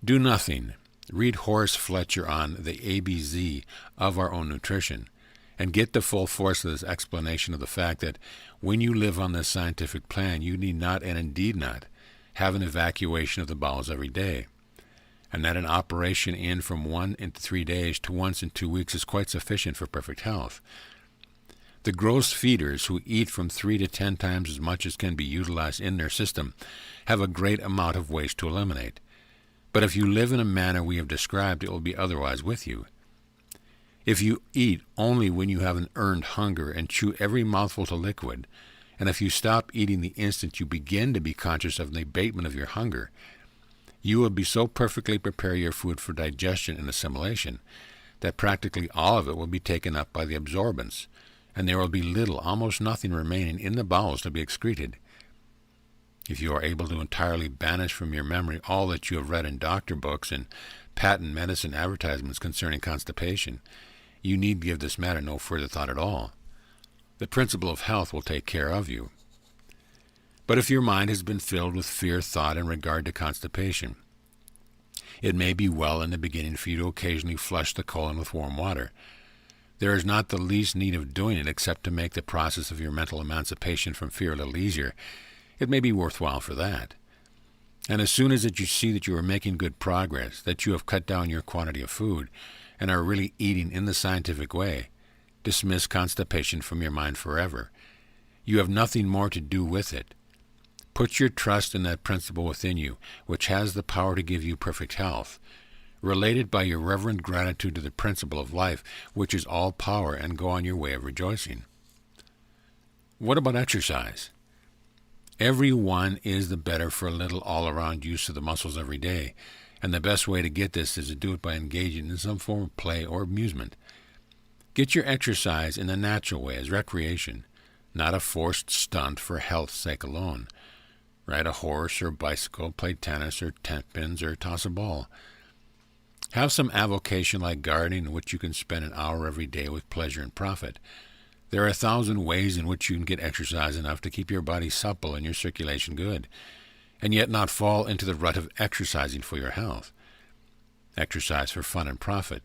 Do nothing. Read Horace Fletcher on the ABZ of our own nutrition, and get the full force of this explanation of the fact that when you live on this scientific plan, you need not, and indeed not, have an evacuation of the bowels every day, and that an operation in from 1 into 3 days to once in 2 weeks is quite sufficient for perfect health. The gross feeders, who eat from 3 to 10 times as much as can be utilized in their system, have a great amount of waste to eliminate. But if you live in a manner we have described, it will be otherwise with you. If you eat only when you have an earned hunger and chew every mouthful to liquid, and if you stop eating the instant you begin to be conscious of the abatement of your hunger, you will be so perfectly prepare your food for digestion and assimilation that practically all of it will be taken up by the absorbents, and there will be little, almost nothing remaining in the bowels to be excreted. If you are able to entirely banish from your memory all that you have read in doctor books and patent medicine advertisements concerning constipation, you need give this matter no further thought at all. The principle of health will take care of you. But if your mind has been filled with fear thought in regard to constipation, it may be well in the beginning for you to occasionally flush the colon with warm water. There is not the least need of doing it except to make the process of your mental emancipation from fear a little easier. It may be worthwhile for that. And as soon as you see that you are making good progress, that you have cut down your quantity of food, and are really eating in the scientific way, dismiss constipation from your mind forever. You have nothing more to do with it. Put your trust in that principle within you, which has the power to give you perfect health. Relate it by your reverent gratitude to the principle of life, which is all power, and go on your way of rejoicing. What about exercise? Every one is the better for a little all-around use of the muscles every day, and the best way to get this is to do it by engaging in some form of play or amusement. Get your exercise in the natural way as recreation, not a forced stunt for health's sake alone. Ride a horse or bicycle, play tennis or tent pins, or toss a ball. Have some avocation like gardening in which you can spend an hour every day with pleasure and profit. There are 1,000 ways in which you can get exercise enough to keep your body supple and your circulation good, and yet not fall into the rut of exercising for your health. Exercise for fun and profit.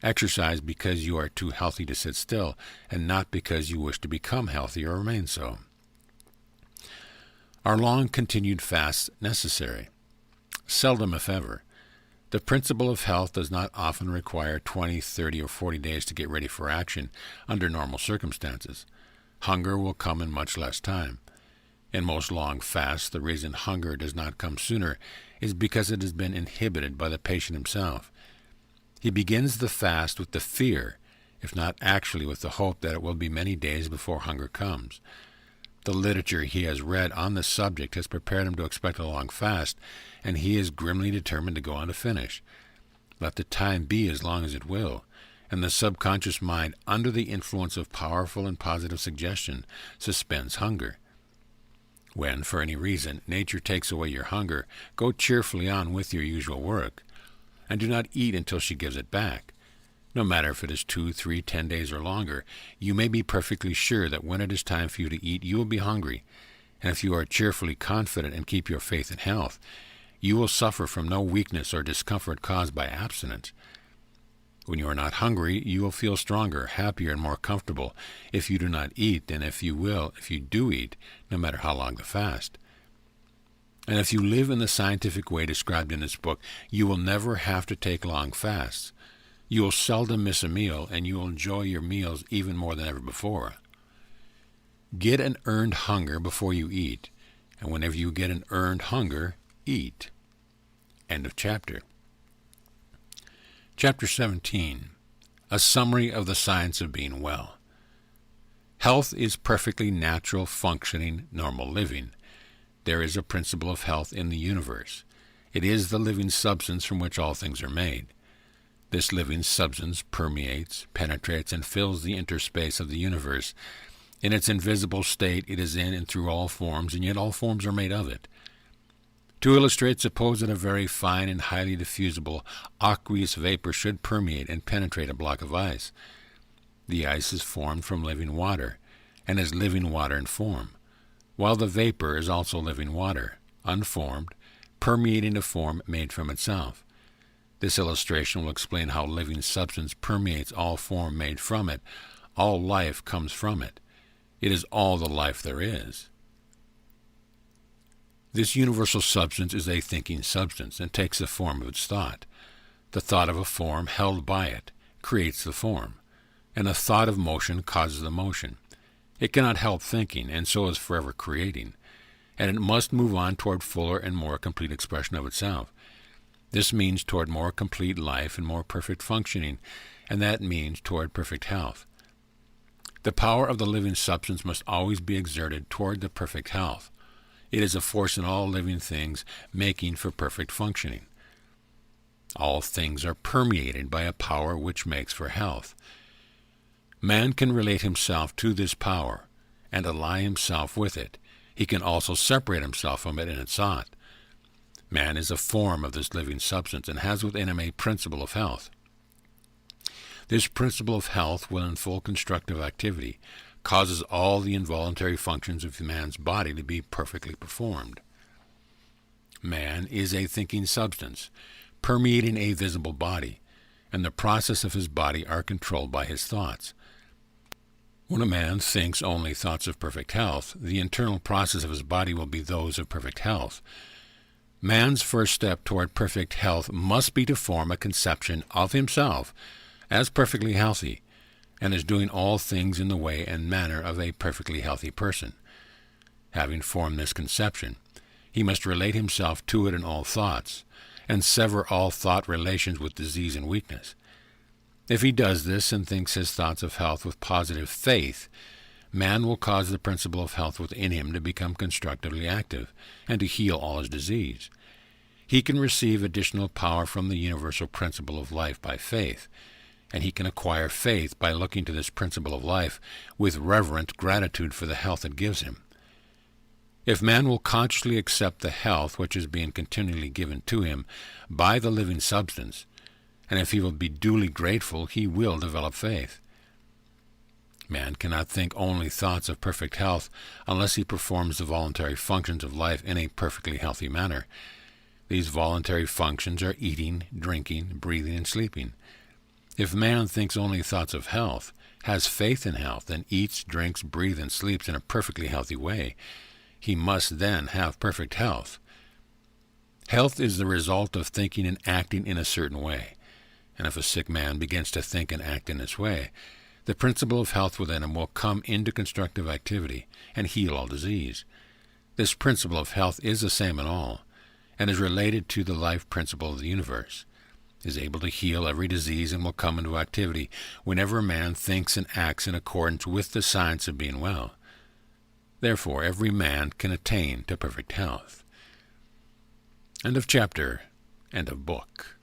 Exercise because you are too healthy to sit still, and not because you wish to become healthy or remain so. Are long continued fasts necessary? Seldom, if ever. The principle of health does not often require 20, 30, or 40 days to get ready for action under normal circumstances. Hunger will come in much less time. In most long fasts, the reason hunger does not come sooner is because it has been inhibited by the patient himself. He begins the fast with the fear, if not actually with the hope, that it will be many days before hunger comes. The literature he has read on the subject has prepared him to expect a long fast, and he is grimly determined to go on to finish. Let the time be as long as it will, and the subconscious mind, under the influence of powerful and positive suggestion, suspends hunger. When, for any reason, nature takes away your hunger, go cheerfully on with your usual work, and do not eat until she gives it back. No matter if it is 2, 3, 10 days or longer, you may be perfectly sure that when it is time for you to eat, you will be hungry, and if you are cheerfully confident and keep your faith in health, you will suffer from no weakness or discomfort caused by abstinence. When you are not hungry, you will feel stronger, happier, and more comfortable if you do not eat than if you do eat, no matter how long the fast. And if you live in the scientific way described in this book, you will never have to take long fasts. You will seldom miss a meal, and you will enjoy your meals even more than ever before. Get an earned hunger before you eat, and whenever you get an earned hunger, eat. End of chapter. Chapter 17. A summary of the science of being well. Health is perfectly natural, functioning, normal living. There is a principle of health in the universe. It is the living substance from which all things are made. This living substance permeates, penetrates, and fills the interspace of the universe. In its invisible state, it is in and through all forms, and yet all forms are made of it. To illustrate, suppose that a very fine and highly diffusible aqueous vapor should permeate and penetrate a block of ice. The ice is formed from living water, and is living water in form, while the vapor is also living water, unformed, permeating a form made from itself. This illustration will explain how living substance permeates all form made from it. All life comes from it. It is all the life there is. This universal substance is a thinking substance and takes the form of its thought. The thought of a form held by it creates the form, and a thought of motion causes the motion. It cannot help thinking, and so is forever creating, and it must move on toward fuller and more complete expression of itself. This means toward more complete life and more perfect functioning, and that means toward perfect health. The power of the living substance must always be exerted toward the perfect health. It is a force in all living things, making for perfect functioning. All things are permeated by a power which makes for health. Man can relate himself to this power and ally himself with it. He can also separate himself from it in its thought. Man is a form of this living substance and has within him a principle of health. This principle of health, when in full constructive activity, causes all the involuntary functions of man's body to be perfectly performed. Man is a thinking substance, permeating a visible body, and the process of his body are controlled by his thoughts. When a man thinks only thoughts of perfect health, the internal process of his body will be those of perfect health. Man's first step toward perfect health must be to form a conception of himself as perfectly healthy, and as doing all things in the way and manner of a perfectly healthy person. Having formed this conception, he must relate himself to it in all thoughts, and sever all thought relations with disease and weakness. If he does this and thinks his thoughts of health with positive faith, man will cause the principle of health within him to become constructively active and to heal all his disease. He can receive additional power from the universal principle of life by faith, and he can acquire faith by looking to this principle of life with reverent gratitude for the health it gives him. If man will consciously accept the health which is being continually given to him by the living substance, and if he will be duly grateful, he will develop faith. Man cannot think only thoughts of perfect health unless he performs the voluntary functions of life in a perfectly healthy manner. These voluntary functions are eating, drinking, breathing, and sleeping. If man thinks only thoughts of health, has faith in health, and eats, drinks, breathes, and sleeps in a perfectly healthy way, he must then have perfect health. Health is the result of thinking and acting in a certain way, and if a sick man begins to think and act in this way, the principle of health within him will come into constructive activity and heal all disease. This principle of health is the same in all, and is related to the life principle of the universe, is able to heal every disease, and will come into activity whenever a man thinks and acts in accordance with the science of being well. Therefore, every man can attain to perfect health. End of chapter. End of book.